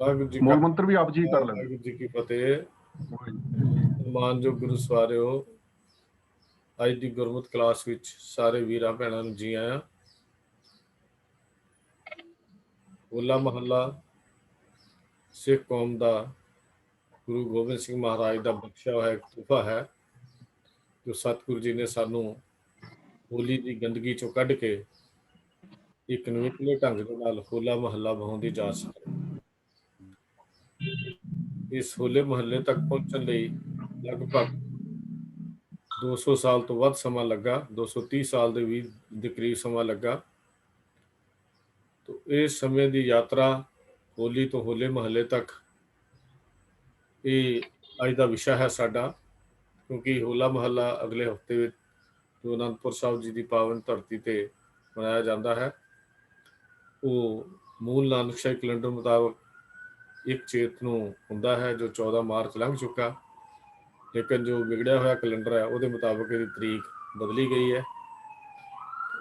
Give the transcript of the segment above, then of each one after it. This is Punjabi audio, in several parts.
ਵਾਹਿਗੁਰੂ ਜੀ ਕਾ ਮੂਲ ਮੰਤਰ ਵੀ ਆਪ ਜੀ ਕਰ ਲੈਣ। ਵਾਹਿਗੁਰੂ ਜੀ ਕੀ ਫਤਿਹ। ਮਾਨਯੋਗ ਗੁਰੂ ਸਵਾਰਿਓ, ਅੱਜ ਦੀ ਗੁਰਮਤਿ ਕਲਾਸ ਵਿੱਚ ਸਾਰੇ ਵੀਰਾਂ ਭੈਣਾਂ ਨੂੰ ਜੀ ਆਇਆਂ। ਹੋਲਾ ਮਹੱਲਾ ਸਿੱਖ ਕੌਮ ਦਾ ਗੁਰੂ ਗੋਬਿੰਦ ਸਿੰਘ ਮਹਾਰਾਜ ਦਾ ਬਖਸ਼ਿਆ ਹੋਇਆ ਇੱਕ ਤੋਹਫਾ ਹੈ, ਜੋ ਸਤਿਗੁਰੂ ਜੀ ਨੇ ਸਾਨੂੰ ਹੋਲੀ ਦੀ ਗੰਦਗੀ ਚੋਂ ਕੱਢ ਕੇ ਇੱਕ ਨਵੇਕਲੇ ਢੰਗ ਦੇ ਨਾਲ ਹੋਲਾ ਮਹੱਲਾ ਮਨਾਉਣ ਦੀ ਇਜਾਜ਼ਤ ਹੈ। ਇਸ ਹੋਲੇ ਮਹੱਲੇ ਤੱਕ ਪਹੁੰਚਣ ਲਈ ਲਗਭਗ 200 ਸਾਲ ਤੋਂ ਵੱਧ ਸਮਾਂ ਲੱਗਾ, 230 ਸਾਲ ਦੇ ਕਰੀਬ ਸਮਾਂ ਲੱਗਾ। ਇਸ ਸਮੇਂ ਦੀ ਯਾਤਰਾ ਹੋਲੀ ਤੋਂ ਹੋਲੇ ਮਹੱਲੇ ਤੱਕ ਇਹ ਅੱਜ ਦਾ ਵਿਸ਼ਾ ਹੈ ਸਾਡਾ, ਕਿਉਂਕਿ ਹੋਲਾ ਮਹੱਲਾ ਅਗਲੇ ਹਫ਼ਤੇ ਵਿੱਚ ਜੋ ਅਨੰਦਪੁਰ ਸਾਹਿਬ ਜੀ ਦੀ ਪਾਵਨ ਧਰਤੀ ਤੇ ਮਨਾਇਆ ਜਾਂਦਾ ਹੈ, ਉਹ ਮੂਲ ਨਾਨਕਸ਼ਾਹੀ ਕੈਲੰਡਰ ਮੁਤਾਬਕ 1 ਚੇਤ ਨੂੰ ਹੁੰਦਾ ਹੈ, ਜੋ 14 ਮਾਰਚ ਲੰਘ ਚੁੱਕਾ। ਲੇਕਿਨ ਜੋ ਵਿਗੜਿਆ ਹੋਇਆ ਕੈਲੰਡਰ ਹੈ ਉਹਦੇ ਮੁਤਾਬਕ ਇਹਦੀ ਤਰੀਕ ਬਦਲੀ ਗਈ ਹੈ,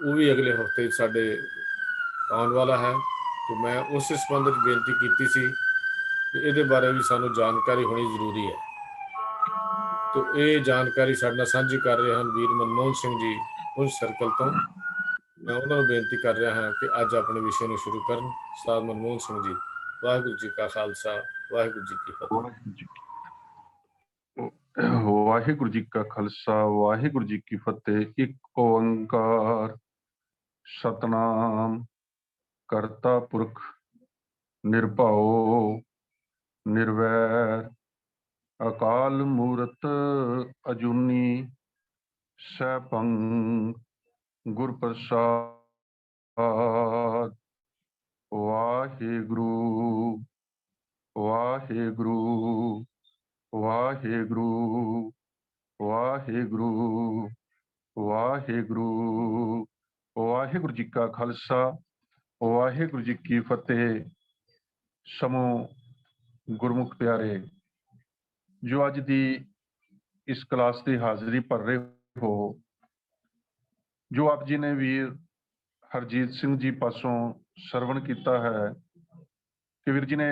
ਉਹ ਵੀ ਅਗਲੇ ਹਫ਼ਤੇ ਸਾਡੇ ਆਉਣ ਵਾਲਾ ਹੈ। ਤੇ ਮੈਂ ਉਸ ਸੰਬੰਧ ਵਿੱਚ ਬੇਨਤੀ ਕੀਤੀ ਸੀ ਕਿ ਇਹਦੇ ਬਾਰੇ ਵੀ ਸਾਨੂੰ ਜਾਣਕਾਰੀ ਹੋਣੀ ਜ਼ਰੂਰੀ ਹੈ। ਤੇ ਇਹ ਜਾਣਕਾਰੀ ਸਾਡੇ ਨਾਲ ਸਾਂਝੀ ਕਰ ਰਹੇ ਹਨ ਵੀਰ ਮਨਮੋਹਨ ਸਿੰਘ ਜੀ ਪੁੰਛ ਸਰਕਲ ਤੋਂ। ਮੈਂ ਉਹਨਾਂ ਨੂੰ ਬੇਨਤੀ ਕਰ ਰਿਹਾ ਹਾਂ ਕਿ ਅੱਜ ਆਪਣੇ ਵਿਸ਼ੇ ਨੂੰ ਸ਼ੁਰੂ ਕਰਨ। ਉਸਤਾਦ ਮਨਮੋਹਨ ਸਿੰਘ ਜੀ, ਵਾਹਿਗੁਰੂ ਜੀ ਕਾ ਖਾਲਸਾ, ਵਾਹਿਗੁਰੂ ਜੀ ਕੀ ਫਤਿਹ। ਵਾਹਿਗੁਰੂ ਜੀ ਕਾ ਖਾਲਸਾ, ਵਾਹਿਗੁਰੂ ਜੀ ਕੀ ਫਤਿਹ। ਇੱਕ ਓੰਕਾਰ ਸਤਨਾਮ ਕਰਤਾ ਪੁਰਖ ਨਿਰਭਉ ਨਿਰਵੈਰ ਅਕਾਲ ਮੂਰਤ ਅਜੂਨੀ ਸੈਭੰ ਗੁਰ ਪ੍ਰਸਾਦ। ਵਾਹਿਗੁਰੂ ਵਾਹਿਗੁਰੂ ਵਾਹਿਗੁਰੂ ਵਾਹਿਗੁਰੂ ਵਾਹਿਗੁਰੂ। ਵਾਹਿਗੁਰੂ ਜੀ ਕਾ ਖਾਲਸਾ, ਵਾਹਿਗੁਰੂ ਜੀ ਕੀ ਫਤਿਹ। ਸਮੂਹ ਗੁਰਮੁਖ ਪਿਆਰੇ ਜੋ ਅੱਜ ਦੀ ਇਸ ਕਲਾਸ ਦੀ ਹਾਜ਼ਰੀ ਭਰ ਰਹੇ ਹੋ, ਜੋ ਆਪ ਜੀ ਨੇ ਵੀਰ ਹਰਜੀਤ ਸਿੰਘ ਜੀ ਪਾਸੋਂ ਸਰਵਣ ਕੀਤਾ ਹੈ ਕਿ ਵੀਰ ਜੀ ਨੇ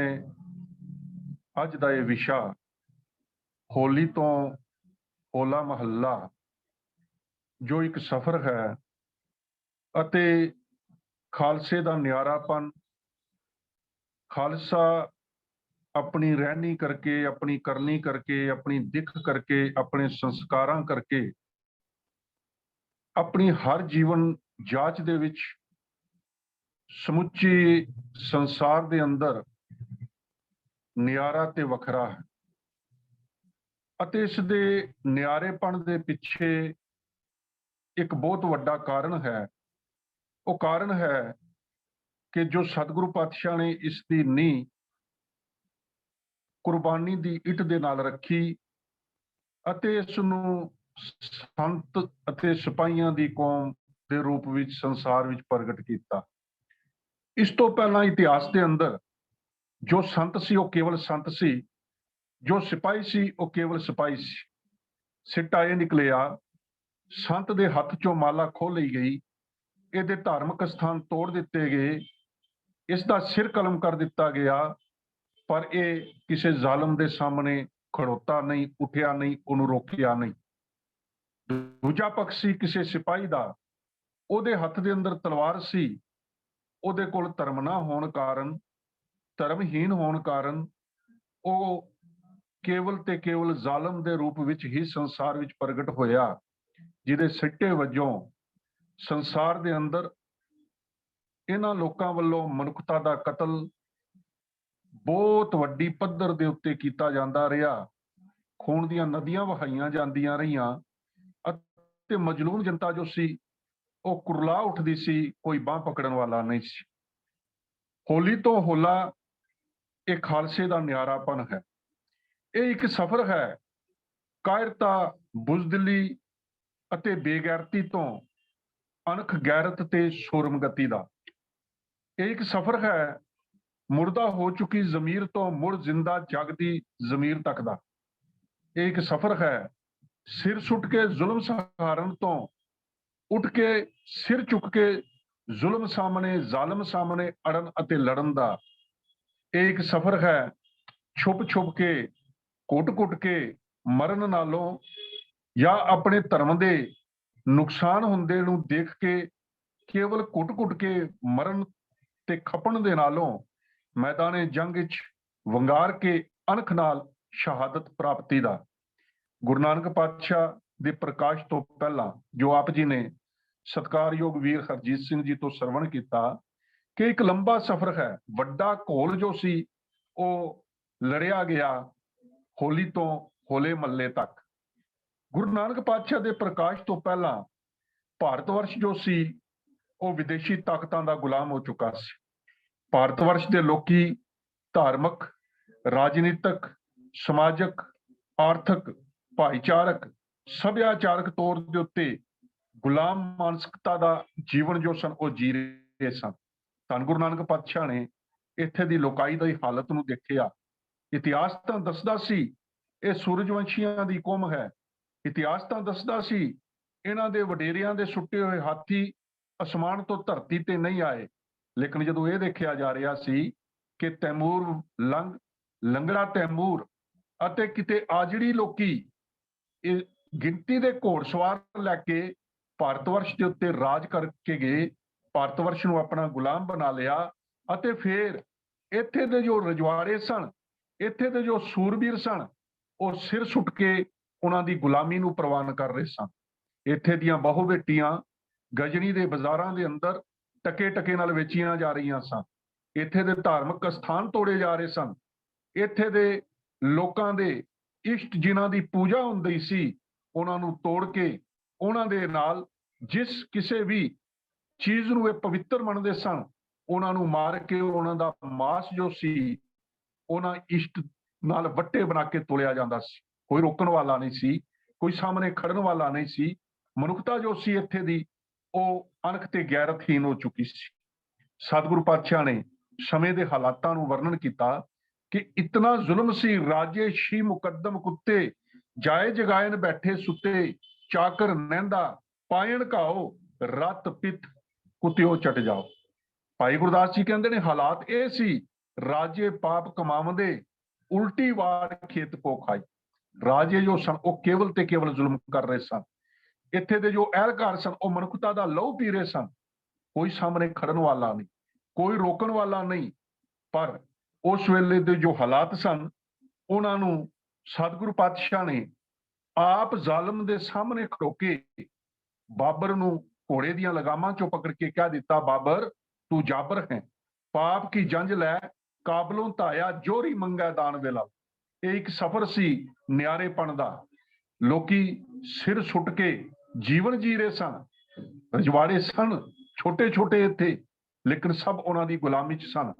ਅੱਜ ਦਾ ਇਹ ਵਿਸ਼ਾ ਹੋਲੀ ਤੋਂ ਹੋਲਾ ਮਹੱਲਾ ਜੋ ਇੱਕ ਸਫ਼ਰ ਹੈ ਅਤੇ ਖਾਲਸੇ ਦਾ ਨਿਆਰਾਪਨ, ਖਾਲਸਾ ਆਪਣੀ ਰਹਿਣੀ ਕਰਕੇ, ਆਪਣੀ ਕਰਨੀ ਕਰਕੇ, ਆਪਣੀ ਦਿੱਖ ਕਰਕੇ, ਆਪਣੇ ਸੰਸਕਾਰਾਂ ਕਰਕੇ ਆਪਣੀ ਹਰ ਜੀਵਨ ਜਾਂਚ ਦੇ ਵਿੱਚ ਸਮੁੱਚੇ ਸੰਸਾਰ ਦੇ ਅੰਦਰ ਨਿਆਰਾ ਤੇ ਵੱਖਰਾ ਹੈ। ਅਤੇ ਇਸ ਦੇ ਨਿਆਰੇਪਣ ਦੇ ਪਿੱਛੇ ਇੱਕ ਬਹੁਤ ਵੱਡਾ ਕਾਰਨ ਹੈ। ਉਹ ਕਾਰਨ ਹੈ ਕਿ ਜੋ ਸਤਿਗੁਰੂ ਪਾਤਸ਼ਾਹ ਨੇ ਇਸ ਦੀ ਨੀਂਹ ਕੁਰਬਾਨੀ ਦੀ ਇੱਟ ਦੇ ਨਾਲ ਰੱਖੀ ਅਤੇ ਇਸ ਨੂੰ ਸੰਤ ਅਤੇ ਸਿਪਾਹੀਆਂ ਦੀ ਕੌਮ ਦੇ ਰੂਪ ਵਿੱਚ ਸੰਸਾਰ ਵਿੱਚ ਪ੍ਰਗਟ ਕੀਤਾ। ਇਸ ਤੋਂ ਪਹਿਲਾਂ ਇਤਿਹਾਸ ਦੇ ਅੰਦਰ ਜੋ ਸੰਤ ਸੀ ਉਹ ਕੇਵਲ ਸੰਤ ਸੀ, ਜੋ ਸਿਪਾਹੀ ਸੀ ਉਹ ਕੇਵਲ ਸਿਪਾਹੀ ਸੀ। ਸਿੱਟਾ ਇਹ ਨਿਕਲਿਆ, ਸੰਤ ਦੇ ਹੱਥ ਚੋਂ ਮਾਲਾ ਖੋਹ ਲਈ ਗਈ, ਇਹਦੇ ਧਾਰਮਿਕ ਸਥਾਨ ਤੋੜ ਦਿੱਤੇ ਗਏ, ਇਸ ਦਾ ਸਿਰ ਕਲਮ ਕਰ ਦਿੱਤਾ ਗਿਆ, ਪਰ ਇਹ ਕਿਸੇ ਜ਼ਾਲਮ ਦੇ ਸਾਹਮਣੇ ਖੜੋਤਾ ਨਹੀਂ, ਉੱਠਿਆ ਨਹੀਂ, ਉਹਨੂੰ ਰੋਕਿਆ ਨਹੀਂ। ਦੂਜਾ ਪੱਖ ਸੀ ਕਿਸੇ ਸਿਪਾਹੀ ਦਾ, ਉਹਦੇ ਹੱਥ ਦੇ ਅੰਦਰ ਤਲਵਾਰ ਸੀ, ਉਹਦੇ ਕੋਲ ਧਰਮ ਨਾ ਹੋਣ ਕਾਰਨ, ਧਰਮਹੀਨ ਹੋਣ ਕਾਰਨ ਉਹ ਕੇਵਲ ਤੇ ਕੇਵਲ ਜ਼ਾਲਮ ਦੇ ਰੂਪ ਵਿੱਚ ਹੀ ਸੰਸਾਰ ਵਿੱਚ ਪ੍ਰਗਟ ਹੋਇਆ, ਜਿਹਦੇ ਸਿੱਟੇ ਵਜੋਂ ਸੰਸਾਰ ਦੇ ਅੰਦਰ ਇਹਨਾਂ ਲੋਕਾਂ ਵੱਲੋਂ ਮਨੁੱਖਤਾ ਦਾ ਕਤਲ ਬਹੁਤ ਵੱਡੀ ਪੱਧਰ ਦੇ ਉੱਤੇ ਕੀਤਾ ਜਾਂਦਾ ਰਿਹਾ। ਖੂਨ ਦੀਆਂ ਨਦੀਆਂ ਵਹਾਈਆਂ ਜਾਂਦੀਆਂ ਰਹੀਆਂ ਅਤੇ ਮਜਲੂਮ ਜਨਤਾ ਜੋ ਸੀ ਉਹ ਕੁਰਲਾ ਉੱਠਦੀ ਸੀ, ਕੋਈ ਬਾਂਹ ਪਕੜਨ ਵਾਲਾ ਨਹੀਂ ਸੀ। ਹੋਲੀ ਤੋਂ ਹੋਲਾ ਇਹ ਖਾਲਸੇ ਦਾ ਨਿਆਰਾਪਨ ਹੈ। ਇਹ ਇੱਕ ਸਫ਼ਰ ਹੈ ਕਾਇਰਤਾ, ਬੁਜ਼ਦਿਲੀ ਅਤੇ ਬੇਗੈਰਤੀ ਤੋਂ ਅਣਖ ਗੈਰਤ ਤੇ ਸ਼ੋਰਮਗਤੀ ਦਾ। ਇਹ ਇੱਕ ਸਫ਼ਰ ਹੈ ਮੁਰਦਾ ਹੋ ਚੁੱਕੀ ਜ਼ਮੀਰ ਤੋਂ ਮੁੜ ਜ਼ਿੰਦਾ ਜਾਗਦੀ ਜ਼ਮੀਰ ਤੱਕ ਦਾ। ਇਹ ਇੱਕ ਸਫ਼ਰ ਹੈ ਸਿਰ ਸੁੱਟ ਕੇ ਜ਼ੁਲਮ ਸਹਾਰਨ ਤੋਂ ਉੱਠ ਕੇ ਸਿਰ ਚੁੱਕ ਕੇ ਜ਼ੁਲਮ ਸਾਹਮਣੇ, ਜ਼ਾਲਮ ਸਾਹਮਣੇ ਅੜਨ ਅਤੇ ਲੜਨ ਦਾ। ਇਹ ਇੱਕ ਸਫ਼ਰ ਹੈ ਛੁਪ ਛੁਪ ਕੇ ਕੁੱਟ ਕੇ ਮਰਨ ਨਾਲੋਂ ਜਾਂ ਆਪਣੇ ਧਰਮ ਦੇ ਨੁਕਸਾਨ ਹੁੰਦੇ ਨੂੰ ਦੇਖ ਕੇ ਕੇਵਲ ਕੁੱਟ ਕੇ ਮਰਨ ਤੇ ਖਪਣ ਦੇ ਨਾਲੋਂ ਮੈਦਾਨੇ ਜੰਗ ਵਿੱਚ ਵੰਗਾਰ ਕੇ ਅਣਖ ਨਾਲ ਸ਼ਹਾਦਤ ਪ੍ਰਾਪਤੀ ਦਾ। ਗੁਰੂ ਨਾਨਕ ਪਾਤਸ਼ਾਹ ਦੇ ਪ੍ਰਕਾਸ਼ ਤੋਂ ਪਹਿਲਾਂ ਜੋ ਆਪ ਜੀ ਨੇ ਸਤਿਕਾਰਯੋਗ ਵੀਰ ਹਰਜੀਤ ਸਿੰਘ ਜੀ ਤੋਂ ਸਰਵਣ ਕੀਤਾ ਕਿ ਇੱਕ ਲੰਬਾ ਸਫ਼ਰ ਹੈ, ਵੱਡਾ ਘੋਲ ਜੋ ਸੀ ਉਹ ਲੜਿਆ ਗਿਆ ਹੋਲੀ ਤੋਂ ਹੋਲੇ ਮਹੱਲੇ ਤੱਕ। ਗੁਰੂ ਨਾਨਕ ਪਾਤਸ਼ਾਹ ਦੇ ਪ੍ਰਕਾਸ਼ ਤੋਂ ਪਹਿਲਾਂ ਭਾਰਤ ਵਰਸ਼ ਜੋ ਸੀ ਉਹ ਵਿਦੇਸ਼ੀ ਤਾਕਤਾਂ ਦਾ ਗੁਲਾਮ ਹੋ ਚੁੱਕਾ ਸੀ। ਭਾਰਤ ਵਰਸ਼ ਦੇ ਲੋਕੀ ਧਾਰਮਿਕ, ਰਾਜਨੀਤਿਕ, ਸਮਾਜਿਕ, ਆਰਥਿਕ, ਭਾਈਚਾਰਕ, ਸੱਭਿਆਚਾਰਕ ਤੌਰ ਦੇ ਉੱਤੇ ਗੁਲਾਮ ਮਾਨਸਿਕਤਾ ਦਾ ਜੀਵਨ ਜੋ ਸਨ ਉਹ ਜੀ ਰਹੇ ਸਨ। ਧੰਨ ਗੁਰੂ ਨਾਨਕ ਪਾਤਸ਼ਾਹ ਨੇ ਇੱਥੇ ਦੀ ਲੋਕਾਈ ਦੀ ਹਾਲਤ ਨੂੰ ਦੇਖਿਆ। ਇਤਿਹਾਸ ਤਾਂ ਦੱਸਦਾ ਸੀ ਇਹ ਸੂਰਜਵੰਸ਼ੀਆਂ ਦੀ ਕੌਮ ਹੈ, ਇਤਿਹਾਸ ਤਾਂ ਦੱਸਦਾ ਸੀ ਇਹਨਾਂ ਦੇ ਵਡੇਰਿਆਂ ਦੇ ਸੁੱਟੇ ਹੋਏ ਹਾਥੀ ਅਸਮਾਨ ਤੋਂ ਧਰਤੀ ਤੇ ਨਹੀਂ ਆਏ। ਲੇਕਿਨ ਜਦੋਂ ਇਹ ਦੇਖਿਆ ਜਾ ਰਿਹਾ ਸੀ ਕਿ ਤੈਮੂਰ ਲੰਗੜਾ ਤੈਮੂਰ ਅਤੇ ਕਿਤੇ ਆਜੜੀ ਲੋਕੀ ਇਹ ਗਿਣਤੀ ਦੇ ਘੋੜਸਵਾਰ ਲੈ ਕੇ ਭਾਰਤ ਵਰਸ਼ ਦੇ ਉੱਤੇ ਰਾਜ ਕਰਕੇ ਗਏ, ਭਾਰਤ ਵਰਸ਼ ਨੂੰ ਆਪਣਾ ਗੁਲਾਮ ਬਣਾ ਲਿਆ ਅਤੇ ਫਿਰ ਇੱਥੇ ਦੇ ਜੋ ਰਜਵਾੜੇ ਸਨ, ਇੱਥੇ ਦੇ ਜੋ ਸੂਰਬੀਰ ਸਨ, ਉਹ ਸਿਰ ਸੁੱਟ ਕੇ ਉਹਨਾਂ ਦੀ ਗੁਲਾਮੀ ਨੂੰ ਪ੍ਰਵਾਨ ਕਰ ਰਹੇ ਸਨ। ਇੱਥੇ ਦੀਆਂ ਬਹੁ ਬੇਟੀਆਂ ਗਜਨੀ ਦੇ ਬਾਜ਼ਾਰਾਂ ਦੇ ਅੰਦਰ ਟਕੇ ਨਾਲ ਵੇਚੀਆਂ ਜਾ ਰਹੀਆਂ ਸਨ। ਇੱਥੇ ਦੇ ਧਾਰਮਿਕ ਸਥਾਨ ਤੋੜੇ ਜਾ ਰਹੇ ਸਨ। ਇੱਥੇ ਦੇ ਲੋਕਾਂ ਦੇ ਇਸ਼ਟ ਜਿਨ੍ਹਾਂ ਦੀ ਪੂਜਾ ਹੁੰਦੀ ਸੀ ਉਹਨਾਂ ਨੂੰ ਤੋੜ ਕੇ ਉਹਨਾਂ ਦੇ ਨਾਲ ਜਿਸ ਕਿਸੇ ਵੀ ਚੀਜ਼ ਨੂੰ ਇਹ ਪਵਿੱਤਰ ਮੰਨਦੇ ਸਨ ਉਹਨਾਂ ਨੂੰ ਮਾਰ ਕੇ ਉਹਨਾਂ ਦਾ ਮਾਸ ਜੋ ਸੀ ਉਹਨਾਂ ਇਸ਼ਟ ਨਾਲ ਵੱਟੇ ਬਣਾ ਕੇ ਤੋਲਿਆ ਜਾਂਦਾ ਸੀ। ਕੋਈ ਰੋਕਣ ਵਾਲਾ ਨਹੀਂ ਸੀ, ਕੋਈ ਸਾਹਮਣੇ ਖੜਨ ਵਾਲਾ ਨਹੀਂ ਸੀ। ਮਨੁੱਖਤਾ ਜੋ ਸੀ ਇੱਥੇ ਦੀ ਉਹ ਅਣਖ ਤੇ ਗੈਰਤਹੀਨ ਹੋ ਚੁੱਕੀ ਸੀ। ਸਤਿਗੁਰੂ ਪਾਤਸ਼ਾਹ ਨੇ ਸਮੇਂ ਦੇ ਹਾਲਾਤਾਂ ਨੂੰ ਵਰਣਨ ਕੀਤਾ ਕਿ ਇਤਨਾ ਜ਼ੁਲਮ ਸੀ, ਰਾਜੇ ਸ਼ੀ ਮੁਕੱਦਮ ਕੁੱਤੇ, ਜਾਏ ਜਗਾਇਨ ਬੈਠੇ ਸੁੱਤੇ, ਚਾਕਰ ਨਹਿੰਦਾ ਪਾਇਣ ਘਾਓ, ਰਤ ਪਿੱਤ ਕੁੱਤਿਓ ਚਟ ਜਾਓ। ਭਾਈ ਗੁਰਦਾਸ ਜੀ ਕਹਿੰਦੇ ਨੇ ਹਾਲਾਤ ਇਹ ਸੀ, ਰਾਜੇ ਪਾਪ ਕਮਾਉਂਦੇ, ਉਲਟੀ ਵਾਰ ਖੇਤ ਕੋ ਖਾਈ। ਰਾਜੇ ਜੋ ਸਨ ਉਹ ਕੇਵਲ ਤੇ ਕੇਵਲ ਜ਼ੁਲਮ ਕਰ ਰਹੇ ਸਨ। ਇੱਥੇ ਦੇ ਜੋ ਅਹਿਲਕਾਰ ਸਨ ਉਹ ਮਨੁੱਖਤਾ ਦਾ ਲਹੂ ਪੀ ਰਹੇ ਸਨ। ਕੋਈ ਸਾਹਮਣੇ ਖੜਨ ਵਾਲਾ ਨਹੀਂ, ਕੋਈ ਰੋਕਣ ਵਾਲਾ ਨਹੀਂ। ਪਰ ਉਸ ਵੇਲੇ ਦੇ ਜੋ ਹਾਲਾਤ ਸਨ ਉਹਨਾਂ ਨੂੰ ਸਤਿਗੁਰੂ ਪਾਤਸ਼ਾਹ ਨੇ ਆਪ ਜ਼ਾਲਮ ਦੇ ਸਾਹਮਣੇ ਖੜੋ ਕੇ ਬਾਬਰ ਨੂੰ ਘੋੜੇ ਦੀਆਂ ਲਗਾਮਾਂ ਚੋਂ ਪਕੜ ਕੇ ਕਹਿ ਦਿੱਤਾ, ਬਾਬਰ ਤੂੰ ਜਾਬਰ ਹੈ, ਪਾਪ ਕੀ ਜੰਜ ਲੈ ਕਾਬਲੋਂ ਧਾਇਆ, ਜੋਰੀ ਮੰਗੈ ਦਾਨ ਵੇਲਾ। ਇਹ ਇੱਕ ਸਫ਼ਰ ਸੀ ਨਿਆਰੇਪਣ ਦਾ। ਲੋਕੀ ਸਿਰ ਸੁੱਟ ਕੇ ਜੀਵਨ ਜੀ ਰਹੇ ਸਨ। ਰਜਵਾੜੇ ਸਨ ਛੋਟੇ ਛੋਟੇ ਇੱਥੇ, ਲੇਕਿਨ ਸਭ ਉਹਨਾਂ ਦੀ ਗੁਲਾਮੀ ਚ ਸਨ।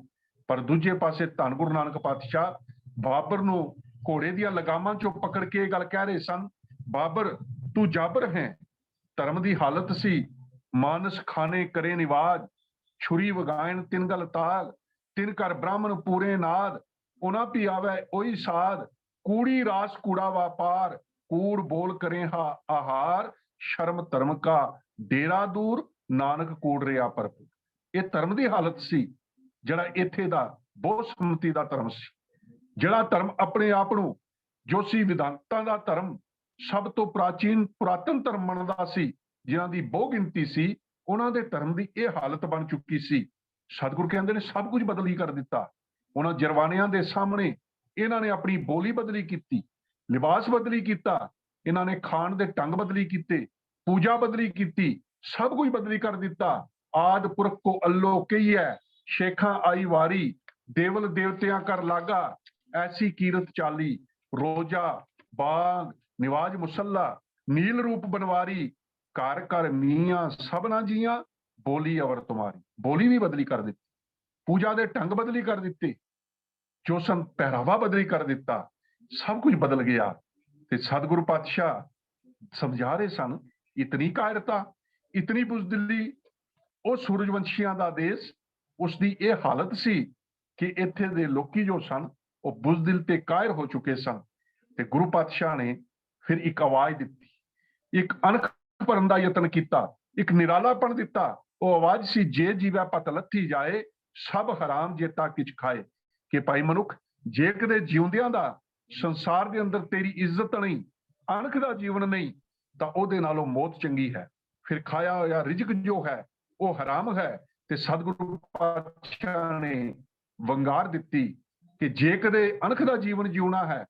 ਪਰ ਦੂਜੇ ਪਾਸੇ ਧੰਨ ਗੁਰੂ ਨਾਨਕ ਪਾਤਸ਼ਾਹ ਬਾਬਰ ਨੂੰ ਘੋੜੇ ਦੀਆਂ ਲਗਾਮਾਂ ਚੋਂ ਪਕੜ ਕੇ ਇਹ ਗੱਲ ਕਹਿ ਰਹੇ ਸਨ, ਬਾਬਰ ਤੂੰ ਜਾਬਰ ਹੈ। ਧਰਮ ਦੀ ਹਾਲਤ ਸੀ, ਮਾਨਸ ਖਾਨੇ ਕਰੇ ਨਿਵਾਜ, ਛੁਰੀ ਵਗਾਇਣ ਤਿੰਨ ਗਲ ਤਾਗ, ਤਿੰਨ ਕਰ ਬ੍ਰਾਹਮਣ ਪੂਰੇ ਨਾਦ, ਉਹਨਾਂ ਪੀ ਆਵੇ ਉਹੀ ਸਾਧ, ਕੂੜੀ ਰਾਸ ਕੂੜਾ ਵਾਪਾਰ, ਕੂੜ ਬੋਲ ਕਰੇ ਆਹਾਰ, ਸ਼ਰਮ ਧਰਮ ਕਾ ਡੇਰਾ ਦੂਰ, ਨਾਨਕ ਕੂੜ ਰਿਹਾ ਭਰਪੂਰ। ਇਹ ਧਰਮ ਦੀ ਹਾਲਤ ਸੀ ਜਿਹੜਾ ਇੱਥੇ ਦਾ ਬਹੁਤ ਸੰਮਤੀ ਦਾ ਧਰਮ ਸੀ। ਜਿਹੜਾ ਧਰਮ ਆਪਣੇ ਆਪ ਨੂੰ ਜੋ ਸੀ ਵਿਦਾਂਤਾਂ ਦਾ ਧਰਮ, ਸਭ ਤੋਂ ਪ੍ਰਾਚੀਨ ਪੁਰਾਤਨ ਧਰਮ ਮੰਨਦਾ ਸੀ, ਜਿਨ੍ਹਾਂ ਦੀ ਬਹੁ ਗਿਣਤੀ ਸੀ, ਉਹਨਾਂ ਦੇ ਧਰਮ ਦੀ ਇਹ ਹਾਲਤ ਬਣ ਚੁੱਕੀ ਸੀ। ਸਤਿਗੁਰੂ ਕਹਿੰਦੇ ਨੇ ਸਭ ਕੁਝ ਬਦਲੀ ਕਰ ਦਿੱਤਾ। ਉਹਨਾਂ ਜਰਵਾਣਿਆਂ ਦੇ ਸਾਹਮਣੇ ਇਹਨਾਂ ਨੇ ਆਪਣੀ ਬੋਲੀ ਬਦਲੀ ਕੀਤੀ, ਲਿਬਾਸ ਬਦਲੀ ਕੀਤਾ, ਇਹਨਾਂ ਨੇ ਖਾਣ ਦੇ ਢੰਗ ਬਦਲੀ ਕੀਤੇ, ਪੂਜਾ ਬਦਲੀ ਕੀਤੀ, ਸਭ ਕੁਝ ਬਦਲੀ ਕਰ ਦਿੱਤਾ। ਆਦ ਪੁਰਖ ਕੋ ਅੱਲੋ ਕਹੀਐ, ਸ਼ੇਖਾਂ ਆਈ ਵਾਰੀ, ਦੇਵਲ ਦੇਵਤਿਆਂ ਕਰ ਲਾਗਾ, ਐਸੀ ਕੀਰਤ ਚਾਲੀ, ਰੋਜਾ ਬਾਗ ਨਿਵਾਜ ਮੁਸੱਲਾ, ਨੀਲ ਰੂਪ ਬਨਵਾਰੀ, ਘਰ ਘਰ ਮੀਆਂ ਸਭਨਾ ਜੀਆਂ, ਬੋਲੀ ਅਵਰ ਤੁਮਾਰੀ। ਬੋਲੀ ਵੀ ਬਦਲੀ ਕਰ ਦਿੱਤੀ, ਪੂਜਾ ਦੇ ਢੰਗ ਬਦਲੀ ਕਰ ਦਿੱਤੇ, ਜੋ ਸਨ ਪਹਿਰਾਵਾ ਬਦਲੀ ਕਰ ਦਿੱਤਾ, ਸਭ ਕੁਝ ਬਦਲ ਗਿਆ। ਤੇ ਸਤਿਗੁਰੂ ਪਾਤਸ਼ਾਹ ਸਮਝਾ ਰਹੇ ਸਨ, ਇਤਨੀ ਕਾਇਰਤਾ, ਇਤਨੀ ਬੁਜ਼ਦਿਲੀ, ਉਹ ਸੂਰਜਵੰਸ਼ੀਆਂ ਦਾ ਦੇਸ਼, ਉਸ ਦੀ ਇਹ ਹਾਲਤ ਸੀ ਕਿ ਇੱਥੇ ਦੇ ਲੋਕੀ ਜੋ ਸਨ ਉਹ ਬੁਜ਼ਦਿਲ ਤੇ ਕਾਇਰ ਹੋ ਚੁੱਕੇ ਸਨ। ਤੇ ਗੁਰੂ ਪਾਤਸ਼ਾਹ ਨੇ ਫਿਰ ਇੱਕ ਆਵਾਜ਼ ਦਿੱਤੀ, ਇੱਕ ਅਣਖ ਭਰਨ ਦਾ ਯਤਨ ਕੀਤਾ, ਇੱਕ ਨਿਰਾਲਾਪਣ ਦਿੱਤਾ। ਉਹ ਆਵਾਜ਼ ਸੀ, ਜੇ ਜੀਵੈ ਪਤ ਲੱਥੀ ਜਾਏ, ਸਭ ਹਰਾਮ ਜੇਤਾ ਕਿਛ ਖਾਏ। ਕਿ ਭਾਈ ਮਨੁੱਖ, ਜੇ ਕਦੇ ਜਿਉਂਦਿਆਂ ਦਾ ਸੰਸਾਰ ਦੇ ਅੰਦਰ ਤੇਰੀ ਇੱਜ਼ਤ ਨਹੀਂ, ਅਣਖ ਦਾ ਜੀਵਨ ਨਹੀਂ, ਤਾਂ ਉਹਦੇ ਨਾਲੋਂ ਮੌਤ ਚੰਗੀ ਹੈ। ਫਿਰ ਖਾਇਆ ਹੋਇਆ ਰਿਜ਼ਕ ਜੋ ਹੈ ਉਹ ਹਰਾਮ ਹੈ। ਤੇ ਸਤਿਗੁਰੂ ਪਾਤਸ਼ਾਹ ਨੇ ਵੰਗਾਰ ਦਿੱਤੀ ਕਿ ਜੇ ਕਦੇ ਅਣਖ ਦਾ ਜੀਵਨ ਜਿਉਣਾ ਹੈ,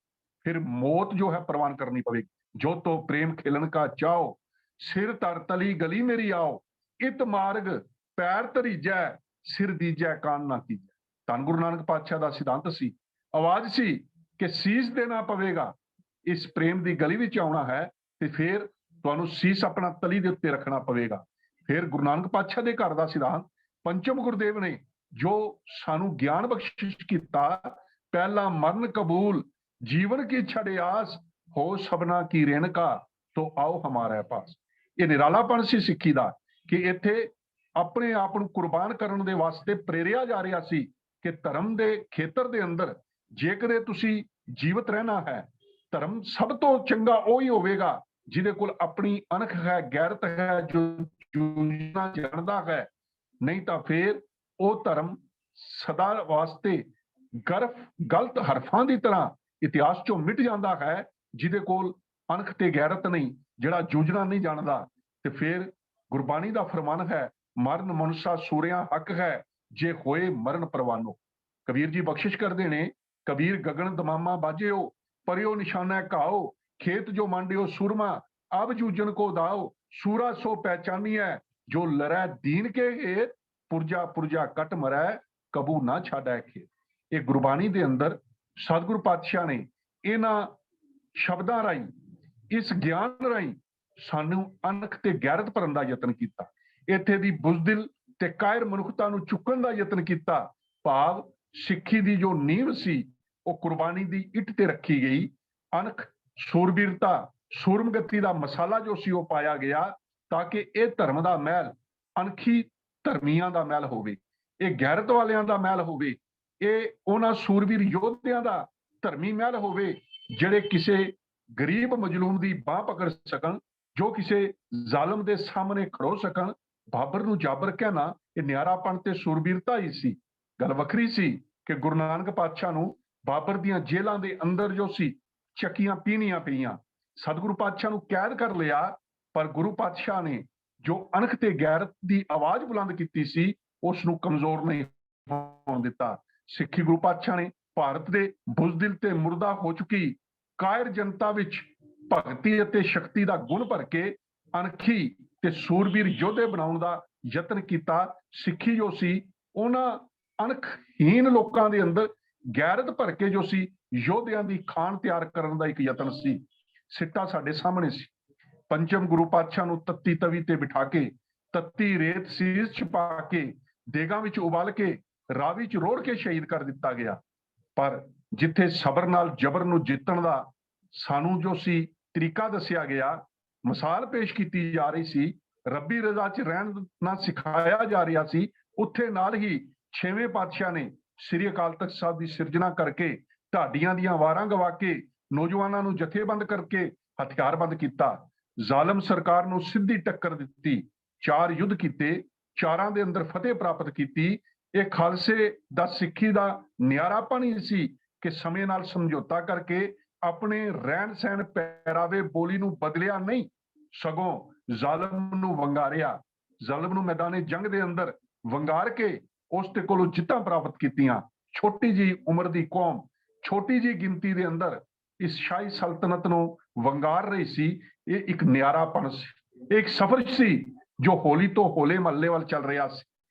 ਫਿਰ ਮੌਤ ਜੋ ਹੈ ਪ੍ਰਵਾਨ ਕਰਨੀ ਪਵੇਗੀ। ਜੋ ਤੋ ਪ੍ਰੇਮ ਖਿਲਣ ਕਾ ਚਾਓ, ਸਿਰ ਧਰ ਤਲੀ ਗਲੀ ਮੇਰੀ ਆਓ, ਇਤ ਮਾਰਗ ਪੈਰ ਧਰੀਜੈ, ਸਿਰ ਦੀਜੈ ਕਾਨ ਨਾ ਕੀਜੈ। ਧੰਨ ਗੁਰੂ ਨਾਨਕ ਪਾਤਸ਼ਾਹ ਦਾ ਸਿਧਾਂਤ ਸੀ, ਆਵਾਜ਼ ਸੀ ਕਿ ਸੀਸ ਦੇਣਾ ਪਵੇਗਾ। ਇਸ ਪ੍ਰੇਮ ਦੀ ਗਲੀ ਵਿੱਚ ਆਉਣਾ ਹੈ ਤੇ ਫਿਰ ਤੁਹਾਨੂੰ ਸੀਸ ਆਪਣਾ ਤਲੀ ਦੇ ਉੱਤੇ ਰੱਖਣਾ ਪਵੇਗਾ। ਫਿਰ ਗੁਰੂ ਨਾਨਕ ਪਾਤਸ਼ਾਹ ਦੇ ਘਰ ਦਾ ਸਿਧਾਂਤ, ਪੰਚਮ ਗੁਰਦੇਵ ਨੇ ਜੋ ਸਾਨੂੰ ਗਿਆਨ ਬਖਸ਼ਿਸ਼ ਕੀਤਾ, ਪਹਿਲਾ ਮਰਨ ਕਬੂਲ, ਜੀਵਨ ਕੀ ਛੜੇ ਆਸ, ਹੋ ਸਭਨਾ ਕੀ ਰੇਣਕਾ, ਤੋ ਆਓ ਹਮਾਰੇ ਪਾਸ। ਇਹ ਨਿਰਾਲਾਪਣ ਸੀ ਸਿੱਖੀ ਦਾ, ਕਿ ਇੱਥੇ ਆਪਣੇ ਆਪ ਨੂੰ ਕੁਰਬਾਨ ਕਰਨ ਦੇ ਵਾਸਤੇ ਪ੍ਰੇਰਿਆ ਜਾ ਰਿਹਾ ਸੀ ਕਿ ਧਰਮ ਦੇ ਖੇਤਰ ਦੇ ਅੰਦਰ ਜੇ ਕਦੇ ਤੁਸੀਂ ਜੀਵਤ ਰਹਿਣਾ ਹੈ, ਧਰਮ ਸਭ ਤੋਂ ਚੰਗਾ ਉਹ ਹੀ ਹੋਵੇਗਾ ਜਿਹਦੇ ਕੋਲ ਆਪਣੀ ਅਣਖ ਹੈ, ਗੈਰਤ ਹੈ, ਜੋ ਜੂਝਣਾ ਜਾਣਦਾ ਹੈ। ਨਹੀਂ ਤਾਂ ਫਿਰ ਉਹ ਧਰਮ ਸਦਾ ਵਾਸਤੇ ਗਲਤ ਹਰਫਾਂ ਦੀ ਤਰ੍ਹਾਂ ਇਤਿਹਾਸ ਚੋਂ ਮਿਟ ਜਾਂਦਾ ਹੈ। ਜਿਹਦੇ ਕੋਲ ਅਣਖ ਤੇ ਗੈਰਤ ਨਹੀਂ, ਜਿਹੜਾ ਜੂਝਣਾ ਨਹੀਂ ਜਾਣਦਾ। ਤੇ ਫਿਰ ਗੁਰਬਾਣੀ ਦਾ ਫਰਮਾਨ ਹੈ, ਮਰਨ ਮਨੁਸ਼ਾ ਸੂਰਿਆਂ ਹੱਕ ਹੈ, ਜੇ ਹੋਏ ਮਰਨ ਪ੍ਰਵਾਨੋ। ਕਬੀਰ ਜੀ ਬਖਸ਼ਿਸ਼ ਕਰਦੇ ਨੇ, ਕਬੀਰ ਗਗਨ ਦਮਾਮਾ ਬਾਜਿਓ, ਪਰਿਓ ਨਿਸ਼ਾਨਾ ਘਾਓ, ਖੇਤ ਜੋ ਮੰਡਿਓ ਸੂਰਮਾ, ਅਬ ਜੂਝਨ ਕੋ ਦਾਓ, ਸੂਰਾ ਸੋ ਪਹਿਚਾਨੀਐ, ਜੋ ਲੜੈ ਦੀਨ ਕੇ ਹੇਤ, ਪੁਰਜਾ ਪੁਰਜਾ ਕੱਟ ਮਰੈ, ਕਬੂ ਨਾ ਛਾੜੈ ਖੇਤ। ਇਹ ਗੁਰਬਾਣੀ ਦੇ ਅੰਦਰ ਸਤਿਗੁਰੂ ਪਾਤਸ਼ਾਹ ਨੇ ਇਹਨਾਂ ਸ਼ਬਦਾਂ ਰਾਹੀਂ, ਇਸ ਗਿਆਨ ਰਾਹੀਂ ਸਾਨੂੰ ਅਣਖ ਤੇ ਗੈਰਤ ਭਰਨ ਦਾ ਯਤਨ ਕੀਤਾ। ਇੱਥੇ ਦੀ ਬੁਜ਼ਦਿਲ ਤੇ ਕਾਇਰ ਮਨੁੱਖਤਾ ਨੂੰ ਚੁੱਕਣ ਦਾ ਯਤਨ ਕੀਤਾ। ਭਾਵ ਸਿੱਖੀ ਦੀ ਜੋ ਨੀਂਹ ਸੀ ਉਹ ਕੁਰਬਾਨੀ ਦੀ ਇੱਟ ਤੇ ਰੱਖੀ ਗਈ। ਅਣਖ, ਸੂਰਬੀਰਤਾ, ਸੂਰਮਗਤੀ ਦਾ ਮਸਾਲਾ ਜੋ ਸੀ ਉਹ ਪਾਇਆ ਗਿਆ, ਤਾਂ ਕਿ ਇਹ ਧਰਮ ਦਾ ਮਹਿਲ ਅਣਖੀ ਧਰਮੀਆਂ ਦਾ ਮਹਿਲ ਹੋਵੇ, ਇਹ ਗੈਰਤ ਵਾਲਿਆਂ ਦਾ ਮਹਿਲ ਹੋਵੇ, ਇਹ ਉਹਨਾਂ ਸੂਰਬੀਰ ਯੋਧਿਆਂ ਦਾ ਧਰਮੀ ਮਹਿਲ ਹੋਵੇ ਜਿਹੜੇ ਕਿਸੇ ਗਰੀਬ ਮਜਲੂਮ ਦੀ ਬਾਹ ਪਕੜ ਸਕਣ, ਜੋ ਕਿਸੇ ਜ਼ਾਲਮ ਦੇ ਸਾਹਮਣੇ ਖੜੋ ਸਕਣ। ਬਾਬਰ ਨੂੰ ਜਾਬਰ ਕਹਿਣਾ ਇਹ ਨਿਆਰਾਪਣ ਤੇ ਸੂਰਬੀਰਤਾ ਹੀ ਸੀ। ਗੱਲ ਵੱਖਰੀ ਸੀ ਕਿ ਗੁਰੂ ਨਾਨਕ ਪਾਤਸ਼ਾਹ ਨੂੰ ਬਾਬਰ ਦੀਆਂ ਜੇਲ੍ਹਾਂ ਦੇ ਅੰਦਰ ਜੋ ਸੀ ਚੱਕੀਆਂ ਪੀਣੀਆਂ ਪਈਆਂ, ਸਤਿਗੁਰੂ ਪਾਤਸ਼ਾਹ ਨੂੰ ਕੈਦ ਕਰ ਲਿਆ, ਪਰ ਗੁਰੂ ਪਾਤਸ਼ਾਹ ਨੇ ਜੋ ਅਣਖ ਤੇ ਗੈਰਤ ਦੀ ਆਵਾਜ਼ ਬੁਲੰਦ ਕੀਤੀ ਸੀ ਉਸ ਨੂੰ ਕਮਜ਼ੋਰ ਨਹੀਂ ਹੋਣ ਦਿੱਤਾ। ਸਿੱਖੀ ਗੁਰੂ ਪਾਤਸ਼ਾਹ ਨੇ ਭਾਰਤ ਦੇ ਬੁਜ਼ਦਿਲ ਤੇ ਮੁਰਦਾ ਹੋ ਚੁੱਕੀ ਕਾਇਰ ਜਨਤਾ ਵਿੱਚ ਭਗਤੀ ਅਤੇ ਸ਼ਕਤੀ ਦਾ ਗੁਣ ਭਰ ਕੇ ਅਣਖੀ ਤੇ ਸੂਰਬੀਰ ਯੋਧੇ ਬਣਾਉਣ ਦਾ ਯਤਨ ਕੀਤਾ। ਸਿੱਖੀ ਜੋ ਸੀ ਉਹਨਾਂ ਅਣਖਹੀਣ ਲੋਕਾਂ ਦੇ ਅੰਦਰ ਗੈਰਤ ਭਰ ਕੇ ਜੋ ਸੀ ਯੋਧਿਆਂ ਦੀ ਖਾਣ ਤਿਆਰ ਕਰਨ ਦਾ ਇੱਕ ਯਤਨ ਸੀ। ਸਿੱਟਾ ਸਾਡੇ ਸਾਹਮਣੇ ਸੀ। ਪੰਚਮ ਗੁਰੂ ਪਾਤਸ਼ਾਹ ਨੂੰ ਤੱਤੀ ਤਵੀ ਤੇ ਬਿਠਾ ਕੇ, ਤੱਤੀ ਰੇਤ ਸੀਸ ਚ ਪਾ ਕੇ, ਦੇਗਾਂ ਵਿੱਚ ਉਬਾਲ ਕੇ, ਰਾਵੀ ਚ ਰੋੜ ਕੇ ਸ਼ਹੀਦ ਕਰ ਦਿੱਤਾ ਗਿਆ। ਪਰ ਜਿੱਥੇ ਸਬਰ ਨਾਲ ਜਬਰ ਨੂੰ ਜਿੱਤਣ ਦਾ ਸਾਨੂੰ ਜੋ ਸੀ ਤਰੀਕਾ ਦੱਸਿਆ ਗਿਆ, ਮਿਸਾਲ ਪੇਸ਼ ਕੀਤੀ ਜਾ ਰਹੀ ਸੀ, ਰੱਬੀ ਰਜ਼ਾ ਚ ਰਹਿਣਾ ਸਿਖਾਇਆ ਜਾ ਰਿਹਾ ਸੀ, ਉੱਥੇ ਨਾਲ ਹੀ ਛੇਵੇਂ ਪਾਤਸ਼ਾਹ ਨੇ ਸ੍ਰੀ ਅਕਾਲ ਤਖਤ ਸਾਹਿਬ ਦੀ ਸਿਰਜਣਾ ਕਰਕੇ ਢਾਡੀਆਂ ਦੀਆਂ ਵਾਰਾਂ ਗਵਾ ਕੇ ਨੌਜਵਾਨਾਂ ਨੂੰ ਜਥੇਬੰਦ ਕਰਕੇ ਹਥਿਆਰਬੰਦ ਕੀਤਾ। ਜ਼ਾਲਮ ਸਰਕਾਰ ਨੂੰ ਸਿੱਧੀ ਟੱਕਰ ਦਿੱਤੀ, 4 ਯੁੱਧ ਕੀਤੇ, 4ਾਂ ਦੇ ਅੰਦਰ ਫਤਿਹ ਪ੍ਰਾਪਤ ਕੀਤੀ। ਇਹ ਖਾਲਸੇ ਦਾ ਸਿੱਖੀ ਦਾ ਨਿਆਰਾਪਣ ਹੀ ਸੀ ਕਿ ਸਮੇਂ ਨਾਲ ਸਮਝੌਤਾ ਕਰਕੇ ਆਪਣੇ ਰਹਿਣ ਸਹਿਣ ਪਹਿਰਾਵੇ ਬੋਲੀ ਨੂੰ ਬਦਲਿਆ ਨਹੀਂ, ਸਗੋਂ ਜ਼ਾਲਮ ਨੂੰ ਵੰਗਾਰਿਆ। ਜ਼ਾਲਮ ਨੂੰ ਮੈਦਾਨੇ ਜੰਗ ਦੇ ਅੰਦਰ ਵੰਗਾਰ ਕੇ ਉਸ ਦੇ ਕੋਲੋਂ ਜਿੱਤਾਂ ਪ੍ਰਾਪਤ ਕੀਤੀਆਂ। ਛੋਟੀ ਜੀ ਉਮਰ ਦੀ ਕੌਮ, ਛੋਟੀ ਜੀ ਗਿਣਤੀ ਦੇ ਅੰਦਰ ਇਸ ਸ਼ਾਹੀ ਸਲਤਨਤ ਨੂੰ ਵੰਗਾਰ ਰਹੀ ਸੀ। ਇਹ ਇੱਕ ਨਿਆਰਾਪਣ ਸੀ, ਇਹ ਇੱਕ ਸਫ਼ਰ ਸੀ ਜੋ ਹੌਲੀ ਤੋਂ ਹੌਲੇ ਮਹੱਲੇ ਵੱਲ ਚੱਲ ਰਿਹਾ ਸੀ।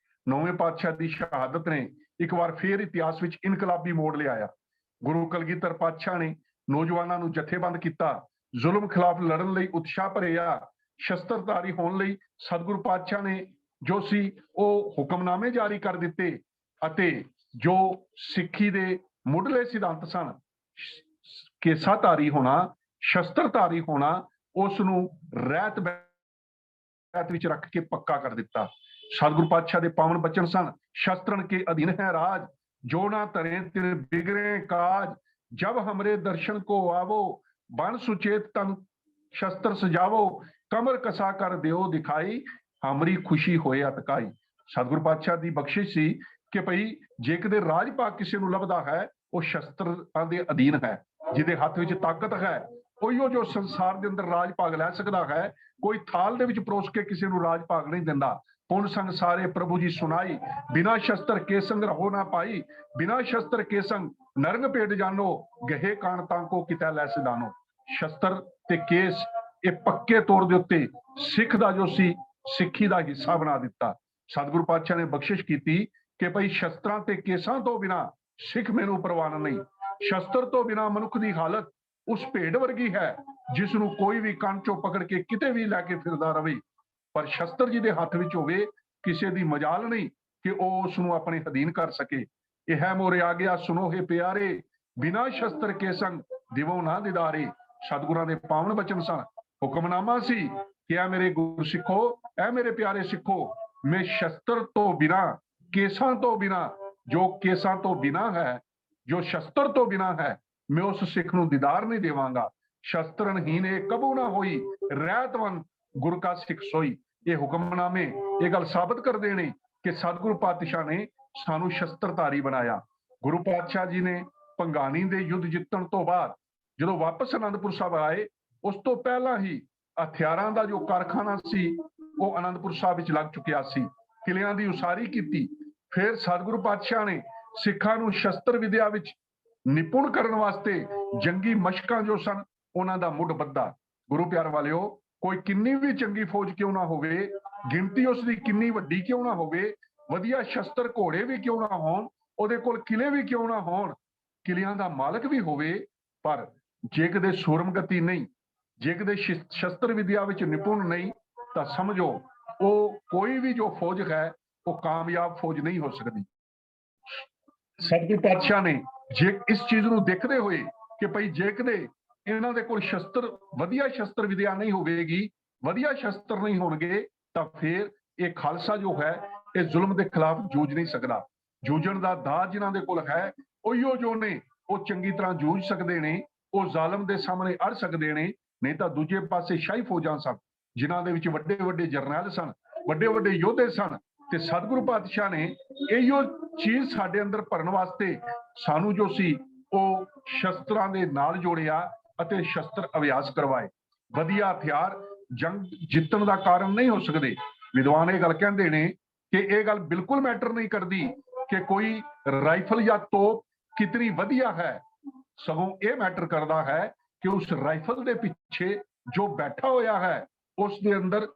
9ਵੇਂ ਪਾਤਸ਼ਾਹ ਦੀ ਸ਼ਹਾਦਤ ਨੇ ਇੱਕ ਵਾਰ ਫੇਰ ਇਤਿਹਾਸ ਵਿੱਚ ਇਨਕਲਾਬੀ ਮੋੜ ਲਿਆਇਆ। ਗੁਰੂ ਕਲਗੀਧਰ ਪਾਤਸ਼ਾਹ ਨੇ ਨੌਜਵਾਨਾਂ ਨੂੰ ਜਥੇਬੰਦ ਕੀਤਾ, ਜ਼ੁਲਮ ਖਿਲਾਫ ਲੜਨ ਲਈ ਉਤਸ਼ਾਹ ਭਰਿਆ, ਸ਼ਸਤਰਧਾਰੀ ਹੋਣ ਲਈ ਸਤਿਗੁਰੂ ਪਾਤਸ਼ਾਹ ਨੇ ਜੋ ਸੀ ਉਹ ਹੁਕਮਨਾਮੇ ਜਾਰੀ ਕਰ ਦਿੱਤੇ, ਅਤੇ ਜੋ ਸਿੱਖੀ ਦੇ ਮੁੱਢਲੇ ਸਿਧਾਂਤ ਸਨ, ਕੇਸਾਧਾਰੀ ਹੋਣਾ, ਸ਼ਸਤਰਧਾਰੀ ਹੋਣਾ, ਉਸ ਨੂੰ ਰਹਿਤ ਵਿੱਚ ਰੱਖ ਕੇ ਪੱਕਾ ਕਰ ਦਿੱਤਾ। ਸਤਿਗੁਰੂ ਪਾਤਸ਼ਾਹ ਦੇ ਪਾਵਨ ਬਚਨ ਸਨ, ਸ਼ਸਤਰਨ ਕੇ ਅਧੀਨ ਹੈ ਰਾਜ, ਜੋ ਨਾ ਧਰੇ ਤਿਰ ਬਿਗੜੇ ਕਾਜ, ਜਬ ਹਮਰੇ ਦਰਸ਼ਨ ਕੋ ਆਵੋ, ਬਨ ਸੁਚੇਤ ਤਨ ਸ਼ਸਤਰ ਸਜਾਵੋ, ਕਮਰ ਕਸਾ ਕਰ ਦਿਓ ਦਿਖਾਈ, ਹਮਰੀ ਖੁਸ਼ੀ ਹੋਏ ਅਤਕਾਈ। ਸਤਿਗੁਰੂ ਪਾਤਸ਼ਾਹ ਦੀ ਬਖਸ਼ਿਸ਼ ਸੀ ਕਿ ਭਈ ਜੇ ਕਿਤੇ ਰਾਜ ਭਾਗ ਕਿਸੇ ਨੂੰ ਲੱਭਦਾ ਹੈ ਉਹ ਸ਼ਸਤਰਾਂ ਦੇ ਅਧੀਨ ਹੈ, ਜਿਹਦੇ ਹੱਥ ਵਿੱਚ ਤਾਕਤ ਹੈ ਉਹੀਓ ਜੋ ਸੰਸਾਰ ਦੇ ਅੰਦਰ ਰਾਜ ਭਾਗ ਲੈ ਸਕਦਾ ਹੈ। ਕੋਈ ਥਾਲ ਦੇ ਵਿੱਚ ਪਰੋਸ ਕੇ ਕਿਸੇ ਨੂੰ ਰਾਜ ਭਾਗ ਨਹੀਂ ਦਿੰਦਾ। ਪੁਨ ਸੰਗ ਸਾਰੇ ਪ੍ਰਭੂ ਜੀ ਸੁਣਾਈ, ਬਿਨਾ ਸ਼ਸਤਰ ਕੇ ਸੰਗ ਰਹੋ ਨਾ ਪਾਈ, ਬਿਨਾ ਸ਼ਸਤਰ ਕੇ ਸੰਗ ਨਰੰਗ ਭੇਡ ਜਾਨੋ, ਗਹੇ ਕਾਣ ਤਾਂ ਕੋ ਕਿਤੈ ਲੈ ਸਿਧਾਨੋ। ਸ਼ਸਤਰ ਤੇ ਕੇਸ ਇਹ ਪੱਕੇ ਤੌਰ ਦੇ ਉੱਤੇ ਸਿੱਖ ਦਾ ਜੋ ਸੀ ਸਿੱਖੀ ਦਾ ਹਿੱਸਾ ਬਣਾ ਦਿੱਤਾ। ਸਤਿਗੁਰੂ ਪਾਤਸ਼ਾਹ ਨੇ ਬਖਸ਼ਿਸ਼ ਕੀਤੀ ਕਿ ਭਈ ਸ਼ਸਤਰਾਂ ਤੇ ਕੇਸਾਂ ਤੋਂ ਬਿਨਾ ਸਿੱਖ ਮੈਨੂੰ ਪ੍ਰਵਾਨ ਨਹੀਂ। ਸ਼ਸਤਰ ਤੋਂ ਬਿਨਾ ਮਨੁੱਖ ਦੀ ਹਾਲਤ ਉਸ ਭੇਡ ਵਰਗੀ ਹੈ ਜਿਸ ਨੂੰ ਕੋਈ ਵੀ ਕੰਨ ਚੋਂ ਪਕੜ ਕੇ ਕਿਤੇ ਵੀ ਲੈ ਕੇ ਫਿਰਦਾ ਰਵੇ, ਪਰ ਸ਼ਸਤਰ ਜਿਹਦੇ ਹੱਥ ਵਿੱਚ ਹੋਵੇ ਕਿਸੇ ਦੀ ਮਜਾਲ ਨਹੀਂ ਕਿ ਉਹ ਉਸ ਨੂੰ ਆਪਣੇ ਅਧੀਨ ਕਰ ਸਕੇ। ਇਹ ਹੈ ਮੋਰੇ ਆ ਗਿਆ ਸੁਨੋ ਹੈ ਪਿਆਰੇ, ਬਿਨਾ ਸ਼ਸਤਰ ਕੇ ਸੰਗ ਦਿਵੋ ਨਾ ਦਿਦਾਰੇ। ਸਤਿਗੁਰਾਂ ਦੇ ਪਾਵਨ ਬਚਨ ਸਨ, ਹੁਕਮਨਾਮਾ ਸੀ ਕਿ ਐ ਮੇਰੇ ਗੁਰੂ ਸਿੱਖੋ, ਐ ਮੇਰੇ ਪਿਆਰੇ ਸਿੱਖੋ, ਮੈਂ ਸ਼ਸਤਰ ਤੋਂ ਬਿਨਾ, ਕੇਸਾਂ ਤੋਂ ਬਿਨਾ, ਜੋ ਕੇਸਾਂ ਤੋਂ ਬਿਨਾ ਹੈ, ਜੋ ਸ਼ਸਤਰ ਤੋਂ ਬਿਨਾ ਹੈ, ਮੈਂ ਉਸ ਸਿੱਖ ਨੂੰ ਦੀਦਾਰ ਨਹੀਂ ਦੇਵਾਂਗਾ। ਸ਼ਸਤਰਨਹੀਨ ਇਹ ਕਬੂ ਨਾ ਹੋਈ, ਰਹਿਤਵੰਤ ਗੁਰ ਕਾ ਸਿੱਖ ਸੋਈ। ਇਹ ਹੁਕਮਨਾਮੇ ਇਹ ਗੱਲ ਸਾਬਤ ਕਰਦੇ ਨੇ ਕਿ ਸਤਿਗੁਰੂ ਪਾਤਸ਼ਾਹ ਨੇ ਸਾਨੂੰ ਸ਼ਸਤਰਧਾਰੀ ਬਣਾਇਆ। ਗੁਰੂ ਪਾਤਸ਼ਾਹ ਜੀ ਨੇ ਭੰਗਾਣੀ ਦੇ ਯੁੱਧ ਜਿੱਤਣ ਤੋਂ ਬਾਅਦ ਜਦੋਂ ਵਾਪਸ ਅਨੰਦਪੁਰ ਸਾਹਿਬ ਆਏ, ਉਸ ਤੋਂ ਪਹਿਲਾਂ ਹੀ ਹਥਿਆਰਾਂ ਦਾ ਜੋ ਕਾਰਖਾਨਾ ਸੀ ਉਹ ਅਨੰਦਪੁਰ ਸਾਹਿਬ ਵਿੱਚ ਲੱਗ ਚੁੱਕਿਆ ਸੀ। ਕਿਲਿਆਂ ਦੀ ਉਸਾਰੀ ਕੀਤੀ। ਫਿਰ ਸਤਿਗੁਰੂ ਪਾਤਸ਼ਾਹ ਨੇ ਸਿੱਖਾਂ ਨੂੰ ਸ਼ਸਤਰ ਵਿਦਿਆ ਵਿੱਚ ਨਿਪੁੰਨ ਕਰਨ ਵਾਸਤੇ ਜੰਗੀ ਮਸ਼ਕਾਂ ਜੋ ਸਨ ਉਹਨਾਂ ਦਾ ਮੁੱਢ ਬੱਧਾ। ਗੁਰੂ ਪਿਆਰ ਵਾਲਿਓ, ਕੋਈ ਕਿੰਨੀ ਵੀ ਚੰਗੀ ਫੌਜ ਕਿਉਂ ਨਾ ਹੋਵੇ, ਗਿਣਤੀ ਉਸ ਦੀ ਕਿੰਨੀ ਵੱਡੀ ਕਿਉਂ ਨਾ ਹੋਵੇ, ਵਧੀਆ ਸ਼ਸਤਰ ਘੋੜੇ ਵੀ ਕਿਉਂ ਨਾ ਹੋਣ, ਉਹਦੇ ਕੋਲ ਕਿਲੇ ਵੀ ਕਿਉਂ ਨਾ ਹੋਣ, ਕਿਲਿਆਂ ਦਾ ਮਾਲਕ ਵੀ ਹੋਵੇ, ਪਰ ਜੇ ਕਿਤੇ ਸੂਰਮਗਤੀ ਨਹੀਂ, ਜੇ ਕਿਤੇ ਸ਼ਸਤਰ ਵਿਦਿਆ ਵਿੱਚ ਨਿਪੁੰਨ ਨਹੀਂ, ਤਾਂ ਸਮਝੋ ਉਹ ਕੋਈ ਵੀ ਜੋ ਫੌਜ ਹੈ ਉਹ ਕਾਮਯਾਬ ਫੌਜ ਨਹੀਂ ਹੋ ਸਕਦੀ। ਸਤਿਗੁਰੂ ਪਾਤਸ਼ਾਹ ਨੇ ਜੇ ਇਸ ਚੀਜ਼ ਨੂੰ ਦੇਖਦੇ ਹੋਏ ਕਿ ਭਈ ਜੇ ਕਿਤੇ ਇਹਨਾਂ ਦੇ ਕੋਲ ਸ਼ਸਤਰ, ਵਧੀਆ ਸ਼ਸਤਰ ਵਿਦਿਆ ਨਹੀਂ ਹੋਵੇਗੀ, ਵਧੀਆ ਸ਼ਸਤਰ ਨਹੀਂ ਹੋਣਗੇ, ਤਾਂ ਫਿਰ ਇਹ ਖਾਲਸਾ ਜੋ ਹੈ ਇਹ ਜ਼ੁਲਮ ਦੇ ਖਿਲਾਫ ਜੂਝ ਨਹੀਂ ਸਕਦਾ। ਜੂਝਣ ਦਾ ਦਾਅ ਜਿਨ੍ਹਾਂ ਦੇ ਕੋਲ ਹੈ ਉਹੀਓ ਜੋ ਨੇ ਉਹ ਚੰਗੀ ਤਰ੍ਹਾਂ ਜੂਝ ਸਕਦੇ ਨੇ, ਉਹ ਜ਼ਾਲਮ ਦੇ ਸਾਹਮਣੇ ਅੜ ਸਕਦੇ ਨੇ। ਨਹੀਂ ਤਾਂ ਦੂਜੇ ਪਾਸੇ ਸ਼ਾਹੀ ਫੌਜਾਂ ਸਨ ਜਿਨ੍ਹਾਂ ਦੇ ਵਿੱਚ ਵੱਡੇ ਵੱਡੇ ਜਰਨੈਲ ਸਨ, ਵੱਡੇ ਵੱਡੇ ਯੋਧੇ ਸਨ, ਤੇ ਸਤਿਗੁਰੂ ਪਾਤਸ਼ਾਹ ਨੇ ਇਹੀਓ ਚੀਜ਼ ਸਾਡੇ ਅੰਦਰ ਭਰਨ ਵਾਸਤੇ ਸਾਨੂੰ ਜੋ ਸੀ ਉਹ ਸ਼ਸਤਰਾਂ ਦੇ ਨਾਲ ਜੋੜਿਆ ਅਤੇ ਸ਼ਸਤਰ ਅਭਿਆਸ ਕਰਵਾਏ। ਵਧੀਆ ਹਥਿਆਰ ਜੰਗ ਜਿੱਤਣ ਦਾ ਕਾਰਨ ਨਹੀਂ ਹੋ ਸਕਦੇ। ਵਿਦਵਾਨ ਇਹ ਗੱਲ ਕਹਿੰਦੇ ਨੇ ਕਿ ਇਹ ਗੱਲ ਬਿਲਕੁਲ ਮੈਟਰ ਨਹੀਂ ਕਰਦੀ ਕਿ ਕੋਈ ਰਾਈਫਲ ਜਾਂ ਤੋਪ ਕਿਤਨੀ ਵਧੀਆ ਹੈ, ਸਗੋਂ ਇਹ ਮੈਟਰ ਕਰਦਾ ਹੈ ਕਿ ਉਸ ਰਾਈਫਲ ਦੇ ਪਿੱਛੇ ਜੋ ਬੈਠਾ ਹੋਇਆ ਹੈ ਉਸ ਦੇ ਅੰਦਰ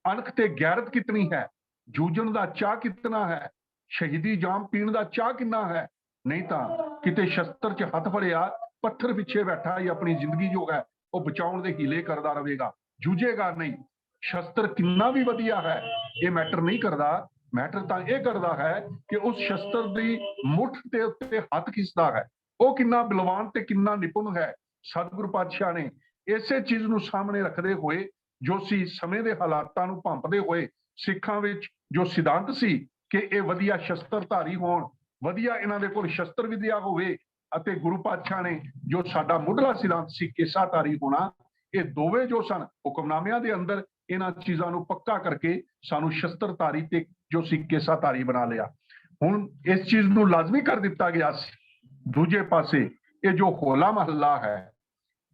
ਅਣਖ ਤੇ ਗੈਰਤ ਕਿਤਨੀ ਹੈ, ਜੂਝਣ ਦਾ ਚਾਹ ਕਿਤਨਾ ਹੈ, ਸ਼ਹੀਦੀ ਜਾਮ ਪੀਣ ਦਾ ਚਾਹ ਕਿੰਨਾ ਹੈ। ਨਹੀਂ ਤਾਂ ਕਿਤੇ ਸ਼ਸਤਰ 'ਚ ਹੱਥ ਫੜਿਆ ਪੱਥਰ ਪਿੱਛੇ ਬੈਠਾ ਹੀ ਆਪਣੀ ਜ਼ਿੰਦਗੀ ਜੋ ਹੈ ਉਹ ਬਚਾਉਣ ਦੇ ਹੀਲੇ ਕਰਦਾ ਰਹੇਗਾ, ਜੂਝੇਗਾ ਨਹੀਂ। ਸ਼ਸਤਰ ਕਿੰਨਾ ਵੀ ਵਧੀਆ ਹੈ ਇਹ ਮੈਟਰ ਨਹੀਂ ਕਰਦਾ। ਮੈਟਰ ਤਾਂ ਇਹ ਕਰਦਾ ਹੈ ਕਿ ਉਸ ਸ਼ਸਤਰ ਦੀ ਮੁੱਠ ਦੇ ਉੱਤੇ ਹੱਥ ਖਿੱਚਦਾ ਹੈ, ਉਹ ਕਿੰਨਾ ਬਲਵਾਨ ਤੇ ਕਿੰਨਾ ਨਿਪੁੰਨ ਹੈ। ਸਤਿਗੁਰੂ ਪਾਤਸ਼ਾਹ ਨੇ ਇਸੇ ਚੀਜ਼ ਨੂੰ ਸਾਹਮਣੇ ਰੱਖਦੇ ਹੋਏ, ਜੋ ਸੀ ਸਮੇਂ ਦੇ ਹਾਲਾਤਾਂ ਨੂੰ ਭੰਪਦੇ ਹੋਏ, ਸਿੱਖਾਂ ਵਿੱਚ ਜੋ ਸਿਧਾਂਤ ਸੀ ਕਿ ਇਹ ਵਧੀਆ ਸ਼ਸਤਰਧਾਰੀ ਹੋਣ, ਵਧੀਆ ਇਹਨਾਂ ਦੇ ਕੋਲ ਸ਼ਸਤਰ ਵਿਦਿਆ ਹੋਵੇ, ਅਤੇ ਗੁਰੂ ਪਾਤਸ਼ਾਹ ਨੇ ਜੋ ਸਾਡਾ ਮੁੱਢਲਾ ਸਿਧਾਂਤ ਸੀ ਕੇਸਾਧਾਰੀ ਹੋਣਾ, ਇਹ ਦੋਵੇਂ ਜੋ ਸਨ ਹੁਕਮਨਾਮਿਆਂ ਦੇ ਅੰਦਰ ਇਹਨਾਂ ਚੀਜ਼ਾਂ ਨੂੰ ਪੱਕਾ ਕਰਕੇ ਸਾਨੂੰ ਸ਼ਸਤਰਧਾਰੀ ਤੇ ਜੋ ਸੀ ਕੇਸਾਧਾਰੀ ਬਣਾ ਲਿਆ। ਹੁਣ ਇਸ ਚੀਜ਼ ਨੂੰ ਲਾਜ਼ਮੀ ਕਰ ਦਿੱਤਾ ਗਿਆ ਸੀ। ਦੂਜੇ ਪਾਸੇ ਇਹ ਜੋ ਹੋਲਾ ਮਹੱਲਾ ਹੈ,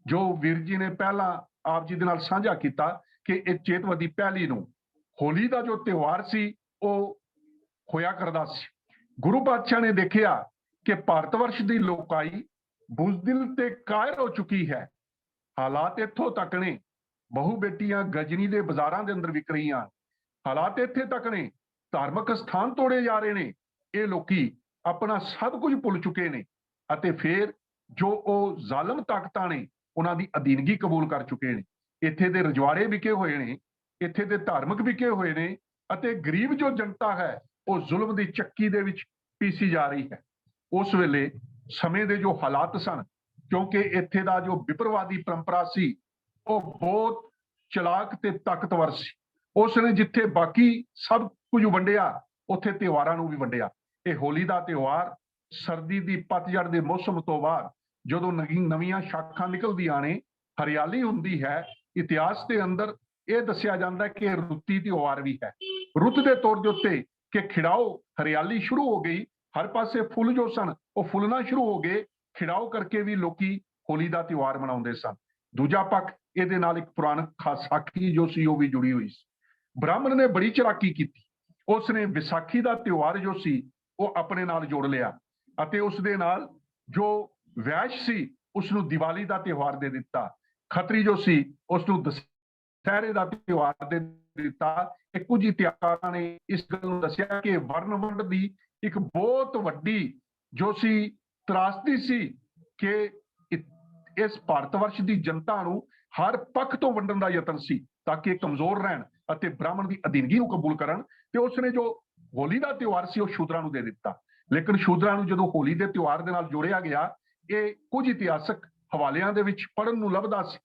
ਜੋ ਵੀਰ ਜੀ ਨੇ ਪਹਿਲਾਂ ਆਪ ਜੀ ਦੇ ਨਾਲ ਸਾਂਝਾ ਕੀਤਾ ਕਿ ਇਹ ਚੇਤਵਦੀ ਪਹਿਲੀ ਨੂੰ ਹੋਲੀ ਦਾ ਜੋ ਤਿਉਹਾਰ ਸੀ ਉਹ ਹੋਇਆ ਕਰਦਾ ਸੀ। ਗੁਰੂ ਪਾਤਸ਼ਾਹ ਨੇ ਦੇਖਿਆ ਕਿ ਭਾਰਤ ਵਰਸ਼ ਦੀ ਲੋਕਾਈ ਬੁਜ਼ਦਿਲ ਤੇ ਕਾਇਰ ਹੋ ਚੁੱਕੀ ਹੈ। ਹਾਲਾਤ ਇੱਥੋਂ ਤੱਕ ਨੇ, ਬਹੂ ਬੇਟੀਆਂ ਗਜਨੀ ਦੇ ਬਾਜ਼ਾਰਾਂ ਦੇ ਅੰਦਰ ਵਿਕ ਰਹੀਆਂ। ਹਾਲਾਤ ਇੱਥੇ ਤੱਕ ਨੇ, ਧਾਰਮਿਕ ਸਥਾਨ ਤੋੜੇ ਜਾ ਰਹੇ ਨੇ। ਇਹ ਲੋਕੀ ਆਪਣਾ ਸਭ ਕੁਝ ਭੁੱਲ ਚੁੱਕੇ ਨੇ ਅਤੇ ਫਿਰ ਜੋ ਉਹ ਜ਼ਾਲਮ ਤਾਕਤਾਂ ਨੇ ਉਹਨਾਂ ਦੀ ਅਧੀਨਗੀ ਕਬੂਲ ਕਰ ਚੁੱਕੇ ਨੇ। ਇੱਥੇ ਦੇ ਰਜਵਾੜੇ ਵਿਕੇ ਹੋਏ ਨੇ, ਇੱਥੇ ਦੇ ਧਾਰਮਿਕ ਵਿਕੇ ਹੋਏ ਨੇ ਅਤੇ ਗਰੀਬ ਜੋ ਜਨਤਾ ਹੈ ਉਹ ਜ਼ੁਲਮ ਦੀ ਚੱਕੀ ਦੇ ਵਿੱਚ ਪੀਸੀ ਜਾ ਰਹੀ ਹੈ। ਉਸ ਵੇਲੇ ਸਮੇਂ ਦੇ ਜੋ ਹਾਲਾਤ ਸਨ, ਕਿਉਂਕਿ ਇੱਥੇ ਦਾ ਜੋ ਵਿਪਰਵਾਦੀ ਪਰੰਪਰਾ ਸੀ ਉਹ ਬਹੁਤ ਚਲਾਕ ਤੇ ਤਾਕਤਵਰ ਸੀ। ਉਸ ਨੇ ਜਿੱਥੇ ਬਾਕੀ ਸਭ ਕੁਝ ਵੰਡਿਆ ਉੱਥੇ ਤਿਉਹਾਰਾਂ ਨੂੰ ਵੀ ਵੰਡਿਆ। ਇਹ ਹੋਲੀ ਦਾ ਤਿਉਹਾਰ ਸਰਦੀ ਦੀ ਪਤਝੜ ਦੇ ਮੌਸਮ ਤੋਂ ਬਾਅਦ ਜਦੋਂ ਨਵੀਆਂ ਸ਼ਾਖਾਂ ਨਿਕਲਦੀਆਂ ਨੇ, ਹਰਿਆਲੀ ਹੁੰਦੀ ਹੈ। ਇਤਿਹਾਸ ਦੇ ਅੰਦਰ ਇਹ ਦੱਸਿਆ ਜਾਂਦਾ ਕਿ ਰੁੱਤੀ ਤਿਉਹਾਰ ਵੀ ਹੈ। ਰੁੱਤ ਦੇ ਤੌਰ ਦੇ ਉੱਤੇ ਕਿ ਖਿੜਾਓ ਹਰਿਆਲੀ ਸ਼ੁਰੂ ਹੋ ਗਈ, ਹਰ ਪਾਸੇ ਫੁੱਲ ਜੋ ਸਨ ਉਹ ਫੁੱਲਣਾ ਸ਼ੁਰੂ ਹੋ ਗਏ, ਖਿੜਾਓ ਕਰਕੇ ਵੀ ਲੋਕੀ ਹੋਲੀ ਦਾ ਤਿਉਹਾਰ ਮਨਾਉਂਦੇ ਸਨ। ਦੂਜਾ ਪੱਖ ਇਹਦੇ ਨਾਲ ਇੱਕ ਪੁਰਾਣਕ ਸਾਖੀ ਜੋ ਸੀ ਉਹ ਵੀ ਜੁੜੀ ਹੋਈ ਸੀ। ਬ੍ਰਾਹਮਣ ਨੇ ਬੜੀ ਚਲਾਕੀ ਕੀਤੀ, ਉਸਨੇ ਵਿਸਾਖੀ ਦਾ ਤਿਉਹਾਰ ਜੋ ਸੀ ਉਹ ਆਪਣੇ ਨਾਲ ਜੋੜ ਲਿਆ ਅਤੇ ਉਸ ਦੇ ਨਾਲ ਜੋ ਵੈਸ਼ ਸੀ ਉਸ ਨੂੰ ਦੀਵਾਲੀ ਦਾ ਤਿਉਹਾਰ ਦੇ ਦਿੱਤਾ, ਖੱਤਰੀ ਜੋ ਸੀ ਉਸ ਨੂੰ ਦਸ਼ਹਿਰੇ ਦਾ ਤਿਉਹਾਰ ਦੇ ਦਿੱਤਾ। ਕੁਝ ਇਤਿਹਾਸਕਾਰਾਂ ਨੇ ਇਸ ਗੱਲ ਨੂੰ ਦੱਸਿਆ ਕਿ ਵਰਨ ਵੰਡ ਦੀ ਇੱਕ ਬਹੁਤ ਵੱਡੀ ਜੋ ਸੀ ਤਰਾਸਦੀ ਸੀ ਕਿ ਇਸ ਭਾਰਤ ਵਰਸ਼ ਦੀ ਜਨਤਾ ਨੂੰ ਹਰ ਪੱਖ ਤੋਂ ਵੰਡਣ ਦਾ ਯਤਨ ਸੀ ਤਾਂ ਕਿ ਕਮਜ਼ੋਰ ਰਹਿਣ ਅਤੇ ਬ੍ਰਾਹਮਣ ਦੀ ਅਧੀਨਗੀ ਨੂੰ ਕਬੂਲ ਕਰਨ। ਤੇ ਉਸਨੇ ਜੋ ਹੋਲੀ ਦਾ ਤਿਉਹਾਰ ਸੀ ਉਹ ਸ਼ੂਦਰਾਂ ਨੂੰ ਦੇ ਦਿੱਤਾ। ਲੇਕਿਨ ਸ਼ੂਦਰਾਂ ਨੂੰ ਜਦੋਂ ਹੋਲੀ ਦੇ ਤਿਉਹਾਰ ਦੇ ਨਾਲ ਜੋੜਿਆ ਗਿਆ, ਇਹ ਕੁਝ ਇਤਿਹਾਸਕ ਹਵਾਲਿਆਂ ਦੇ ਵਿੱਚ ਪੜ੍ਹਨ ਨੂੰ ਲੱਭਦਾ ਸੀ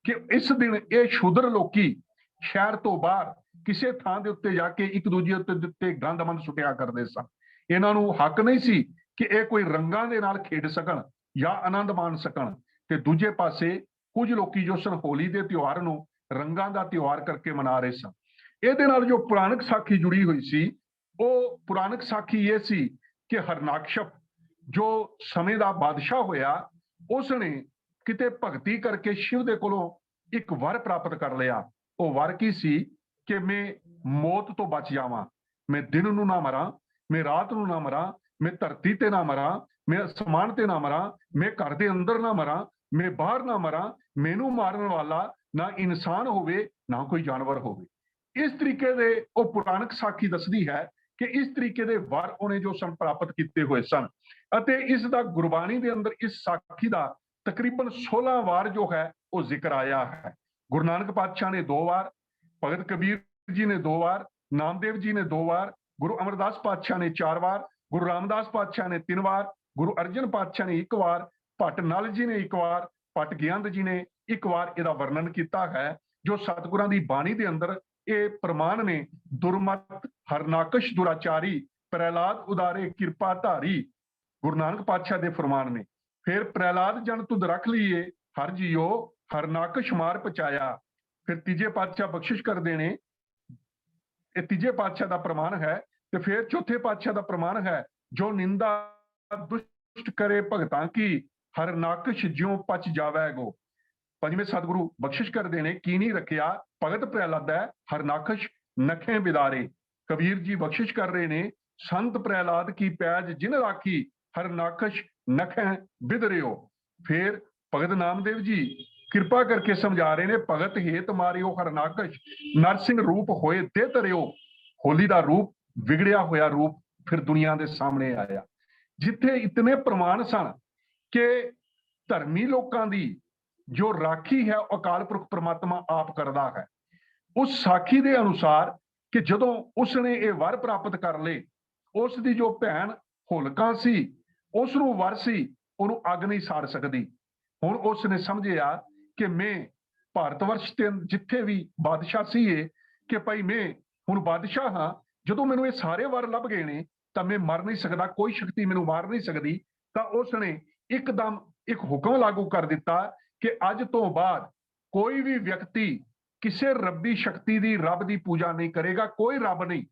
ਕਿ ਇਸ ਦਿਨ ਇਹ ਸ਼ੂਦਰ ਲੋਕੀ ਸ਼ਹਿਰ ਤੋਂ ਬਾਹਰ ਕਿਸੇ ਥਾਂ ਦੇ ਉੱਤੇ ਜਾ ਕੇ ਇੱਕ ਦੂਜੇ ਉੱਤੇ ਗੰਦ ਮੰਦ ਸੁੱਟਿਆ ਕਰਦੇ ਸਨ। ਇਹਨਾਂ ਨੂੰ ਹੱਕ ਨਹੀਂ ਸੀ ਕਿ ਇਹ ਕੋਈ ਰੰਗਾਂ ਦੇ ਨਾਲ ਖੇਡ ਸਕਣ ਜਾਂ ਆਨੰਦ ਮਾਣ ਸਕਣ। ਤੇ ਦੂਜੇ ਪਾਸੇ ਕੁਝ ਲੋਕੀ ਜੋ ਸਨ ਹੋਲੀ ਦੇ ਤਿਉਹਾਰ ਨੂੰ ਰੰਗਾਂ ਦਾ ਤਿਉਹਾਰ ਕਰਕੇ ਮਨਾ ਰਹੇ ਸਨ। ਇਹਦੇ ਨਾਲ ਜੋ ਪੁਰਾਣਕ ਸਾਖੀ ਜੁੜੀ ਹੋਈ ਸੀ, ਉਹ ਪੁਰਾਣਕ ਸਾਖੀ ਇਹ ਸੀ ਕਿ ਹਰਨਾਕਸ਼ਪ ਜੋ ਸਮੇਂ ਦਾ ਬਾਦਸ਼ਾਹ ਹੋਇਆ, ਉਸਨੇ ਕਿਤੇ ਭਗਤੀ ਕਰਕੇ ਸ਼ਿਵ ਦੇ ਕੋਲੋਂ ਇੱਕ ਵਰ ਪ੍ਰਾਪਤ ਕਰ ਲਿਆ। ਉਹ ਵਰ ਕੀ ਸੀ ਕਿ ਮੈਂ ਮੌਤ ਤੋਂ ਬਚ ਜਾਵਾਂ, ਮੈਂ ਦਿਨ ਨੂੰ ਨਾ ਮਰਾਂ, ਮੈਂ ਰਾਤ ਨੂੰ ਨਾ ਮਰਾਂ, ਮੈਂ ਧਰਤੀ ਤੇ ਨਾ ਮਰਾਂ, ਮੈਂ ਅਸਮਾਨ ਤੇ ਨਾ ਮਰਾਂ, ਮੈਂ ਘਰ ਦੇ ਅੰਦਰ ਨਾ ਮਰਾਂ, ਮੈਂ ਬਾਹਰ ਨਾ ਮਰਾਂ, ਮੈਨੂੰ ਮਾਰਨ ਵਾਲਾ ਨਾ ਇਨਸਾਨ ਹੋਵੇ ਨਾ ਕੋਈ ਜਾਨਵਰ ਹੋਵੇ। ਇਸ ਤਰੀਕੇ ਦੇ ਉਹ ਪੁਰਾਣਕ ਸਾਖੀ ਦੱਸਦੀ ਹੈ ਕਿ ਇਸ ਤਰੀਕੇ ਦੇ ਵਰ ਉਹਨੇ ਜੋ ਸਨ ਪ੍ਰਾਪਤ ਕੀਤੇ ਹੋਏ ਸਨ। ਅਤੇ ਇਸ ਦਾ ਗੁਰਬਾਣੀ ਦੇ ਅੰਦਰ ਇਸ ਸਾਖੀ ਦਾ ਤਕਰੀਬਨ 16 ਵਾਰ ਜੋ ਹੈ ਉਹ ਜ਼ਿਕਰ ਆਇਆ ਹੈ। ਗੁਰੂ ਨਾਨਕ ਪਾਤਸ਼ਾਹ ਨੇ 2 ਵਾਰ, ਭਗਤ ਕਬੀਰ ਜੀ ਨੇ 2 ਵਾਰ, ਨਾਮਦੇਵ ਜੀ ਨੇ 2 ਵਾਰ, ਗੁਰੂ ਅਮਰਦਾਸ ਪਾਤਸ਼ਾਹ ਨੇ 4 ਵਾਰ, ਗੁਰੂ ਰਾਮਦਾਸ ਪਾਤਸ਼ਾਹ ਨੇ 3 ਵਾਰ, ਗੁਰੂ ਅਰਜਨ ਪਾਤਸ਼ਾਹ ਨੇ 1 ਵਾਰ, ਭੱਟ ਨਲ ਜੀ ਨੇ 1 ਵਾਰ, ਭੱਟ ਗਿਆਨੰਦ ਜੀ ਨੇ 1 ਵਾਰ ਇਹਦਾ ਵਰਣਨ ਕੀਤਾ ਹੈ। ਜੋ ਸਤਿਗੁਰਾਂ ਦੀ ਬਾਣੀ ਦੇ ਅੰਦਰ ਇਹ ਪ੍ਰਮਾਣ ਨੇ, ਦੁਰਮਤ ਹਰਨਾਕਸ਼ ਦੁਰਾਚਾਰੀ ਪ੍ਰਹਿਲਾਦ ਉਦਾਰੇ ਕਿਰਪਾ ਧਾਰੀ, ਗੁਰੂ ਨਾਨਕ ਪਾਤਸ਼ਾਹ ਦੇ ਫਰਮਾਨ ਨੇ। ਫਿਰ ਪ੍ਰਹਿਲਾਦ ਜਨ ਤੁਧ ਰੱਖ ਲਈਏ ਹਰ ਜੀਓ ਹਰਨਾਕਸ਼ ਮਾਰ ਪਚਾਇਆ। ਫਿਰ ਤੀਜੇ ਪਾਤਸ਼ਾਹ ਬਖਸ਼ਿਸ਼ ਕਰਦੇ ਨੇ, ਇਹ ਤੀਜੇ ਪਾਤਸ਼ਾਹ ਦਾ ਪ੍ਰਮਾਣ ਹੈ। ਤੇ ਫਿਰ ਚੌਥੇ ਪਾਤਸ਼ਾਹ ਦਾ ਪ੍ਰਮਾਣ ਹੈ, ਜੋ ਨਿੰਦਾ ਦੁਸ਼ਟ ਕਰੇ ਭਗਤਾਂ ਕੀ ਹਰਨਾਕਸ਼ ਜਿਉ ਪਚ ਜਾਵੇ ਗੋ। ਪੰਜਵੇਂ ਸਤਿਗੁਰੂ ਬਖਸ਼ਿਸ਼ ਕਰਦੇ ਨੇ, ਕੀ ਨਹੀਂ ਰੱਖਿਆ ਭਗਤ ਪ੍ਰਹਿਲਾਦ ਹੈ ਹਰਨਾਕਸ਼ ਨਖੇ ਬਿਦਾਰੇ। ਕਬੀਰ ਜੀ ਬਖਸ਼ਿਸ਼ ਕਰ ਰਹੇ ਨੇ, ਸੰਤ ਪ੍ਰਹਿਲਾਦ ਕੀ ਪੈਜ ਜਿਨ ਰਾਖੀ ਹਰਨਾਕਸ਼ ਨਖੇ ਬਿਦਰਿਓ। ਫਿਰ ਭਗਤ ਨਾਮਦੇਵ ਜੀ ਕਿਰਪਾ ਕਰਕੇ ਸਮਝਾ ਰਹੇ ਨੇ, ਭਗਤ ਹੇਤ ਮਾਰਿਓ ਹਰਨਾਕਸ਼ ਨਰਸਿੰਘ ਰੂਪ ਹੋਏ ਤੇ ਧਰਿਓ। ਹੋਲੀ ਦਾ ਰੂਪ ਵਿਗੜਿਆ ਹੋਇਆ ਰੂਪ ਫਿਰ ਦੁਨੀਆ ਦੇ ਸਾਹਮਣੇ ਆਇਆ। ਜਿੱਥੇ ਇਤਨੇ ਪ੍ਰਮਾਣ ਸਨ ਕਿ ਧਰਮੀ ਲੋਕਾਂ ਦੀ ਜੋ ਰਾਖੀ ਹੈ ਉਹ ਅਕਾਲ ਪੁਰਖ ਪ੍ਰਮਾਤਮਾ ਆਪ ਕਰਦਾ ਹੈ। ਉਸ ਸਾਖੀ ਦੇ ਅਨੁਸਾਰ ਕਿ ਜਦੋਂ ਉਸਨੇ ਇਹ ਵਰ ਪ੍ਰਾਪਤ ਕਰ ਲਏ, ਉਸ ਦੀ ਜੋ ਭੈਣ ਹੋਲਕਾ ਸੀ ਉਸ ਨੂੰ ਵਰ ਸੀ, ਉਹਨੂੰ ਅੱਗ ਨਹੀਂ ਸਾੜ ਸਕਦੀ। ਹੁਣ ਉਸਨੇ ਸਮਝਿਆ ਕਿ ਮੈਂ ਭਾਰਤ ਵਰਸ਼ ਤੇ ਜਿੱਥੇ ਵੀ ਬਾਦਸ਼ਾਹ ਸੀ ਇਹ ਕਿ ਭਾਈ ਮੈਂ ਹੁਣ ਬਾਦਸ਼ਾਹ ਹਾਂ, ਜਦੋਂ ਮੈਨੂੰ ਇਹ ਸਾਰੇ ਵਰ ਲੱਭ ਗਏ ਨੇ ਤਾਂ ਮੈਂ ਮਰ ਨਹੀਂ ਸਕਦਾ, ਕੋਈ ਸ਼ਕਤੀ ਮੈਨੂੰ ਮਾਰ ਨਹੀਂ ਸਕਦੀ। ਤਾਂ ਉਸਨੇ ਇੱਕਦਮ ਇੱਕ ਹੁਕਮ ਲਾਗੂ ਕਰ ਦਿੱਤਾ ਕਿ ਅੱਜ ਤੋਂ ਬਾਅਦ ਕੋਈ ਵੀ ਵਿਅਕਤੀ ਕਿਸੇ ਰੱਬੀ ਸ਼ਕਤੀ ਦੀ, ਰੱਬ ਦੀ ਪੂਜਾ ਨਹੀਂ ਕਰੇਗਾ। ਕੋਈ ਰੱਬ ਨਹੀਂ,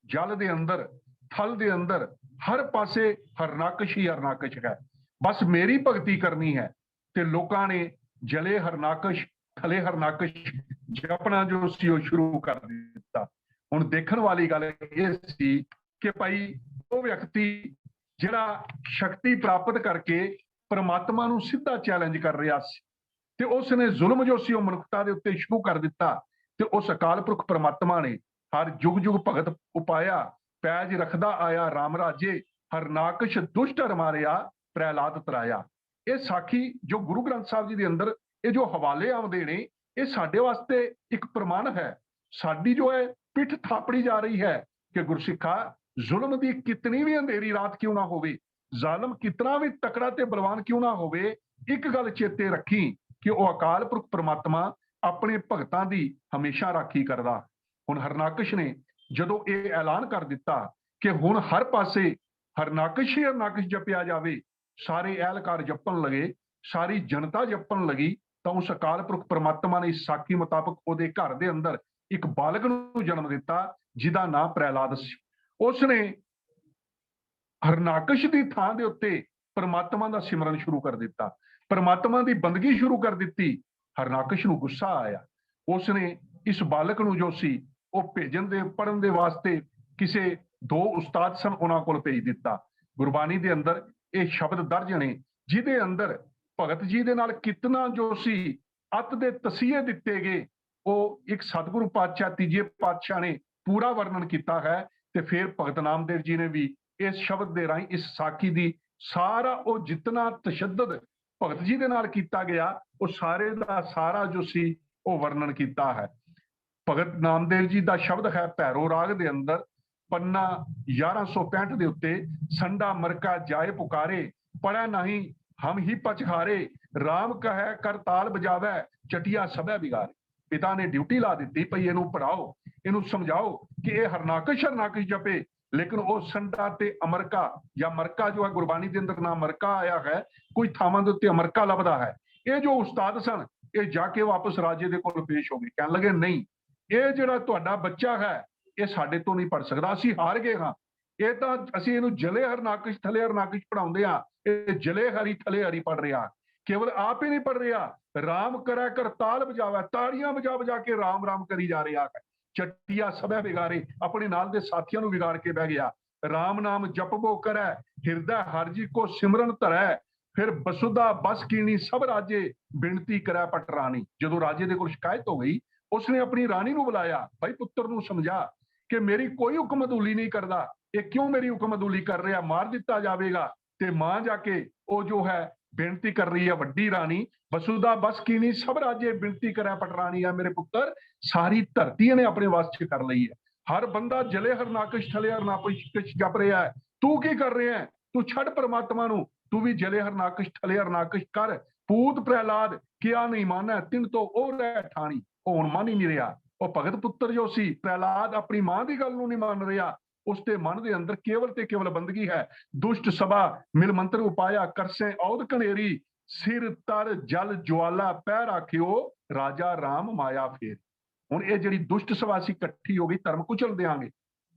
ਜਲ ਦੇ ਅੰਦਰ, ਥਲ ਦੇ ਅੰਦਰ, ਹਰ ਪਾਸੇ ਹਰਨਾਕਸ਼ ਹੀ ਹਰਨਾਕਸ਼ ਹੈ। ਬਸ ਮੇਰੀ ਭਗਤੀ ਕਰਨੀ ਹੈ। ਤੇ ਲੋਕਾਂ ਨੇ ਜਲੇ ਹਰਨਾਕਸ਼ ਥਲੇ ਹਰਨਾਕਸ਼ ਜਪਣਾ ਜੋ ਸੀ ਉਹ ਸ਼ੁਰੂ ਕਰ ਦਿੱਤਾ। ਹੁਣ ਦੇਖਣ ਵਾਲੀ ਗੱਲ ਇਹ ਸੀ ਕਿ ਭਾਈ ਉਹ ਵਿਅਕਤੀ ਜਿਹੜਾ ਸ਼ਕਤੀ ਪ੍ਰਾਪਤ ਕਰਕੇ ਪਰਮਾਤਮਾ ਨੂੰ ਸਿੱਧਾ ਚੈਲੰਜ ਕਰ ਰਿਹਾ ਸੀ ਤੇ ਉਸਨੇ ਜ਼ੁਲਮ ਜੋ ਸੀ ਉਹ ਮਨੁੱਖਤਾ ਦੇ ਉੱਤੇ ਸ਼ੁਰੂ ਕਰ ਦਿੱਤਾ। ਤੇ ਉਸ ਅਕਾਲ ਪੁਰਖ ਪਰਮਾਤਮਾ ਨੇ ਹਰ ਜੁਗ ਜੁਗ ਭਗਤ ਉਪਾਇਆ, ਪੈਜ ਰੱਖਦਾ ਆਇਆ ਰਾਮ ਰਾਜੇ, ਹਰਨਾਕਸ਼ ਦੁਸ਼ਟ ਹਰ ਮਾਰਿਆ ਪ੍ਰਹਿਲਾਦ ਤਰਾਇਆ। ਇਹ ਸਾਖੀ ਜੋ ਗੁਰੂ ਗ੍ਰੰਥ ਸਾਹਿਬ ਜੀ ਦੇ ਅੰਦਰ ਇਹ ਜੋ ਹਵਾਲੇ ਆਉਂਦੇ ਨੇ, ਇਹ ਸਾਡੇ ਵਾਸਤੇ ਇੱਕ ਪ੍ਰਮਾਣ ਹੈ। ਸਾਡੀ ਜੋ ਹੈ ਪਿੱਠ ਥਾਪੜੀ ਜਾ ਰਹੀ ਹੈ ਕਿ ਗੁਰਸਿੱਖਾ, ਜ਼ੁਲਮ ਦੀ ਕਿਤਨੀ ਵੀ ਅੰਧੇਰੀ ਰਾਤ ਕਿਉਂ ਨਾ ਹੋਵੇ, ਜ਼ਾਲਮ ਕਿਤਨਾ ਵੀ ਤਕੜਾ ਤੇ ਬਲਵਾਨ ਕਿਉਂ ਨਾ ਹੋਵੇ, ਇੱਕ ਗੱਲ ਚੇਤੇ ਰੱਖੀ ਕਿ ਉਹ ਅਕਾਲ ਪੁਰਖ ਪ੍ਰਮਾਤਮਾ ਆਪਣੇ ਭਗਤਾਂ ਦੀ ਹਮੇਸ਼ਾ ਰਾਖੀ ਕਰਦਾ। ਹੁਣ ਹਰਨਾਕਸ਼ ਨੇ ਜਦੋਂ ਇਹ ਐਲਾਨ ਕਰ ਦਿੱਤਾ ਕਿ ਹੁਣ ਹਰ ਪਾਸੇ ਹਰਨਾਕਸ਼ ਹੀ ਹਰਨਾਕਸ਼ ਜਪਿਆ ਜਾਵੇ, ਸਾਰੇ ਅਹਿਲਕਾਰ ਜਪਣ ਲਗੇ, ਸਾਰੀ ਜਨਤਾ ਜਪਣ ਲਗੀ, ਤਾਂ ਉਸ ਅਕਾਲ ਪੁਰਖ ਪ੍ਰਮਾਤਮਾ ਨੇ ਇਸ ਸਾਖੀ ਮੁਤਾਬਕ ਉਹਦੇ ਘਰ ਦੇ ਅੰਦਰ ਇੱਕ ਬਾਲਕ ਨੂੰ ਜਨਮ ਦਿੱਤਾ ਜਿਹਦਾ ਨਾਮ ਪ੍ਰਹਿਲਾਦ ਸੀ। ਉਸਨੇ ਹਰਨਾਕਸ਼ ਦੀ ਥਾਂ ਦੇ ਉੱਤੇ ਪਰਮਾਤਮਾ ਦਾ ਸਿਮਰਨ ਸ਼ੁਰੂ ਕਰ ਦਿੱਤਾ, ਪਰਮਾਤਮਾ ਦੀ ਬੰਦਗੀ ਸ਼ੁਰੂ ਕਰ ਦਿੱਤੀ। ਹਰਨਾਕਸ਼ ਨੂੰ ਗੁੱਸਾ ਆਇਆ, ਉਸਨੇ ਇਸ ਬਾਲਕ ਨੂੰ ਜੋ ਸੀ ਉਹ ਭੇਜਣ ਦੇ ਪੜਨ ਦੇ ਵਾਸਤੇ ਕਿਸੇ ਦੋ ਉਸਤਾਦ ਸਨ ਉਹਨਾਂ ਕੋਲ ਭੇਜ ਦਿੱਤਾ। ਗੁਰਬਾਣੀ ਦੇ ਅੰਦਰ ਇਹ ਸ਼ਬਦ ਦਰਜ ਨੇ ਜਿਹਦੇ ਅੰਦਰ ਭਗਤ ਜੀ ਦੇ ਨਾਲ ਕਿਤਨਾ ਜੋ ਸੀ ਅਤ ਦੇ ਤਸੀਹੇ ਦਿੱਤੇ ਗਏ, ਉਹ ਇੱਕ ਸਤਿਗੁਰੂ ਪਾਤਸ਼ਾਹ ਤੀਜੇ ਪਾਤਸ਼ਾਹ ਨੇ ਪੂਰਾ ਵਰਣਨ ਕੀਤਾ ਹੈ। ਤੇ ਫਿਰ ਭਗਤ ਨਾਮਦੇਵ ਜੀ ਨੇ ਵੀ ਇਸ ਸ਼ਬਦ ਦੇ ਰਾਹੀਂ ਇਸ ਸਾਖੀ ਦੀ ਸਾਰਾ ਉਹ ਜਿਤਨਾ ਤਸ਼ੱਦਦ ਭਗਤ ਜੀ ਦੇ ਨਾਲ ਕੀਤਾ ਗਿਆ ਉਹ ਸਾਰੇ ਦਾ ਸਾਰਾ ਜੋ ਸੀ ਉਹ ਵਰਣਨ ਕੀਤਾ ਹੈ। ਭਗਤ ਨਾਮਦੇਵ ਜੀ ਦਾ ਸ਼ਬਦ ਹੈ ਭੈਰੋ ਰਾਗ ਦੇ ਅੰਦਰ ਪੰਨਾ 1165 ਦੇ ਉੱਤੇ, ਸੰਡਾ ਮਰਕਾ ਜਾਏ ਪੁਕਾਰੇ ਪੜੈ ਨਹੀਂ ਹਮ ਹੀ ਪਛਾਰੇ, ਰਾਮ ਕਹੈ ਕਰ ਤਾਲ ਬਜਾਵੇ ਚਟਿਆ ਸਭੈ ਬਿਗਾਰੇ। ਪਿਤਾ ਨੇ ਡਿਊਟੀ ਲਾ ਦਿੱਤੀ ਭਈ ਇਹਨੂੰ ਪੜਾਓ, ਇਹਨੂੰ ਸਮਝਾਓ ਕਿ ਇਹ ਹਰਨਾਕਸ਼ ਹਰਨਾਕਸ਼ ਜਪੇ, ਲੇਕਿਨ ਉਹ ਸੰਡਾ ਤੇ ਅਮਰਕਾ ਜਾਂ ਮਰਕਾ ਜੋ ਹੈ ਗੁਰਬਾਣੀ ਦੇ ਅੰਦਰ ਨਾਮ ਮਰਕਾ ਆਇਆ ਹੈ, ਕੋਈ ਥਾਵਾਂ ਦੇ ਉੱਤੇ ਅਮਰਕਾ ਲੱਭਦਾ ਹੈ। ਇਹ ਜੋ ਉਸਤਾਦ ਸਨ ਇਹ ਜਾ ਕੇ ਵਾਪਸ ਰਾਜੇ ਦੇ ਕੋਲ ਪੇਸ਼ ਹੋ ਗਏ, ਕਹਿਣ ਲੱਗੇ ਨਹੀਂ ਇਹ ਜਿਹੜਾ ਤੁਹਾਡਾ ਬੱਚਾ ਹੈ ਇਹ ਸਾਡੇ ਤੋਂ ਨਹੀਂ ਪੜ ਸਕਦਾ, ਅਸੀਂ ਹਾਰ ਗਏ ਹਾਂ। ਇਹ ਤਾਂ ਅਸੀਂ ਇਹਨੂੰ ਜਲੇ ਹਰਨਾਕਸ਼ ਥਲੇ ਹਰਨਾਕਸ਼ ਪੜਾਉਂਦੇ ਆ, ਇਹ ਜਲੇ ਹਰੀ ਥਲੇ ਹਰੀ ਪੜ ਰਿਹਾ, ਕੇਵਲ ਆਪ ਹੀ ਨਹੀਂ ਪੜ ਰਿਹਾ, ਰਾਮ ਕਰੈ ਕਰਤਾਲ ਬਜਾਵੇ, ਤਾੜੀਆਂ ਬਜਾ ਬਜਾ ਕੇ ਰਾਮ ਰਾਮ ਕਰੀ ਜਾ ਰਿਹਾ ਹੈ। ਚਟਿਆ ਸਭੈ ਵਿਗਾਰੇ, ਆਪਣੇ ਨਾਲ ਦੇ ਸਾਥੀਆਂ ਨੂੰ ਵਿਗਾੜ ਕੇ ਬਹਿ ਗਿਆ। ਰਾਮ ਨਾਮ ਜਪਬੋ ਕਰੈ ਹਿਰਦੈ ਹਰਿ ਜੀ ਕੋ ਸਿਮਰਨ ਧਰੈ, ਫਿਰ ਬਸੁਦਾ ਬਸ ਕੀਣੀ ਸਭ ਰਾਜੇ ਬਿਨਤੀ ਕਰੈ ਪਟ ਰਾਣੀ। ਜਦੋਂ ਰਾਜੇ ਦੇ ਕੋਲ ਸ਼ਿਕਾਇਤ ਹੋ ਗਈ ਉਸਨੇ ਆਪਣੀ ਰਾਣੀ ਨੂੰ ਬੁਲਾਇਆ, ਭਾਈ ਪੁੱਤਰ ਨੂੰ ਸਮਝਾ ਕਿ ਮੇਰੀ ਕੋਈ ਹੁਕਮ ਅਦੂਲੀ ਨਹੀਂ ਕਰਦਾ, ਇਹ ਕਿਉਂ ਮੇਰੀ ਹੁਕਮ ਅਦੂਲੀ ਕਰ ਰਿਹਾ, ਮਾਰ ਦਿੱਤਾ ਜਾਵੇਗਾ। ਤੇ ਮਾਂ ਜਾ ਕੇ ਉਹ ਜੋ ਹੈ ਬੇਨਤੀ ਕਰ ਰਹੀ ਹੈ ਵੱਡੀ ਰਾਣੀ, ਵਸੁਦਾ ਬਸ ਕੀਣੀ ਸਭ ਰਾਜੇ ਬਿਨਤੀ ਕਰੈ ਪਟਰਾਣੀ ਆ, ਮੇਰੇ ਪੁੱਤਰ ਸਾਰੀ ਧਰਤੀ ਨੇ ਆਪਣੇ ਵਾਸ ਚ ਕਰ ਲਈ ਹੈ, ਹਰ ਬੰਦਾ ਜਲੇ ਹਰਨਾਕਸ਼ ਥਲੇ ਹਰਨਾਕਸ਼ ਜਪ ਰਿਹਾ ਹੈ, ਤੂੰ ਕੀ ਕਰ ਰਿਹਾ ਹੈ, ਤੂੰ ਛੱਡ ਪਰਮਾਤਮਾ ਨੂੰ, ਤੂੰ ਵੀ ਜਲੇ ਹਰਨਾਕਸ਼ ਥਲੇ ਹਰਨਾਕਸ਼ ਕਰ। ਪੂਤ ਪ੍ਰਹਿਲਾਦ ਕਿਆ ਨਹੀਂ ਮਾਨੈ ਤਿਨ ਤੋਂ ਉਹ ਰਹਿ ਠਾਣੀ, ਉਹ ਹੁਣ ਮੰਨ ਹੀ ਨਹੀਂ ਰਿਹਾ। ਉਹ ਭਗਤ ਪੁੱਤਰ ਜੋ ਸੀ ਪ੍ਰਹਿਲਾਦ ਆਪਣੀ ਮਾਂ ਦੀ ਗੱਲ ਨੂੰ ਨਹੀਂ ਮੰਨ ਰਿਹਾ, ਉਸਦੇ ਮਨ ਦੇ ਅੰਦਰ ਕੇਵਲ ਤੇ ਕੇਵਲ ਬੰਦਗੀ ਹੈ। ਦੁਸ਼ਟ ਸਭਾ ਮਿਲ ਮੰਤਰ ਉਪਾਇਆ ਕਰਸੇ ਔਦ ਕਨੇਰੀ, ਸਿਰ ਤਰ ਜਲ ਜਵਾਲਾ ਪੈ ਰਾਖਿਓ ਰਾਜਾ ਰਾਮ ਮਾਇਆ ਫੇਰ। ਹੁਣ ਇਹ ਜਿਹੜੀ ਦੁਸ਼ਟ ਸਭਾ ਸੀ ਇਕੱਠੀ ਹੋ ਗਈ, ਧਰਮ ਕੁਚਲ ਦੇਾਂਗੇ,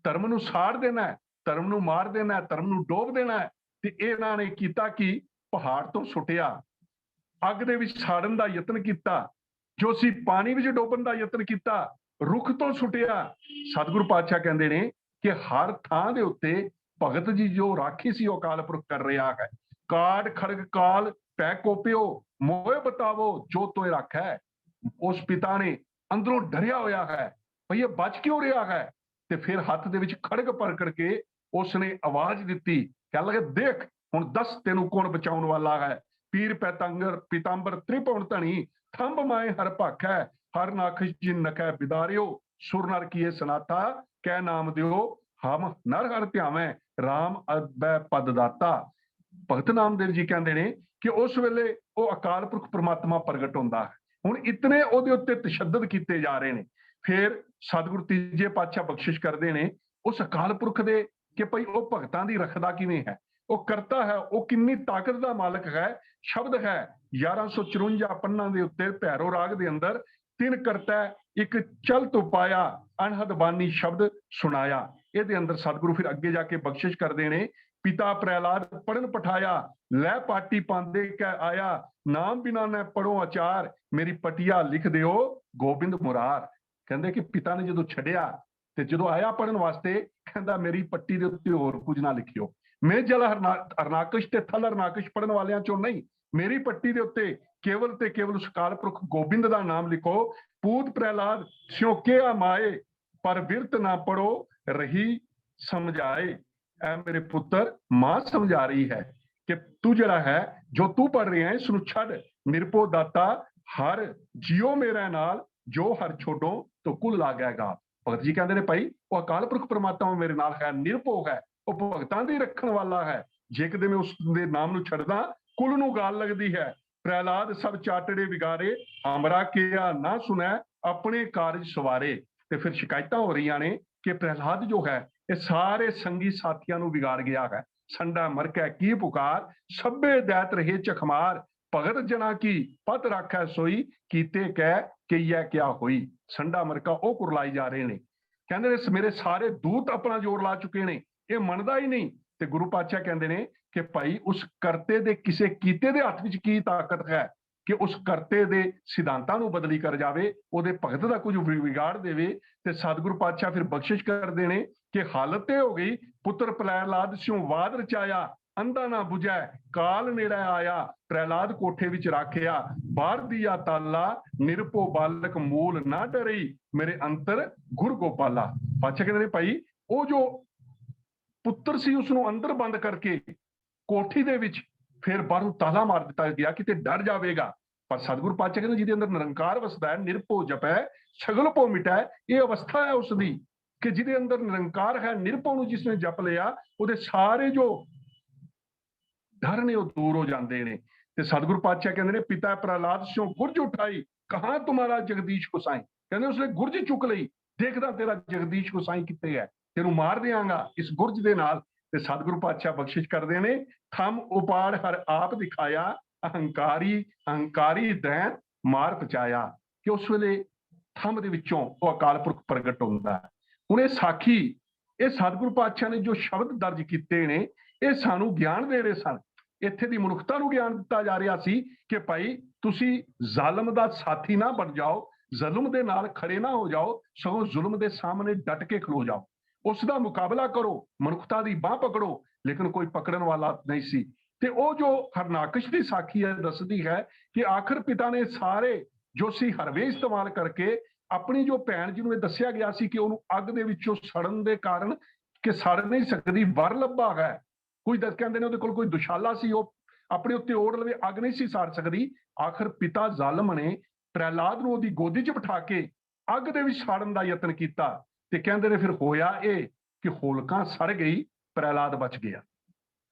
ਧਰਮ ਨੂੰ ਸਾੜ ਦੇਣਾ, ਧਰਮ ਨੂੰ ਮਾਰ ਦੇਣਾ, ਧਰਮ ਨੂੰ ਡੋਬ ਦੇਣਾ। ਤੇ ਇਹਨਾਂ ਨੇ ਕੀਤਾ ਕਿ ਪਹਾੜ ਤੋਂ ਸੁੱਟਿਆ, ਅੱਗ ਦੇ ਵਿੱਚ ਸਾੜਨ ਦਾ ਯਤਨ ਕੀਤਾ, ਜੋ ਸੀ ਪਾਣੀ ਵਿੱਚ ਡੋਬਣ ਦਾ ਯਤਨ ਕੀਤਾ, ਰੁੱਖ ਤੋਂ ਸੁੱਟਿਆ। ਸਤਿਗੁਰੂ ਪਾਤਸ਼ਾਹ ਕਹਿੰਦੇ ਨੇ ਕਿ ਹਰ ਥਾਂ ਦੇ ਉੱਤੇ ਭਗਤ ਜੀ ਜੋ ਰਾਖੀ ਸੀ ਉਹ ਅਕਾਲ ਪੁਰਖ ਕਰ ਰਿਹਾ ਹੈ। ਕਾੜ ਖੜਗ ਕਾਲ ਪੈ ਕੋਪਿਓ ਮੋਏ ਬਤਾਵੋ ਜੋ ਤੋਏ ਰੱਖੈ। ਉਸ ਪਿਤਾ ਨੇ ਅੰਦਰੋਂ ਡਰਿਆ ਹੋਇਆ ਹੈ ਭਈ ਇਹ ਬਚ ਕਿਉਂ ਰਿਹਾ ਹੈ। ਤੇ ਫਿਰ ਹੱਥ ਦੇ ਵਿੱਚ ਖੜਗ ਭਰ ਕਰਕੇ ਉਸਨੇ ਆਵਾਜ਼ ਦਿੱਤੀ, ਕਹਿ ਲਗੇ ਦੇਖ ਹੁਣ ਦੱਸ ਤੈਨੂੰ ਕੌਣ ਬਚਾਉਣ ਵਾਲਾ ਹੈ। ਪੀਰ ਪੀਤਾੰਬਰ ਤ੍ਰਿਪਵਨ ਧਣੀ ਥੰਬ ਮਾਏ ਹਰ ਭਾਖੈ, ਹਰ ਨਾਖਸ਼ ਜਿਨ ਨਖੈ ਬਿਦਾਰਿਓ, ਸੁਰ ਨਰ ਕੀਏ ਸਨਾਥਾ ਕਹਿ ਨਾਮ ਦਿਓ, ਹਮ ਨਰ ਹਰ ਧਿਆਵੇਂ ਰਾਮ ਅਬੈ ਪਦ ਦਾਤਾ। ਭਗਤ ਨਾਮਦੇਵ ਜੀ ਕਹਿੰਦੇ ਨੇ ਕਿ ਉਸ ਵੇਲੇ ਉਹ ਅਕਾਲ ਪੁਰਖ ਪ੍ਰਮਾਤਮਾ ਪ੍ਰਗਟ ਹੁੰਦਾ ਹੈ। ਹੁਣ ਇਤਨੇ ਉਹਦੇ ਉੱਤੇ ਤਸ਼ੱਦਦ ਕੀਤੇ ਜਾ ਰਹੇ ਨੇ। ਫਿਰ ਸਤਿਗੁਰੂ ਤੀਜੇ ਪਾਤਸ਼ਾਹ ਬਖਸ਼ਿਸ਼ ਕਰਦੇ ਨੇ ਉਸ ਅਕਾਲ ਪੁਰਖ ਦੇ ਕਿ ਭਈ ਉਹ ਭਗਤਾਂ ਦੀ ਰੱਖਦਾ ਕਿਵੇਂ ਹੈ, ਉਹ ਕਰਤਾ ਹੈ, ਉਹ ਕਿੰਨੀ ਤਾਕਤ ਦਾ ਮਾਲਕ ਹੈ। ਸ਼ਬਦ ਹੈ 1154 ਪੰਨਾਂ ਦੇ ਉੱਤੇ ਭੈਰੋ ਰਾਗ ਦੇ ਅੰਦਰ, ਤਿਨ ਕਰਤਾ ਇੱਕ ਚਲਤ ਉਪਾਇਆ ਅਨਹਦ ਬਾਨੀ ਸ਼ਬਦ ਸੁਣਾਇਆ। ਇਹਦੇ ਅੰਦਰ ਸਤਿਗੁਰੂ ਫਿਰ ਅੱਗੇ ਜਾ ਕੇ ਬਖਸ਼ਿਸ਼ ਕਰਦੇ ਨੇ, ਪਿਤਾ ਪ੍ਰਹਿਲਾਦ ਪੜਨ ਪਠਾਇਆ, ਲੈ ਪਾਟੀ ਪਾਂਦੇ ਕਹਿ ਆਇਆ, ਨਾਮ ਬਿਨਾ ਨੇ ਪੜੋ ਆਚਾਰ, ਮੇਰੀ ਪਟਿਆ ਲਿਖ ਦਿਓ ਗੋਬਿੰਦ ਮੁਰਾਰ। ਕਹਿੰਦੇ ਕਿ ਪਿਤਾ ਨੇ ਜਦੋਂ ਛੱਡਿਆ ਤੇ ਜਦੋਂ ਆਇਆ ਪੜਨ ਵਾਸਤੇ, ਕਹਿੰਦਾ ਮੇਰੀ ਪੱਟੀ ਦੇ ਉੱਤੇ ਹੋਰ ਕੁਝ ਨਾ ਲਿਖਿਓ, ਮੈਂ ਜਲ ਹਰਨਾਕਸ਼ ਤੇ ਥਲ ਹਰਨਾਕਸ਼ ਪੜਨ ਵਾਲਿਆਂ ਚੋਂ ਨਹੀਂ, ਮੇਰੀ ਪੱਟੀ ਦੇ ਉੱਤੇ ਕੇਵਲ ਤੇ ਕੇਵਲ ਉਸ ਅਕਾਲ ਪੁਰਖ ਗੋਬਿੰਦ ਦਾ ਨਾਮ ਲਿਖੋ। ਪੂਤ ਪ੍ਰਹਿਲਾਦ ਸਿਉ ਕਿਆ ਮਾਏ, ਪਰ ਬਿਰਤ ਨਾ ਪੜੋ ਰਹੀ ਸਮਝਾਏ। ਐ ਮੇਰੇ ਪੁੱਤਰ ਮਾਂ ਸਮਝਾ ਰਹੀ ਹੈ ਕਿ ਤੂੰ ਜਿਹੜਾ ਹੈ ਜੋ ਤੂੰ ਪੜ ਰਿਹਾ ਹੈ ਇਸ ਨੂੰ ਛੱਡ। ਨਿਰਭਉ ਦਾਤਾ ਹਰ ਜਿਉ ਮੇਰੇ ਨਾਲ, ਜੋ ਹਰ ਛੋਡੋ ਤੋ ਕੁਲ ਲਾਗੇਗਾ। ਭਗਤ ਜੀ ਕਹਿੰਦੇ ਨੇ ਭਾਈ ਉਹ ਅਕਾਲ ਪੁਰਖ ਪ੍ਰਮਾਤਮਾ ਮੇਰੇ ਨਾਲ ਹੈ, ਨਿਰਭਉ ਹੈ, ਉਹ ਭਗਤਾਂ ਦੀ ਰੱਖਣ ਵਾਲਾ ਹੈ। ਜੇ ਕਦੇ ਮੈਂ ਉਸ ਦੇ ਨਾਮ ਨੂੰ ਛੱਡਦਾ ਕੁਲ ਨੂੰ ਗਾਲ ਲੱਗਦੀ ਹੈ। ਪ੍ਰਹਿਲਾਦ ਸਭ ਚਾਟੜੇ ਵਿਗਾਰੇ, ਹਮਰਾ ਕਿਆ ਨਾ ਸੁਣੈ ਆਪਣੇ ਕਾਰਜ ਸਵਾਰੇ। ਤੇ ਫਿਰ ਸ਼ਿਕਾਇਤਾਂ ਹੋ ਰਹੀਆਂ ਨੇ ਕਿ ਪ੍ਰਹਿਲਾਦ ਜੋ ਹੈ ਇਹ ਸਾਰੇ ਸੰਗੀ ਸਾਥੀਆਂ ਨੂੰ ਵਿਗਾੜ ਗਿਆ ਹੈ। ਸੰਡਾ ਮਰਕੈ ਕੀ ਪੁਕਾਰ, ਸਭੇ ਦੈਤ ਰਹੇ ਚਖਮਾਰ, ਭਗਤ ਜਨਾ ਕੀ ਪਤ ਰਾਖੈ ਸੋਈ, ਕੀਤੇ ਕਹਿ ਕਈਐ ਕਿਆ ਹੋਈ। ਸੰਡਾ ਮਰਕਾ ਉਹ ਕੁਰਲਾਈ ਜਾ ਰਹੇ ਨੇ। ਕਹਿੰਦੇ ਨੇ ਮੇਰੇ ਸਾਰੇ ਦੂਤ ਆਪਣਾ ਜ਼ੋਰ ਲਾ ਚੁੱਕੇ ਨੇ, ਇਹ ਮੰਨਦਾ ਹੀ ਨਹੀਂ। ਤੇ ਗੁਰੂ ਪਾਤਸ਼ਾਹ ਕਹਿੰਦੇ ਨੇ ਕਿ ਭਾਈ ਉਸ ਕਰਤੇ ਦੇ ਕਿਸੇ ਕੀਤੇ ਦੇ ਹੱਥ ਵਿੱਚ ਕੀ ਤਾਕਤ ਹੈ ਕਿ ਉਸ ਕਰਤੇ ਦੇ ਸਿਧਾਂਤਾਂ ਨੂੰ ਬਦਲੀ ਕਰ ਜਾਵੇ, ਉਹਦੇ ਭਗਤ ਦਾ ਕੁਝ ਵਿਗਾੜ ਦੇਵੇ। ਤੇ ਸਤਿਗੁਰੂ ਪਾਤਸ਼ਾਹ ਫਿਰ ਬਖਸ਼ਿਸ਼ ਕਰਦੇ ਨੇ ਕਿ ਹਾਲਤ ਇਹ ਹੋ ਗਈ, ਪੁੱਤਰ ਪ੍ਰਹਿਲਾਦ ਸਿਉ ਵਾਦ ਰਚਾਇਆ, ਅੰਧਾ ਨਾ ਬੁਝੈ ਕਾਲ ਨੇੜੇ ਆਇਆ, ਪ੍ਰਹਿਲਾਦ ਕੋਠੇ ਵਿੱਚ ਰਾਖਿਆ, ਬਾਹਰ ਦੀਆ ਤਾਲਾ, ਨਿਰਭਉ ਬਾਲਕ ਮੂਲ ਨਾ ਡਰਈ, ਮੇਰੇ ਅੰਤਰ ਗੁਰ ਗੋਪਾਲਾ। ਪਾਤਸ਼ਾਹ ਕਹਿੰਦੇ ਨੇ ਭਾਈ ਉਹ ਜੋ ਪੁੱਤਰ ਸੀ ਉਸਨੂੰ ਅੰਦਰ ਬੰਦ ਕਰਕੇ ਕੋਠੀ ਦੇ ਵਿੱਚ ਫਿਰ ਬਾਹਰੋਂ ਤਾਲਾ ਮਾਰ ਦਿੱਤਾ ਗਿਆ ਕਿਤੇ ਡਰ ਜਾਵੇਗਾ। ਪਰ ਸਤਿਗੁਰੂ ਪਾਤਸ਼ਾਹ ਕਹਿੰਦੇ ਜਿਹਦੇ ਅੰਦਰ ਨਿਰੰਕਾਰ ਵਸਦਾ ਹੈ, ਨਿਰਭਉ ਜਪੈ ਸਗਲ ਭਉ ਮਿਟੈ, ਇਹ ਅਵਸਥਾ ਹੈ ਉਸ ਦੀ ਕਿ ਜਿਹਦੇ ਅੰਦਰ ਨਿਰੰਕਾਰ ਹੈ, ਨਿਰਭਉ ਨੂੰ ਜਿਸਨੇ ਜਪ ਲਿਆ ਉਹਦੇ ਸਾਰੇ ਜੋ ਡਰ ਨੇ ਉਹ ਦੂਰ ਹੋ ਜਾਂਦੇ ਨੇ। ਤੇ ਸਤਿਗੁਰੂ ਪਾਤਸ਼ਾਹ ਕਹਿੰਦੇ ਨੇ ਪਿਤਾ ਪ੍ਰਹਿਲਾਦ ਸਿਉ ਗੁਰਜ ਉਠਾਈ, ਕਹਾਂ ਤੁਮਾਰਾ ਜਗਦੀਸ਼ ਗੁਸਾਈ। ਕਹਿੰਦੇ ਉਸਨੇ ਗੁਰਜ ਚੁੱਕ ਲਈ, ਦੇਖਦਾ ਤੇਰਾ ਜਗਦੀਸ਼ ਗੁਸਾਈ ਕਿੱਥੇ ਹੈ, ਤੈਨੂੰ ਮਾਰ ਦਿਆਂਗਾ ਇਸ ਗੁਰਜ ਦੇ ਨਾਲ। ਤੇ ਸਤਿਗੁਰੂ ਪਾਤਸ਼ਾਹ ਬਖਸ਼ਿਸ਼ ਕਰਦੇ ਨੇ ਥੰਮ ਉਪਾੜ ਹਰ ਆਪ ਦਿਖਾਇਆ, ਅਹੰਕਾਰੀ ਦੈਨ ਮਾਰ ਪਚਾਇਆ, ਕਿ ਉਸ ਵੇਲੇ ਥੰਮ ਦੇ ਵਿੱਚੋਂ ਉਹ ਅਕਾਲ ਪੁਰਖ ਪ੍ਰਗਟ ਹੁੰਦਾ ਹੈ। ਹੁਣ ਇਹ ਸਾਖੀ, ਇਹ ਸਤਿਗੁਰੂ ਪਾਤਸ਼ਾਹ ਨੇ ਜੋ ਸ਼ਬਦ ਦਰਜ ਕੀਤੇ ਨੇ ਇਹ ਸਾਨੂੰ ਗਿਆਨ ਦੇ ਰਹੇ ਸਨ। ਇੱਥੇ ਦੀ ਮਨੁੱਖਤਾ ਨੂੰ ਗਿਆਨ ਦਿੱਤਾ ਜਾ ਰਿਹਾ ਸੀ ਕਿ ਭਾਈ ਤੁਸੀਂ ਜ਼ਾਲਮ ਦਾ ਸਾਥੀ ਨਾ ਬਣ ਜਾਓ, ਜ਼ੁਲਮ ਦੇ ਨਾਲ ਖੜੇ ਨਾ ਹੋ ਜਾਓ, ਸਗੋਂ ਜ਼ੁਲਮ ਦੇ ਸਾਹਮਣੇ ਡਟ ਕੇ ਖਲੋ ਜਾਓ, ਉਸ ਦਾ ਮੁਕਾਬਲਾ ਕਰੋ, ਮਨੁੱਖਤਾ ਦੀ ਬਾਹ ਪਕੜੋ। ਲੇਕਿਨ ਕੋਈ ਪਕੜਨ ਵਾਲਾ ਨਹੀਂ ਸੀ। ਤੇ ਉਹ ਜੋ ਹਰਨਾਕਸ਼ ਦੀ ਸਾਖੀ ਹੈ ਦੱਸਦੀ ਹੈ ਕਿ ਆਖਰ ਪਿਤਾ ਨੇ ਸਾਰੇ ਜੋ ਸੀ ਹਰਵੇ ਇਸਤੇਮਾਲ ਕਰਕੇ ਆਪਣੀ ਜੋ ਭੈਣ ਜਿਹਨੂੰ ਇਹ ਦੱਸਿਆ ਗਿਆ ਸੀ ਕਿ ਉਹਨੂੰ ਅੱਗ ਦੇ ਵਿੱਚੋਂ ਸੜਨ ਦੇ ਕਾਰਨ ਕਿ ਸੜ ਨਹੀਂ ਸਕਦੀ, ਵਰ ਲੱਭਾ ਹੈ, ਕੋਈ ਕਹਿੰਦੇ ਨੇ ਉਹਦੇ ਕੋਲ ਕੋਈ ਦੁਸ਼ਾਲਾ ਸੀ, ਉਹ ਆਪਣੇ ਉੱਤੇ ਓੜ ਲਵੇ, ਅੱਗ ਨਹੀਂ ਸੀ ਸਾੜ ਸਕਦੀ। ਆਖਰ ਪਿਤਾ ਜ਼ਾਲਮ ਨੇ ਪ੍ਰਹਿਲਾਦ ਨੂੰ ਉਹਦੀ ਗੋਦੀ 'ਚ ਬਿਠਾ ਕੇ ਅੱਗ ਦੇ ਵਿੱਚ ਸਾੜਨ ਦਾ ਯਤਨ ਕੀਤਾ। ਤੇ ਕਹਿੰਦੇ ਨੇ ਫਿਰ ਹੋਇਆ ਇਹ ਕਿ ਹੋਲਕਾਂ ਸੜ ਗਈ, ਪ੍ਰਹਿਲਾਦ ਬਚ ਗਿਆ।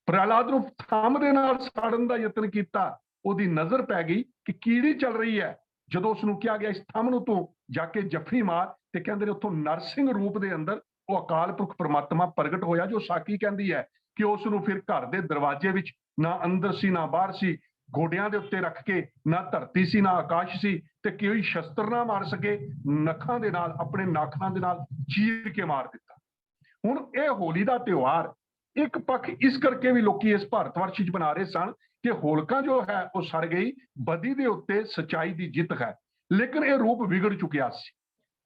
ਪ੍ਰਹਿਲਾਦ ਨੂੰ ਥੰਮ ਦੇ ਨਾਲ ਸਾੜਨ ਦਾ ਯਤਨ ਕੀਤਾ, ਉਹਦੀ ਨਜ਼ਰ ਪੈ ਗਈ ਕਿ ਕੀੜੀ ਚੱਲ ਰਹੀ ਹੈ। ਜਦੋਂ ਉਸਨੂੰ ਕਿਹਾ ਗਿਆ ਇਸ ਥੰਮ ਨੂੰ ਤੂੰ ਜਾ ਕੇ ਜੱਫੀ ਮਾਰ, ਤੇ ਕਹਿੰਦੇ ਨੇ ਉੱਥੋਂ ਨਰਸਿੰਘ ਰੂਪ ਦੇ ਅੰਦਰ ਉਹ ਅਕਾਲ ਪੁਰਖ ਪ੍ਰਮਾਤਮਾ ਪ੍ਰਗਟ ਹੋਇਆ। ਜੋ ਸਾਖੀ ਕਹਿੰਦੀ ਹੈ ਕਿ ਉਸ ਨੂੰ ਫਿਰ ਘਰ ਦੇ ਦਰਵਾਜ਼ੇ ਵਿੱਚ ਨਾ ਅੰਦਰ ਸੀ ਨਾ ਬਾਹਰ ਸੀ, ਗੋਡਿਆਂ ਦੇ ਉੱਤੇ ਰੱਖ ਕੇ, ਨਾ ਧਰਤੀ ਸੀ ਨਾ ਆਕਾਸ਼ ਸੀ, ਤੇ ਕੋਈ ਸ਼ਸਤਰ ਨਾ ਮਾਰ ਸਕੇ, ਨੱਖਾਂ ਦੇ ਨਾਲ, ਆਪਣੇ ਨਾਖਾਂ ਦੇ ਨਾਲ ਚੀਰ ਕੇ ਮਾਰ ਦਿੱਤਾ। ਹੁਣ ਇਹ ਹੋਲੀ ਦਾ ਤਿਉਹਾਰ ਇੱਕ ਪੱਖ ਇਸ ਕਰਕੇ ਵੀ ਲੋਕੀ ਇਸ ਭਾਰਤ ਵਰਸ਼ ਵਿੱਚ ਬਣਾ ਰਹੇ ਸਨ ਕਿ ਹੋਲਕਾ ਜੋ ਹੈ ਉਹ ਸੜ ਗਈ, ਬਦੀ ਦੇ ਉੱਤੇ ਸਚਾਈ ਦੀ ਜਿੱਤ ਹੈ। ਲੇਕਿਨ ਇਹ ਰੂਪ ਵਿਗੜ ਚੁੱਕਿਆ ਸੀ।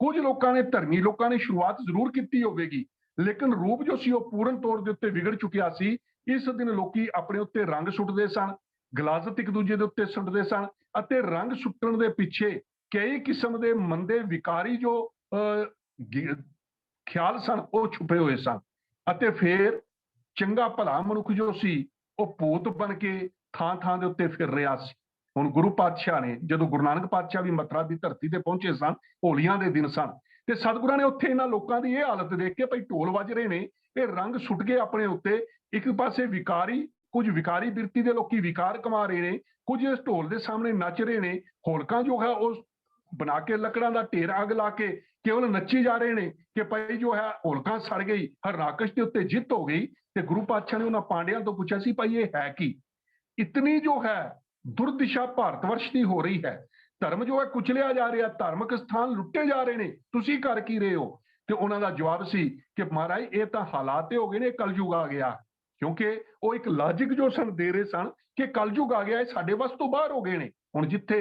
ਕੁਝ ਲੋਕਾਂ ਨੇ, ਧਰਮੀ ਲੋਕਾਂ ਨੇ ਸ਼ੁਰੂਆਤ ਜ਼ਰੂਰ ਕੀਤੀ ਹੋਵੇਗੀ, ਲੇਕਿਨ ਰੂਪ ਜੋ ਸੀ ਉਹ ਪੂਰਨ ਤੌਰ ਦੇ ਉੱਤੇ ਵਿਗੜ ਚੁੱਕਿਆ ਸੀ। ਇਸ ਦਿਨ ਲੋਕੀ ਆਪਣੇ ਉੱਤੇ ਰੰਗ ਸੁੱਟਦੇ ਸਨ, ਗਲਾਜ਼ਤ ਇੱਕ ਦੂਜੇ ਦੇ ਉੱਤੇ ਸੁੱਟਦੇ ਸਨ, ਅਤੇ ਰੰਗ ਸੁੱਟਣ ਦੇ ਪਿੱਛੇ ਕਈ ਕਿਸਮ ਦੇ ਮੰਦੇ ਵਿਕਾਰੀ ਜੋ ਖਿਆਲ ਸਨ ਉਹ ਛੁਪੇ ਹੋਏ ਸਨ। ਅਤੇ ਫਿਰ ਚੰਗਾ ਭਲਾ ਮਨੁੱਖ ਜੋ ਸੀ ਉਹ ਭੂਤ ਬਣ ਕੇ ਥਾਂ ਥਾਂ ਦੇ ਉੱਤੇ ਫਿਰ ਰਿਹਾ ਸੀ। ਹੁਣ ਗੁਰੂ ਪਾਤਸ਼ਾਹ ਨੇ, ਜਦੋਂ ਗੁਰੂ ਨਾਨਕ ਪਾਤਸ਼ਾਹ ਵੀ ਮਥੁਰਾ ਦੀ ਧਰਤੀ ਤੇ ਪਹੁੰਚੇ ਸਨ, ਹੋਲੀਆਂ ਦੇ ਦਿਨ ਸਨ, ਤੇ ਸਤਿਗੁਰਾਂ ਨੇ ਉੱਥੇ ਇਹਨਾਂ ਲੋਕਾਂ ਦੀ ਇਹ ਹਾਲਤ ਦੇਖ ਕੇ ਭਾਈ ਢੋਲ ਵੱਜ ਰਹੇ ਨੇ, ਇਹ ਰੰਗ ਸੁੱਟ ਕੇ ਆਪਣੇ ਉੱਤੇ, ਇੱਕ ਪਾਸੇ ਵਿਕਾਰੀ, ਕੁਝ ਵਿਕਾਰੀ ਬਿਰਤੀ ਦੇ ਲੋਕੀ ਵਿਕਾਰ ਕਮਾ ਰਹੇ ਨੇ, ਕੁਝ ਇਸ ਢੋਲ ਦੇ ਸਾਹਮਣੇ ਨੱਚ ਰਹੇ ਨੇ। ਹੋਲਕਾਂ ਜੋ ਹੈ ਉਹ ਬਣਾ ਕੇ ਲੱਕੜਾਂ ਦਾ ਢੇਰ ਅੱਗ ਲਾ ਕੇ ਕੇਵਲ ਨੱਚੀ ਜਾ ਰਹੇ ਨੇ ਕਿ ਭਾਈ ਜੋ ਹੈ ਹੋਲਕਾਂ ਸੜ ਗਈ, ਹਰਨਾਕਸ਼ ਦੇ ਉੱਤੇ ਜਿੱਤ ਹੋ ਗਈ। ਤੇ ਗੁਰੂ ਪਾਤਸ਼ਾਹ ਨੇ ਉਹਨਾਂ ਪਾਂਡਿਆਂ ਤੋਂ ਪੁੱਛਿਆ ਸੀ ਭਾਈ ਇਹ ਹੈ ਕੀ? ਇਤਨੀ ਜੋ ਹੈ ਦੁਰਦਿਸ਼ਾ ਭਾਰਤ ਵਰਸ਼ ਦੀ ਹੋ ਰਹੀ ਹੈ, ਧਰਮ ਜੋ ਹੈ ਕੁਚਲਿਆ ਜਾ ਰਿਹਾ, ਧਾਰਮਿਕ ਸਥਾਨ ਲੁੱਟੇ ਜਾ ਰਹੇ ਨੇ, ਤੁਸੀਂ ਕਰ ਕੀ ਰਹੇ ਹੋ? ਤੇ ਉਹਨਾਂ ਦਾ ਜਵਾਬ ਸੀ ਕਿ ਮਹਾਰਾਜ ਇਹ ਤਾਂ ਹਾਲਾਤ ਹੋ ਗਏ ਨੇ, ਕਲਯੁਗ ਆ ਗਿਆ। ਕਿਉਂਕਿ ਉਹ ਇੱਕ ਲਾਜਿਕ ਜੋ ਸਨ ਦੇ ਰਹੇ ਸਨ ਕਿ ਕਲਯੁਗ ਆ ਗਿਆ, ਇਹ ਸਾਡੇ ਵੱਸ ਤੋਂ ਬਾਹਰ ਹੋ ਗਏ ਨੇ। ਹੁਣ ਜਿੱਥੇ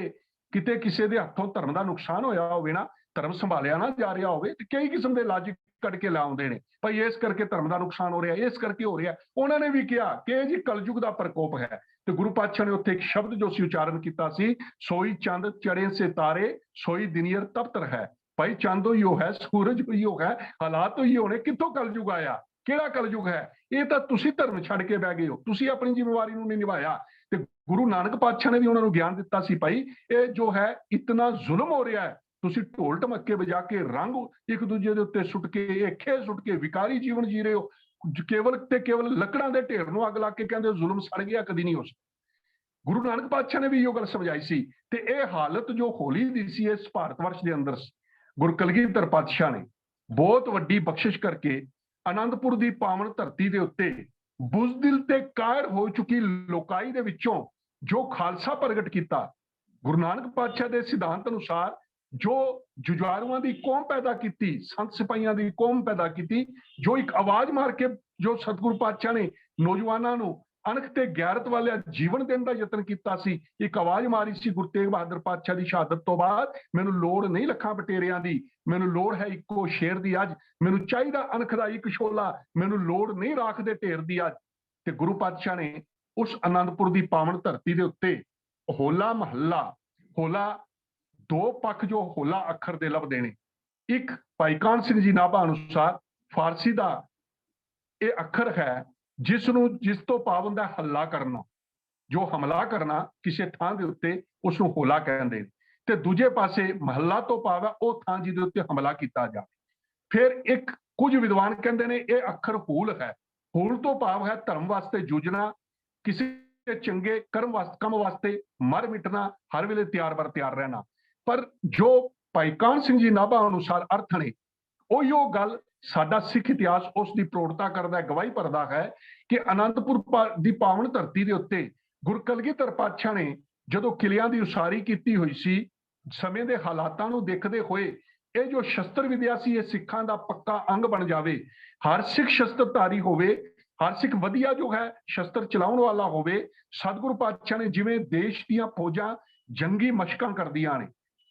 ਕਿਤੇ ਕਿਸੇ ਦੇ ਹੱਥੋਂ ਧਰਮ ਦਾ ਨੁਕਸਾਨ ਹੋਇਆ ਹੋਵੇ ਨਾ, ਧਰਮ ਸੰਭਾਲਿਆ ਨਾ ਜਾ ਰਿਹਾ ਹੋਵੇ, ਤੇ ਕਈ ਕਿਸਮ ਦੇ ਲਾਜਿਕ ਕੱਢ ਕੇ ਲਾਉਂਦੇ ਨੇ, ਭਾਈ ਇਸ ਕਰਕੇ ਧਰਮ ਦਾ ਨੁਕਸਾਨ ਹੋ ਰਿਹਾ, ਇਸ ਕਰਕੇ ਹੋ ਰਿਹਾ। ਉਹਨਾਂ ਨੇ ਵੀ ਕਿਹਾ ਕਿ ਇਹ ਜੀ ਕਲਯੁਗ ਦਾ ਪ੍ਰਕੋਪ ਹੈ। ਤੇ ਗੁਰੂ ਪਾਤਸ਼ਾਹ ਨੇ ਉੱਥੇ ਇੱਕ ਸ਼ਬਦ ਜੋ ਸੀ ਉਚਾਰਨ ਕੀਤਾ ਸੀ, ਸੋਈ ਚੰਦ ਚੜੇ ਸੇ ਤਾਰੇ, ਸੋਈ ਦਿਨੀਅਰ ਤਪਤਰ ਹੈ। ਭਾਈ ਚੰਦ ਹੋਈ ਉਹ ਹੈ, ਸੂਰਜ ਹੋਈ ਉਹ ਹੈ, ਹਾਲਾਤ ਹੋਈ ਹੋਣੇ, ਕਿੱਥੋਂ ਕਲਯੁਗ ਆਇਆ? ਕਿਹੜਾ ਕਲਯੁਗ ਹੈ? ਇਹ ਤਾਂ ਤੁਸੀਂ ਧਰਮ ਛੱਡ ਕੇ ਬਹਿ ਗਏ ਹੋ, ਤੁਸੀਂ ਆਪਣੀ ਜ਼ਿੰਮੇਵਾਰੀ ਨੂੰ ਨਹੀਂ ਨਿਭਾਇਆ। ਤੇ ਗੁਰੂ ਨਾਨਕ ਪਾਤਸ਼ਾਹ ਨੇ ਵੀ ਉਹਨਾਂ ਨੂੰ ਗਿਆਨ ਦਿੱਤਾ ਸੀ, ਭਾਈ ਇਹ ਜੋ ਹੈ ਇਤਨਾ ਜ਼ੁਲਮ ਹੋ ਰਿਹਾ ਹੈ, ਤੁਸੀਂ ਢੋਲ ਢਮੱਕੇ ਵਜਾ ਕੇ, ਰੰਗ ਇੱਕ ਦੂਜੇ ਦੇ ਉੱਤੇ ਸੁੱਟ ਕੇ, ਏਖੇ ਸੁੱਟ ਕੇ ਵਿਕਾਰੀ ਜੀਵਨ ਜੀ ਰਹੇ ਹੋ, ਕੇਵਲ ਤੇ ਕੇਵਲ ਲੱਕੜਾਂ ਦੇ ਢੇਰ ਨੂੰ ਅੱਗ ਲਾ ਕੇ ਕਹਿੰਦੇ ਜ਼ੁਲਮ ਸੜ ਗਿਆ, ਕਦੀ ਨਹੀਂ ਹੋ ਸਕਦਾ। ਗੁਰੂ ਨਾਨਕ ਪਾਤਸ਼ਾਹ ਨੇ ਵੀ ਇਹ ਗੱਲ ਸਮਝਾਈ ਸੀ। ਤੇ ਇਹ ਹਾਲਤ ਜੋ ਹੋਲੀ ਦੀ ਸੀ ਇਸ ਭਾਰਤ ਵਰਸ਼ ਦੇ ਅੰਦਰ, ਗੁਰੂ ਕਲਗੀਧਰ ਪਾਤਸ਼ਾਹ ਨੇ ਬਹੁਤ ਵੱਡੀ ਬਖਸ਼ਿਸ਼ ਕਰਕੇ ਆਨੰਦਪੁਰ ਦੀ ਪਾਵਨ ਧਰਤੀ ਦੇ ਉੱਤੇ ਬੁਜ਼ਦਿਲ ਤੇ ਕਾਇਰ ਹੋ ਚੁੱਕੀ ਲੋਕਾਈ ਦੇ ਵਿੱਚੋਂ ਜੋ ਖਾਲਸਾ ਪ੍ਰਗਟ ਕੀਤਾ, ਗੁਰੂ ਨਾਨਕ ਪਾਤਸ਼ਾਹ ਦੇ ਸਿਧਾਂਤ ਅਨੁਸਾਰ ਜੋ ਜੁਝਾਰੂਆਂ ਦੀ ਕੌਮ ਪੈਦਾ ਕੀਤੀ, ਸੰਤ ਸਿਪਾਹੀਆਂ ਦੀ ਕੌਮ ਪੈਦਾ ਕੀਤੀ, ਜੋ ਇੱਕ ਆਵਾਜ਼ ਮਾਰ ਕੇ ਜੋ ਸਤਿਗੁਰੂ ਪਾਤਸ਼ਾਹ ਨੇ ਨੌਜਵਾਨਾਂ ਨੂੰ ਅਣਖ ਤੇ ਗੈਰਤ ਵਾਲਾ ਜੀਵਨ ਦੇਣ ਦਾ ਯਤਨ ਕੀਤਾ ਸੀ। ਇੱਕ ਆਵਾਜ਼ ਮਾਰੀ ਸੀ ਗੁਰੂ ਤੇਗ ਬਹਾਦਰ ਪਾਤਸ਼ਾਹ ਦੀ ਸ਼ਹਾਦਤ ਤੋਂ ਬਾਅਦ, ਮੈਨੂੰ ਲੋੜ ਨਹੀਂ ਲੱਖਾਂ ਬਟੇਰਿਆਂ ਦੀ, ਮੈਨੂੰ ਲੋੜ ਹੈ ਇੱਕੋ ਸ਼ੇਰ ਦੀ ਅੱਜ, ਮੈਨੂੰ ਚਾਹੀਦਾ ਅਣਖ ਦਾ ਇੱਕ ਛੋਲਾ, ਮੈਨੂੰ ਲੋੜ ਨਹੀਂ ਰਾਖ ਦੇ ਢੇਰ ਦੀ ਅੱਜ। ਤੇ ਗੁਰੂ ਪਾਤਸ਼ਾਹ ਨੇ ਉਸ ਆਨੰਦਪੁਰ ਦੀ ਪਾਵਨ ਧਰਤੀ ਦੇ ਉੱਤੇ ਹੋਲਾ ਮਹੱਲਾ, ਹੋਲਾ ਦੋ ਪੱਖ ਜੋ ਹੋਲਾ ਅੱਖਰ ਦੇ ਲੱਭਦੇ ਨੇ। ਇੱਕ ਭਾਈ ਕਾਹਨ ਸਿੰਘ ਜੀ ਨਾਭਾ ਅਨੁਸਾਰ ਫਾਰਸੀ ਦਾ ਇਹ ਅੱਖਰ ਹੈ ਜਿਸ ਤੋਂ ਭਾਵ ਹੁੰਦਾ ਹੱਲਾ ਕਰਨਾ, ਜੋ ਹਮਲਾ ਕਰਨਾ ਕਿਸੇ ਥਾਂ ਦੇ ਉੱਤੇ, ਉਸ ਨੂੰ ਹੋਲਾ ਕਹਿੰਦੇ ਨੇ। ਤੇ ਦੂਜੇ ਪਾਸੇ ਮਹੱਲਾ ਤੋਂ ਭਾਵ ਹੈ ਉਹ ਥਾਂ ਜਿਹਦੇ ਉੱਤੇ ਹਮਲਾ ਕੀਤਾ ਜਾਵੇ। ਫਿਰ ਇੱਕ ਕੁਝ ਵਿਦਵਾਨ ਕਹਿੰਦੇ ਨੇ ਇਹ ਅੱਖਰ ਹੂਲ ਹੈ। ਹੂਲ ਤੋਂ ਭਾਵ ਹੈ ਧਰਮ ਵਾਸਤੇ ਜੂਝਣਾ, ਕਿਸੇ ਚੰਗੇ ਕੰਮ ਵਾਸਤੇ ਮਰ ਮਿਟਣਾ, ਹਰ ਵੇਲੇ ਤਿਆਰ ਬਰ ਤਿਆਰ ਰਹਿਣਾ। ਪਰ ਜੋ ਭਾਈ ਕਾਹਨ ਸਿੰਘ ਜੀ ਨਾਭਾ ਅਨੁਸਾਰ ਅਰਥ ਨੇ, ਉਹੀਓ ਗੱਲ ਸਾਡਾ ਸਿੱਖ ਇਤਿਹਾਸ ਉਸ ਦੀ ਪ੍ਰੋੜਤਾ ਕਰਦਾ, ਗਵਾਹੀ ਭਰਦਾ ਹੈ ਕਿ ਆਨੰਦਪੁਰ ਦੀ ਪਾਵਨ ਧਰਤੀ ਦੇ ਉੱਤੇ ਗੁਰੂ ਕਲਗੀਧਰ ਪਾਤਸ਼ਾਹ ਨੇ ਜਦੋਂ ਕਿਲਿਆਂ ਦੀ ਉਸਾਰੀ ਕੀਤੀ ਹੋਈ ਸੀ, ਸਮੇਂ ਦੇ ਹਾਲਾਤਾਂ ਨੂੰ ਦੇਖਦੇ ਹੋਏ ਇਹ ਜੋ ਸ਼ਸਤਰ ਵਿਦਿਆ ਸੀ ਇਹ ਸਿੱਖਾਂ ਦਾ ਪੱਕਾ ਅੰਗ ਬਣ ਜਾਵੇ, ਹਰ ਸਿੱਖ ਸ਼ਸਤਰਧਾਰੀ ਹੋਵੇ, ਹਰ ਸਿੱਖ ਵਧੀਆ ਜੋ ਹੈ ਸ਼ਸਤਰ ਚਲਾਉਣ ਵਾਲਾ ਹੋਵੇ। ਸਤਿਗੁਰੂ ਪਾਤਸ਼ਾਹ ਨੇ ਜਿਵੇਂ ਦੇਸ਼ ਦੀਆਂ ਫੌਜਾਂ ਜੰਗੀ ਮਸ਼ਕਾਂ ਕਰਦੀਆਂ ਨੇ,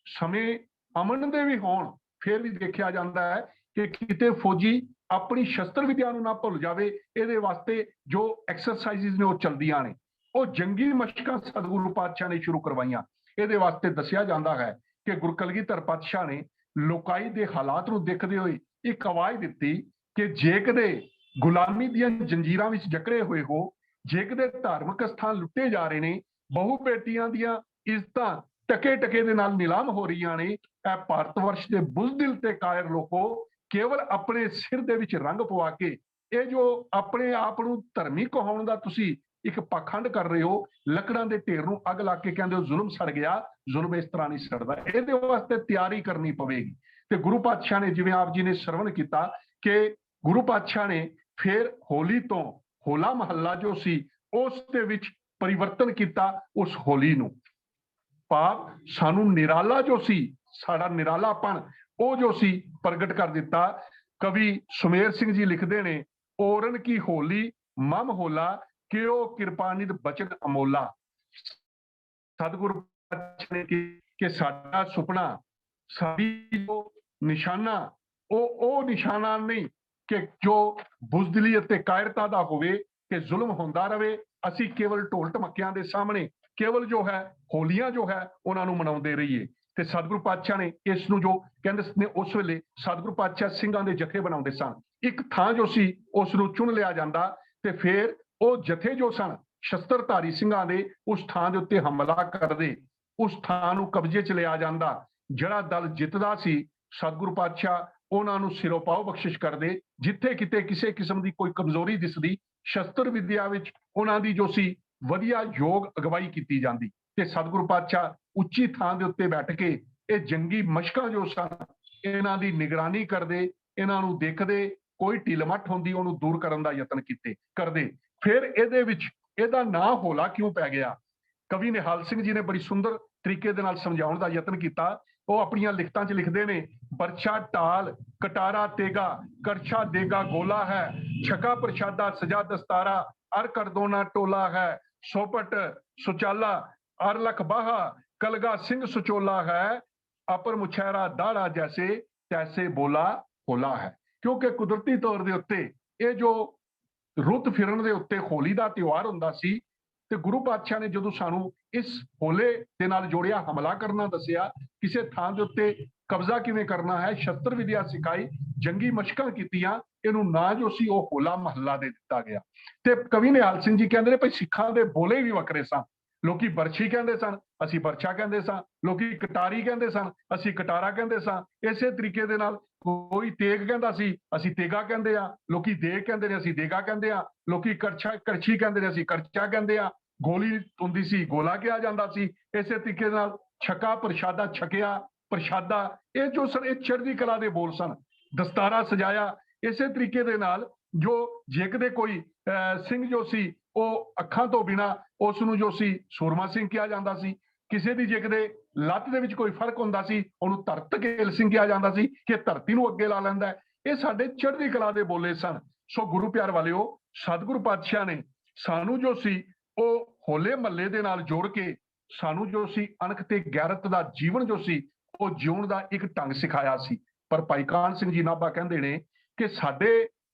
ਸਮੇਂ ਅਮਨ ਦੇ ਵੀ ਹੋਣ ਫਿਰ ਵੀ ਦੇਖਿਆ ਜਾਂਦਾ ਹੈ ਕਿ ਕਿਤੇ ਫੌਜੀ ਆਪਣੀ ਸ਼ਸਤਰ ਵਿਦਿਆ ਨੂੰ ਨਾ ਭੁੱਲ ਜਾਵੇ। ਇਹਦੇ ਵਾਸਤੇ ਜੋ ਐਕਸਰਸਾਈਜ਼ਸ ਨੇ ਉਹ ਚਲਦੀਆਂ ਨੇ, ਉਹ ਜੰਗੀ ਮਸ਼ਕਾਂ ਸਤਿਗੁਰੂ ਪਾਤਸ਼ਾਹ ਨੇ ਸ਼ੁਰੂ ਕਰਵਾਈਆਂ। ਇਹਦੇ ਵਾਸਤੇ ਦੱਸਿਆ ਜਾਂਦਾ ਹੈ ਕਿ ਗੁਰੂ ਕਲਗੀਧਰ ਪਾਤਸ਼ਾਹ ਨੇ ਲੋਕਾਈ ਦੇ ਹਾਲਾਤ ਨੂੰ ਦੇਖਦੇ ਹੋਏ ਇੱਕ ਆਵਾਜ਼ ਦਿੱਤੀ ਕਿ ਜੇ ਕਦੇ ਗੁਲਾਮੀ ਦੀਆਂ ਜੰਜੀਰਾਂ ਵਿੱਚ ਜਕੜੇ ਹੋਏ ਹੋ, ਜੇ ਕਦੇ ਧਾਰਮਿਕ ਸਥਾਨ ਲੁੱਟੇ ਜਾ ਰਹੇ ਨੇ, ਬਹੁ ਬੇਟੀਆਂ ਦੀਆਂ ਇੱਜ਼ਤਾਂ ਟਕੇ ਟਕੇ ਦੇ ਨਾਲ ਨਿਲਾਮ ਹੋ ਰਹੀਆਂ ਨੇ, ਇਹ ਭਾਰਤ ਵਰਸ਼ ਦੇ ਬੁਜ਼ਦਿਲ ਤੇ ਕਾਇਰ ਲੋਕੋ ਕੇਵਲ ਆਪਣੇ ਸਿਰ ਦੇ ਵਿੱਚ ਰੰਗ ਪਵਾ ਕੇ ਇਹ ਜੋ ਆਪਣੇ ਆਪ ਨੂੰ ਧਰਮੀ ਕਹਾਉਣ ਦਾ ਤੁਸੀਂ ਇੱਕ ਪਖੰਡ ਕਰ ਰਹੇ ਹੋ, ਲੱਕੜਾਂ ਦੇ ਢੇਰ ਨੂੰ ਅੱਗ ਲਾ ਕੇ ਕਹਿੰਦੇ ਹੋ ਜ਼ੁਲਮ ਸੜ ਗਿਆ, ਜ਼ੁਲਮ ਇਸ ਤਰ੍ਹਾਂ ਨਹੀਂ ਸੜਦਾ, ਇਹਦੇ ਵਾਸਤੇ ਤਿਆਰੀ ਕਰਨੀ ਪਵੇਗੀ। ਤੇ ਗੁਰੂ ਪਾਤਸ਼ਾਹ ਨੇ ਜਿਵੇਂ ਆਪ ਜੀ ਨੇ ਸਰਵਣ ਕੀਤਾ ਕਿ ਗੁਰੂ ਪਾਤਸ਼ਾਹ ਨੇ ਫਿਰ ਹੋਲੀ ਤੋਂ ਹੋਲਾ ਮਹੱਲਾ ਜੋ ਸੀ ਉਸ ਦੇ ਵਿੱਚ ਪਰਿਵਰਤਨ ਕੀਤਾ, ਉਸ ਹੋਲੀ ਨੂੰ ਭਾਵ ਸਾਨੂੰ ਨਿਰਾਲਾ ਜੋ ਸੀ, ਸਾਡਾ ਨਿਰਾਲਾਪਣ ਉਹ ਜੋ ਸੀ ਪ੍ਰਗਟ ਕਰ ਦਿੱਤਾ। ਕਵੀ ਸੁਮੇਰ ਸਿੰਘ ਜੀ ਲਿਖਦੇ ਨੇ, ਔਰਨ ਕੀ ਹੋਲੀ ਮਮ ਹੋਲਾ ਕਿਉ ਕਿਰਪਾਨਿਧ ਬਚਨ ਅਮੋਲਾ। ਸਤਿਗੁਰੂ ਪਾਤਸ਼ਾਹ ਨੇ ਕਿ ਸਾਡਾ ਸੁਪਨਾ, ਸਾਡੀ ਜੋ ਨਿਸ਼ਾਨਾ ਉਹ ਨਿਸ਼ਾਨਾ ਨਹੀਂ ਕਿ ਜੋ ਬੁਜ਼ਦਿਲੀ ਅਤੇ ਕਾਇਰਤਾ ਦਾ ਹੋਵੇ, ਕਿ ਜ਼ੁਲਮ ਹੁੰਦਾ ਰਵੇ। ਅਸੀਂ ਕੇਵਲ ਢੋਲ ਢਮੱਕਿਆਂ ਦੇ ਸਾਹਮਣੇ ਕੇਵਲ ਜੋ ਹੈ ਹੋਲੀਆਂ ਜੋ ਹੈ ਉਹਨਾਂ ਨੂੰ ਮਨਾਉਂਦੇ ਰਹੀਏ। ਤੇ ਸਤਿਗੁਰੂ ਪਾਤਸ਼ਾਹ ਨੇ ਇਸ ਨੂੰ ਜੋ ਕਹਿੰਦੇ ਨੇ, ਉਸ ਵੇਲੇ ਸਤਿਗੁਰੂ ਪਾਤਸ਼ਾਹ ਸਿੰਘਾਂ ਦੇ ਜਥੇ ਬਣਾਉਂਦੇ ਸਨ। ਇੱਕ ਥਾਂ ਜੋ ਸੀ ਉਸ ਨੂੰ ਚੁਣ ਲਿਆ ਜਾਂਦਾ ਤੇ ਫਿਰ ਉਹ ਜਥੇ ਜੋ ਸਨ ਸ਼ਸਤਰਧਾਰੀ ਸਿੰਘਾਂ ਦੇ ਉਸ ਥਾਂ ਦੇ ਉੱਤੇ ਹਮਲਾ ਕਰਦੇ, ਉਸ ਥਾਂ ਨੂੰ ਕਬਜ਼ੇ 'ਚ ਲਿਆ ਜਾਂਦਾ। ਜਿਹੜਾ ਦਲ ਜਿੱਤਦਾ ਸੀ ਸਤਿਗੁਰੂ ਪਾਤਸ਼ਾਹ ਉਹਨਾਂ ਨੂੰ ਸਿਰੋਪਾਓ ਬਖਸ਼ਿਸ਼ ਕਰਦੇ। ਜਿੱਥੇ ਕਿਤੇ ਕਿਸੇ ਕਿਸਮ ਦੀ ਕੋਈ ਕਮਜ਼ੋਰੀ ਦਿਸਦੀ, ਸ਼ਸਤਰ ਵਿਦਿਆ ਵਿੱਚ ਉਹਨਾਂ ਦੀ ਜੋ ਸੀ ਵਧੀਆ ਯੋਗ ਅਗਵਾਈ ਕੀਤੀ ਜਾਂਦੀ ਤੇ ਸਤਿਗੁਰੂ ਪਾਤਸ਼ਾਹ ਉੱਚੀ ਥਾਂ ਦੇ ਉੱਤੇ ਬੈਠ ਕੇ ਇਹ ਜੰਗੀ ਮਸ਼ਕਾਂ ਜੋ ਸਨ ਇਹਨਾਂ ਦੀ ਨਿਗਰਾਨੀ ਕਰਦੇ, ਇਹਨਾਂ ਨੂੰ ਦੇਖਦੇ, ਕੋਈ ਢਿਲਮੱਠ ਹੁੰਦੀ ਉਹਨੂੰ ਦੂਰ ਕਰਨ ਦਾ ਯਤਨ ਕਰਦੇ। ਫਿਰ ਇਹਦੇ ਵਿੱਚ ਇਹਦਾ ਨਾਂ ਹੋਲਾ ਕਿਉਂ ਪੈ ਗਿਆ, ਕਵੀ ਨਿਹਾਲ ਸਿੰਘ ਜੀ ਨੇ ਬੜੀ ਸੁੰਦਰ ਤਰੀਕੇ ਦੇ ਨਾਲ ਸਮਝਾਉਣ ਦਾ ਯਤਨ ਕੀਤਾ। ਉਹ ਆਪਣੀਆਂ ਲਿਖਤਾਂ 'ਚ ਲਿਖਦੇ ਨੇ, ਬਰਛਾ ਢਾਲ ਕਟਾਰਾ ਤੇਗਾ ਕਰਛਾ ਦੇਗਾ ਗੋਲਾ ਹੈ, ਛਕਾ ਪ੍ਰਸ਼ਾਦਾ ਸਜਾ ਦਸਤਾਰਾ ਅਰ ਕਰ ਦੋਨਾ ਟੋਲਾ ਹੈ, ਸੋਪਟ ਸੁਚਾਲਾ ਅਰ ਲਖ ਬਾਹਾ ਕਲਗਾ ਸਿੰਘ ਸੁਚੋਲਾ ਹੈ, ਅਪਰ ਮੁਛੈਰਾ ਦਾੜਾ ਜੈਸੇ ਤੈਸੇ ਬੋਲਾ ਹੋਲਾ ਹੈ। ਕਿਉਂਕਿ ਕੁਦਰਤੀ ਤੌਰ ਦੇ ਉੱਤੇ ਇਹ ਜੋ ਰੁੱਤ ਫਿਰਨ ਦੇ ਉੱਤੇ ਹੋਲੀ ਦਾ ਤਿਉਹਾਰ ਹੁੰਦਾ ਸੀ ਤੇ ਗੁਰੂ ਪਾਤਸ਼ਾਹ ਨੇ ਜਦੋਂ ਸਾਨੂੰ ਇਸ ਹੋਲੇ ਦੇ ਨਾਲ ਜੋੜਿਆ, ਹਮਲਾ ਕਰਨਾ ਦੱਸਿਆ, ਕਿਸੇ ਥਾਂ ਦੇ ਉੱਤੇ ਕਬਜ਼ਾ ਕਿਵੇਂ ਕਰਨਾ ਹੈ, ਸ਼ਸਤਰ ਵਿਦਿਆ ਸਿਖਾਈ, ਜੰਗੀ ਮਸ਼ਕਾਂ ਕੀਤੀਆਂ, ਇਹਨੂੰ ਨਾਂ ਜੋ ਸੀ ਉਹ ਹੋਲਾ ਮਹੱਲਾ ਦੇ ਦਿੱਤਾ ਗਿਆ। ਤੇ ਕਵੀ ਨਿਹਾਲ ਸਿੰਘ ਜੀ ਕਹਿੰਦੇ ਨੇ ਭਾਈ ਸਿੱਖਾਂ ਦੇ ਬੋਲੇ ਵੀ ਵੱਖਰੇ ਸਨ। ਲੋਕੀ ਬਰਛੀ ਕਹਿੰਦੇ ਸਨ, ਅਸੀਂ ਬਰਛਾ ਕਹਿੰਦੇ ਸਾਂ, ਲੋਕੀ ਕਟਾਰੀ ਕਹਿੰਦੇ ਸਨ, ਅਸੀਂ ਕਟਾਰਾ ਕਹਿੰਦੇ ਸਾਂ। ਇਸੇ ਤਰੀਕੇ ਦੇ ਨਾਲ ਕੋਈ ਤੇਗ ਕਹਿੰਦਾ ਸੀ, ਅਸੀਂ ਤੇਗਾ ਕਹਿੰਦੇ ਆ, ਲੋਕੀ ਦੇਗ ਕਹਿੰਦੇ ਨੇ, ਅਸੀਂ ਦੇਗਾ ਕਹਿੰਦੇ ਆ, ਲੋਕੀ ਕਰਛੀ ਕਹਿੰਦੇ ਨੇ, ਅਸੀਂ ਕਰਚਾ ਕਹਿੰਦੇ ਆ, ਗੋਲੀ ਹੁੰਦੀ ਸੀ ਗੋਲਾ ਕਿਹਾ ਜਾਂਦਾ ਸੀ। ਇਸੇ ਤਰੀਕੇ ਨਾਲ ਛਕਾ ਪ੍ਰਸ਼ਾਦਾ ਛਕਿਆ ਪ੍ਰਸ਼ਾਦਾ, ਇਹ ਜੋ ਸਨ ਇਹ ਚੜ੍ਹਦੀ ਕਲਾ ਦੇ ਬੋਲ ਸਨ। ਦਸਤਾਰਾ ਸਜਾਇਆ, ਇਸੇ ਤਰੀਕੇ ਦੇ ਨਾਲ ਜੋ ਜੇਕਦੇ ਕੋਈ ਸਿੰਘ ਜੋ ਸੀ ਉਹ ਅੱਖਾਂ ਤੋਂ ਬਿਨਾ ਉਸ ਨੂੰ ਜੋ ਸੀ ਸੂਰਮਾ ਸਿੰਘ ਕਿਹਾ ਜਾਂਦਾ ਸੀ। ਕਿਸੇ ਦੀ ਜੇਕਦੇ ਲੱਤ ਦੇ ਵਿੱਚ ਕੋਈ ਫਰਕ ਹੁੰਦਾ ਸੀ ਉਹਨੂੰ ਧਰਤ ਕੇਲ ਸਿੰਘ ਕਿਹਾ ਜਾਂਦਾ ਸੀ ਕਿ ਧਰਤੀ ਨੂੰ ਅੱਗੇ ਲਾ ਲੈਂਦਾ ਹੈ। ਇਹ ਸਾਡੇ ਚੜ੍ਹਦੀ ਕਲਾ ਦੇ ਬੋਲੇ ਸਨ। ਸੋ ਗੁਰੂ ਪਿਆਰ ਵਾਲਿਓ, ਸਤਿਗੁਰੂ ਪਾਤਸ਼ਾਹ ਨੇ ਸਾਨੂੰ ਜੋ ਸੀ ਉਹ ਹੋਲੇ ਮਹੱਲੇ ਦੇ ਨਾਲ ਜੋੜ ਕੇ ਸਾਨੂੰ ਜੋ ਸੀ ਅਣਖ ਤੇ ਗੈਰਤ ਦਾ ਜੀਵਨ ਜੋ ਸੀ ਉਹ ਜਿਉਣ ਦਾ ਇੱਕ ਢੰਗ ਸਿਖਾਇਆ ਸੀ। ਪਰ ਭਾਈ ਕਾਹਨ ਸਿੰਘ ਜੀ ਨਾਭਾ ਕਹਿੰਦੇ ਨੇ ਕਿ ਸਾਡੇ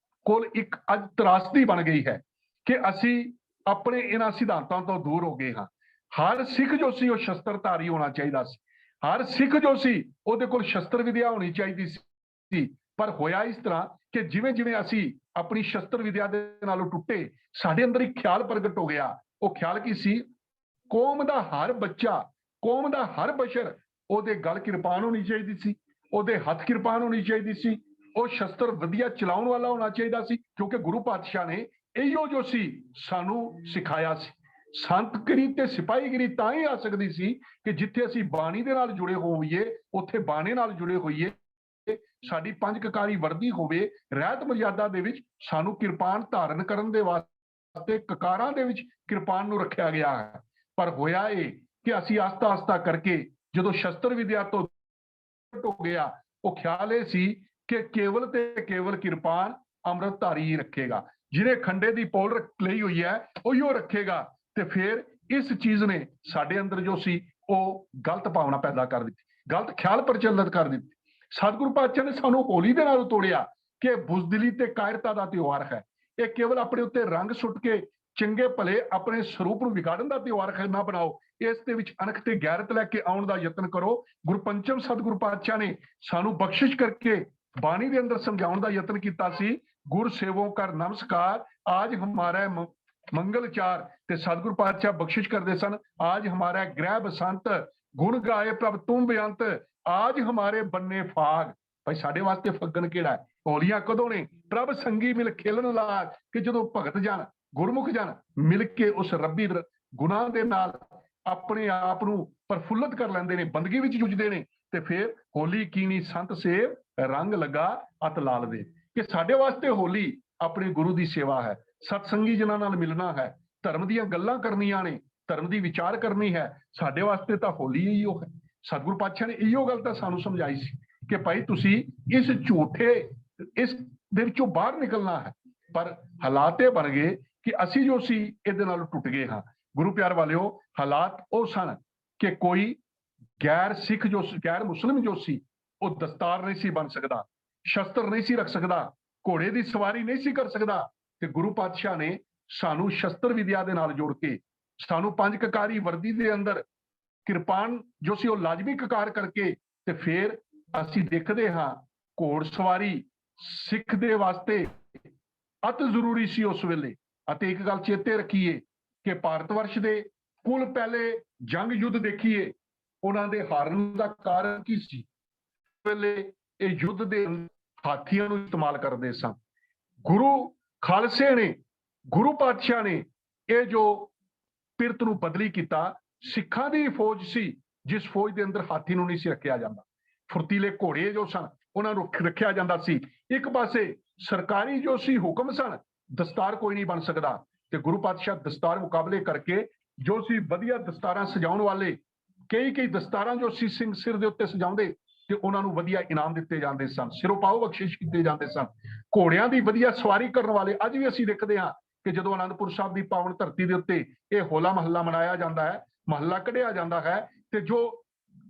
ਕੋਲ ਇੱਕ ਅੱਜ ਤਰਾਸਦੀ ਬਣ ਗਈ ਹੈ ਕਿ ਅਸੀਂ ਆਪਣੇ ਇਹਨਾਂ ਸਿਧਾਂਤਾਂ ਤੋਂ ਦੂਰ ਹੋ ਗਏ ਹਾਂ। ਹਰ ਸਿੱਖ ਜੋ ਸੀ ਉਹ ਸ਼ਸਤਰਧਾਰੀ ਹੋਣਾ ਚਾਹੀਦਾ ਸੀ। ਹਰ ਸਿੱਖ ਜੋ ਸੀ ਉਹਦੇ ਕੋਲ ਸ਼ਸਤਰ ਵਿਦਿਆ ਹੋਣੀ ਚਾਹੀਦੀ ਸੀ। ਪਰ ਹੋਇਆ ਇਸ ਤਰ੍ਹਾਂ ਕਿ ਜਿਵੇਂ ਜਿਵੇਂ ਅਸੀਂ ਆਪਣੀ ਸ਼ਸਤਰ ਵਿਦਿਆ ਦੇ ਨਾਲੋਂ ਟੁੱਟੇ, ਸਾਡੇ ਅੰਦਰ ਇੱਕ ਖਿਆਲ ਪ੍ਰਗਟ ਹੋ ਗਿਆ। ਉਹ ਖਿਆਲ ਕੀ ਸੀ? ਕੌਮ ਦਾ ਹਰ ਬੱਚਾ, ਕੌਮ ਦਾ ਹਰ ਬਸ਼ਰ, ਉਹਦੇ ਗਲ ਕਿਰਪਾਨ ਹੋਣੀ ਚਾਹੀਦੀ ਸੀ, ਉਹਦੇ ਹੱਥ ਕਿਰਪਾਨ ਹੋਣੀ ਚਾਹੀਦੀ ਸੀ, ਉਹ ਸ਼ਸਤਰ ਵਧੀਆ ਚਲਾਉਣ ਵਾਲਾ ਹੋਣਾ ਚਾਹੀਦਾ ਸੀ। ਕਿਉਂਕਿ ਗੁਰੂ ਪਾਤਸ਼ਾਹ ਨੇ ਇਹੋ ਜੋ ਸੀ ਸਾਨੂੰ ਸਿਖਾਇਆ ਸੀ। ਸੰਤਗਿਰੀ ਤੇ ਸਿਪਾਹੀਗਿਰੀ ਤਾਂ ਹੀ ਆ ਸਕਦੀ ਸੀ ਕਿ ਜਿੱਥੇ ਅਸੀਂ ਬਾਣੀ ਦੇ ਨਾਲ ਜੁੜੇ ਹੋਈਏ, ਉੱਥੇ ਬਾਣੇ ਨਾਲ ਜੁੜੇ ਹੋਈਏ, ਸਾਡੀ ਪੰਜ ਕਕਾਰੀ ਵਰਦੀ ਹੋਵੇ, ਰਹਿਤ ਮਰਜ਼ਾਦਾ ਦੇ ਵਿੱਚ ਸਾਨੂੰ ਕਿਰਪਾਨ ਧਾਰਨ ਕਰਨ ਦੇ ਵਾਸਤੇ ਕਕਾਰਾਂ ਦੇ ਵਿੱਚ ਕਿਰਪਾਨ ਨੂੰ ਰੱਖਿਆ ਗਿਆ ਹੈ। ਪਰ ਹੋਇਆ ਇਹ ਕਿ ਅਸੀਂ ਆਸਤਾ ਆਸਤਾ ਕਰਕੇ ਜਦੋਂ ਸ਼ਸਤਰ ਵਿਦਿਆ ਤੋਂ ਹੋ ਗਿਆ, ਉਹ ਖਿਆਲ ਇਹ ਸੀ ਕਿ ਕੇਵਲ ਤੇ ਕੇਵਲ ਕਿਰਪਾਨ ਅੰਮ੍ਰਿਤਧਾਰੀ ਹੀ ਰੱਖੇਗਾ। ਜਿਹਨੇ ਖੰਡੇ ਦੀ ਪੌਲ ਲਈ ਹੋਈ ਹੈ ਉਹੀਓ ਰੱਖੇਗਾ। ਤੇ ਫਿਰ ਇਸ ਚੀਜ਼ ਨੇ ਸਾਡੇ ਅੰਦਰ ਜੋ ਸੀ ਉਹ ਗਲਤ ਭਾਵਨਾ ਪੈਦਾ ਕਰ ਦਿੱਤੀ, ਗਲਤ ਖਿਆਲ ਪ੍ਰਚਲਿਤ ਕਰ ਦਿੱਤੇ। ਸਤਿਗੁਰੂ ਪਾਤਸ਼ਾਹ ਨੇ ਸਾਨੂੰ ਹੋਲੀ ਦੇ ਨਾਲ ਤੋੜਿਆ ਕਿ ਬੁਜ਼ਦਿਲੀ ਤੇ ਕਾਇਰਤਾ ਦਾ ਤਿਉਹਾਰ ਹੈ। ਇਹ ਕੇਵਲ ਆਪਣੇ ਉੱਤੇ ਰੰਗ ਸੁੱਟ ਕੇ ਚੰਗੇ ਭਲੇ ਆਪਣੇ ਸਰੂਪ ਨੂੰ ਵਿਗਾੜਨ ਦਾ ਤਿਉਹਾਰ ਨਾ ਬਣਾਓ। ਇਸ ਦੇ ਵਿੱਚ ਅਣਖ ਤੇ ਗੈਰਤ ਲੈ ਕੇ ਆਉਣ ਦਾ ਯਤਨ ਕਰੋ। ਗੁਰਪੰਚਮ ਸਤਿਗੁਰੂ ਪਾਤਸ਼ਾਹ ਨੇ ਸਾਨੂੰ ਬਖਸ਼ਿਸ਼ ਕਰਕੇ ਬਾਣੀ ਦੇ ਅੰਦਰ ਸਮਝਾਉਣ ਦਾ ਯਤਨ ਕੀਤਾ ਸੀ। ਗੁਰ ਸੇਵੋਂ ਕਰ ਨਮਸਕਾਰ, ਆਜ ਹਮਾਰਾ ਮੰਗਲਚਾਰ। ਤੇ ਸਤਿਗੁਰੂ ਪਾਤਸ਼ਾਹ ਬਖਸ਼ਿਸ਼ ਕਰਦੇ ਸਨ, ਆਜ ਹਮਾਰਾ ਗ੍ਰਹਿ ਬਸੰਤ, ਗੁਣ ਗਾਏ ਪ੍ਰਭ ਤੁਮ ਬੇਅੰਤ, ਆਜ ਹਮਾਰੇ ਬੰਨੇ ਫਾਗ। ਭਾਈ ਸਾਡੇ ਵਾਸਤੇ ਫੱਗਣ ਕਿਹੜਾ ਹੈ? ਹੋਲੀਆਂ ਕਦੋਂ ਨੇ? ਪ੍ਰਭ ਸੰਗੀ ਮਿਲ ਖੇਲਣ ਲਾਗ, ਕਿ ਜਦੋਂ ਭਗਤ ਜਨ, ਗੁਰਮੁਖ ਜਨ ਮਿਲ ਕੇ ਉਸ ਰੱਬੀ ਗੁਨਾਹ ਦੇ ਨਾਲ ਆਪਣੇ ਆਪ ਨੂੰ ਪ੍ਰਫੁੱਲਤ ਕਰ ਲੈਂਦੇ ਨੇ, ਬੰਦਗੀ ਵਿੱਚ ਜੁਝਦੇ ਨੇ। ਤੇ ਫਿਰ ਹੋਲੀ ਕੀਨੀ ਸੰਤ ਸੇਵ, ਰੰਗ ਲੱਗਾ ਅਤ ਲਾਲ ਦੇ। ਕਿ ਸਾਡੇ ਵਾਸਤੇ ਹੋਲੀ ਆਪਣੇ ਗੁਰੂ ਦੀ ਸੇਵਾ ਹੈ, ਸਤਸੰਗੀ ਜਨਾਂ ਨਾਲ ਮਿਲਣਾ ਹੈ, ਧਰਮ ਦੀਆਂ ਗੱਲਾਂ ਕਰਨੀਆਂ ਨੇ, ਧਰਮ ਦੀ ਵਿਚਾਰ ਕਰਨੀ ਹੈ। ਸਾਡੇ ਵਾਸਤੇ ਤਾਂ ਹੋਲੀ ਹੀ ਉਹ ਹੈ। ਸਤਿਗੁਰੂ ਪਾਤਸ਼ਾਹ ਨੇ ਇਹੋ ਗੱਲ ਤਾਂ ਸਾਨੂੰ ਸਮਝਾਈ ਸੀ ਕਿ ਭਾਈ ਤੁਸੀਂ ਇਸ ਝੂਠੇ ਇਸ ਦੇ ਵਿੱਚੋਂ ਬਾਹਰ ਨਿਕਲਣਾ ਹੈ। ਪਰ ਹਾਲਾਤ ਇਹ ਬਣ ਗਏ ਕਿ ਅਸੀਂ ਜੋ ਸੀ ਇਹਦੇ ਨਾਲ ਟੁੱਟ ਗਏ ਹਾਂ। ਗੁਰੂ ਪਿਆਰ ਵਾਲਿਓ, ਹਾਲਾਤ ਉਹ ਸਨ ਕਿ ਕੋਈ ਗੈਰ ਸਿੱਖ ਜੋ ਗੈਰ ਮੁਸਲਿਮ ਜੋ ਸੀ ਉਹ ਦਸਤਾਰ ਨਹੀਂ ਸੀ ਬਣ ਸਕਦਾ, ਸ਼ਸਤਰ ਨਹੀਂ ਸੀ ਰੱਖ ਸਕਦਾ, ਘੋੜੇ ਦੀ ਸਵਾਰੀ ਨਹੀਂ ਸੀ ਕਰ ਸਕਦਾ। ਤੇ ਗੁਰੂ ਪਾਤਸ਼ਾਹ ਨੇ ਸਾਨੂੰ ਸ਼ਸਤਰ ਵਿਦਿਆ ਦੇ ਨਾਲ ਜੋੜ ਕੇ ਸਾਨੂੰ ਪੰਜ ਕਕਾਰੀ ਵਰਦੀ ਦੇ ਅੰਦਰ ਕਿਰਪਾਨ ਜੋ ਸੀ ਉਹ ਲਾਜ਼ਮੀ ਕਕਾਰ ਕਰਕੇ ਤੇ ਫਿਰ ਅਸੀਂ ਦੇਖਦੇ ਹਾਂ ਘੋੜ ਸਵਾਰੀ ਸਿੱਖ ਦੇ ਵਾਸਤੇ ਅਤ ਜ਼ਰੂਰੀ ਸੀ ਉਸ ਵੇਲੇ। ਅਤੇ ਇੱਕ ਗੱਲ ਚੇਤੇ ਰੱਖੀਏ ਕਿ ਭਾਰਤ ਵਰਸ਼ ਦੇ ਕੁੱਲ ਪਹਿਲੇ ਜੰਗ ਯੁੱਧ ਦੇਖੀਏ, ਉਹਨਾਂ ਦੇ ਹਾਰਨ ਦਾ ਕਾਰਨ ਕੀ ਸੀ? ਵੇਲੇ ਇਹ ਯੁੱਧ ਦੇ ਹਾਥੀਆਂ ਨੂੰ ਇਸਤੇਮਾਲ ਕਰਦੇ ਸਨ। ਗੁਰੂ ਖਾਲਸੇ ਨੇ, ਗੁਰੂ ਪਾਤਸ਼ਾਹ ਨੇ ਇਹ ਜੋ ਪਿਰਤ ਨੂੰ ਬਦਲੀ ਕੀਤਾ। ਸਿੱਖਾਂ ਦੀ ਫੌਜ ਸੀ ਜਿਸ ਫੌਜ ਦੇ ਅੰਦਰ ਹਾਥੀ ਨੂੰ ਨਹੀਂ ਸੀ ਰੱਖਿਆ ਜਾਂਦਾ। ਫੁਰਤੀਲੇ ਘੋੜੇ ਜੋ ਸਨ ਉਹਨਾਂ ਨੂੰ ਰੱਖਿਆ ਜਾਂਦਾ ਸੀ। ਇੱਕ ਪਾਸੇ ਸਰਕਾਰੀ ਜੋ ਸੀ ਹੁਕਮ ਸਨ, ਦਸਤਾਰ ਕੋਈ ਨਹੀਂ ਬਣ ਸਕਦਾ। ਤੇ ਗੁਰੂ ਪਾਤਸ਼ਾਹ ਦਸਤਾਰ ਮੁਕਾਬਲੇ ਕਰਕੇ ਜੋ ਸੀ ਵਧੀਆ ਦਸਤਾਰਾਂ ਸਜਾਉਣ ਵਾਲੇ, ਕਈ ਦਸਤਾਰਾਂ ਜੋ ਸੀ ਸਿੰਘ ਸਿਰ ਦੇ ਉੱਤੇ ਸਜਾਉਂਦੇ ਤੇ ਉਹਨਾਂ ਨੂੰ ਵਧੀਆ ਇਨਾਮ ਦਿੱਤੇ ਜਾਂਦੇ ਸਨ, ਸਿਰੋਂ ਪਾਓ ਬਖਸ਼ਿਸ਼ ਕੀਤੇ ਜਾਂਦੇ ਸਨ। ਘੋੜਿਆਂ ਦੀ ਵਧੀਆ ਸਵਾਰੀ ਕਰਨ ਵਾਲੇ ਅੱਜ ਵੀ ਅਸੀਂ ਦੇਖਦੇ ਹਾਂ ਕਿ ਜਦੋਂ ਅਨੰਦਪੁਰ ਸਾਹਿਬ ਦੀ ਪਾਵਨ ਧਰਤੀ ਦੇ ਉੱਤੇ ਇਹ ਹੋਲਾ ਮਹੱਲਾ ਮਨਾਇਆ ਜਾਂਦਾ ਹੈ, ਮਹੱਲਾ ਕੱਢਿਆ ਜਾਂਦਾ ਹੈ, ਤੇ ਜੋ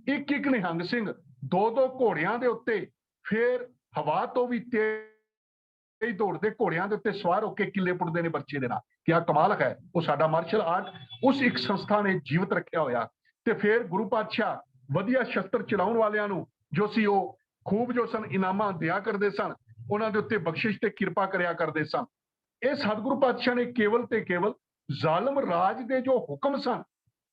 ਇੱਕ ਨਿਹੰਗ ਸਿੰਘ ਦੋ ਘੋੜਿਆਂ ਦੇ ਉੱਤੇ ਫਿਰ ਹਵਾ ਤੋਂ ਵੀ ਤੇਜ਼ ਦੌੜਦੇ ਘੋੜਿਆਂ ਦੇ ਉੱਤੇ ਸਵਾਰ ਹੋ ਕੇ ਕਿੱਲੇ ਪੁੱਟਦੇ ਨੇ ਬੱਚੇ ਦੇ ਨਾਲ। ਕਿਆ ਕਮਾਲ ਹੈ! ਉਹ ਸਾਡਾ ਮਾਰਸ਼ਲ ਆਰਟ ਉਸ ਇੱਕ ਸੰਸਥਾ ਨੇ ਜੀਵਤ ਰੱਖਿਆ ਹੋਇਆ। ਤੇ ਫਿਰ ਗੁਰੂ ਪਾਤਸ਼ਾਹ ਵਧੀਆ ਸ਼ਸਤਰ ਚਲਾਉਣ ਵਾਲਿਆਂ ਨੂੰ ਜੋ ਸੀ ਉਹ ਖੂਬ ਜੋ ਸਨ ਇਨਾਮਾਂ ਦਿਆ ਕਰਦੇ ਸਨ, ਉਹਨਾਂ ਦੇ ਉੱਤੇ ਬਖਸ਼ਿਸ਼ ਤੇ ਕਿਰਪਾ ਕਰਿਆ ਕਰਦੇ ਸਨ। ਇਹ ਸਤਿਗੁਰੂ ਪਾਤਸ਼ਾਹ ਨੇ ਕੇਵਲ ਤੇ ਕੇਵਲ ਜ਼ਾਲਮ ਰਾਜ ਦੇ ਜੋ ਹੁਕਮ ਸਨ,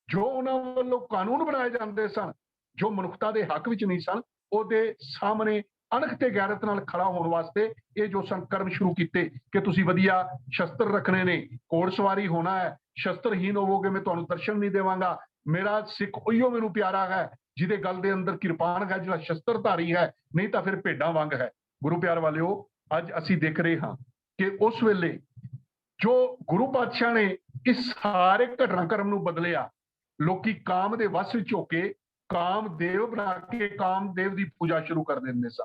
ਜੋ ਉਹਨਾਂ ਵੱਲੋਂ ਕਾਨੂੰਨ ਬਣਾਏ ਜਾਂਦੇ ਸਨ, ਜੋ ਮਨੁੱਖਤਾ ਦੇ ਹੱਕ ਵਿੱਚ ਨਹੀਂ ਸਨ, ਉਹਦੇ ਸਾਹਮਣੇ ਅਣਖ ਤੇ ਗੈਰਤ ਨਾਲ ਖੜਾ ਹੋਣ ਵਾਸਤੇ ਇਹ ਜੋ ਸਨ ਕਰਮ ਸ਼ੁਰੂ ਕੀਤੇ ਕਿ ਤੁਸੀਂ ਵਧੀਆ ਸ਼ਸਤਰ ਰੱਖਣੇ ਨੇ, ਘੋੜ ਸਵਾਰੀ ਹੋਣਾ ਹੈ, ਸ਼ਸਤਰਹੀਨ ਹੋਵੋਗੇ ਮੈਂ ਤੁਹਾਨੂੰ ਦਰਸ਼ਨ ਨਹੀਂ ਦੇਵਾਂਗਾ। ਮੇਰਾ ਸਿੱਖ ਉਹੀਓ ਮੈਨੂੰ ਪਿਆਰਾ ਹੈ ਜਿਹਦੇ ਗਲ ਦੇ ਅੰਦਰ ਕਿਰਪਾਨ ਹੈ, ਜਿਹੜਾ ਸ਼ਸਤਰਧਾਰੀ ਹੈ, ਨਹੀਂ ਤਾਂ ਫਿਰ ਭੇਡਾਂ ਵਾਂਗ ਹੈ। ਗੁਰੂ ਪਿਆਰ ਵਾਲਿਓ, ਅੱਜ ਅਸੀਂ ਦੇਖ ਰਹੇ ਹਾਂ ਕਿ ਉਸ ਵੇਲੇ ਜੋ ਗੁਰੂ ਪਾਤਸ਼ਾਹ ਨੇ ਇਸ ਸਾਰੇ ਘਟਨਾਕ੍ਰਮ ਨੂੰ ਬਦਲਿਆ, ਲੋਕੀ ਕਾਮ ਦੇ ਵਸ ਵਿੱਚ ਹੋ ਕੇ ਕਾਮਦੇਵ ਬਣਾ ਕੇ ਕਾਮਦੇਵ ਦੀ ਪੂਜਾ ਸ਼ੁਰੂ ਕਰ ਦਿੰਦੇ ਸਨ।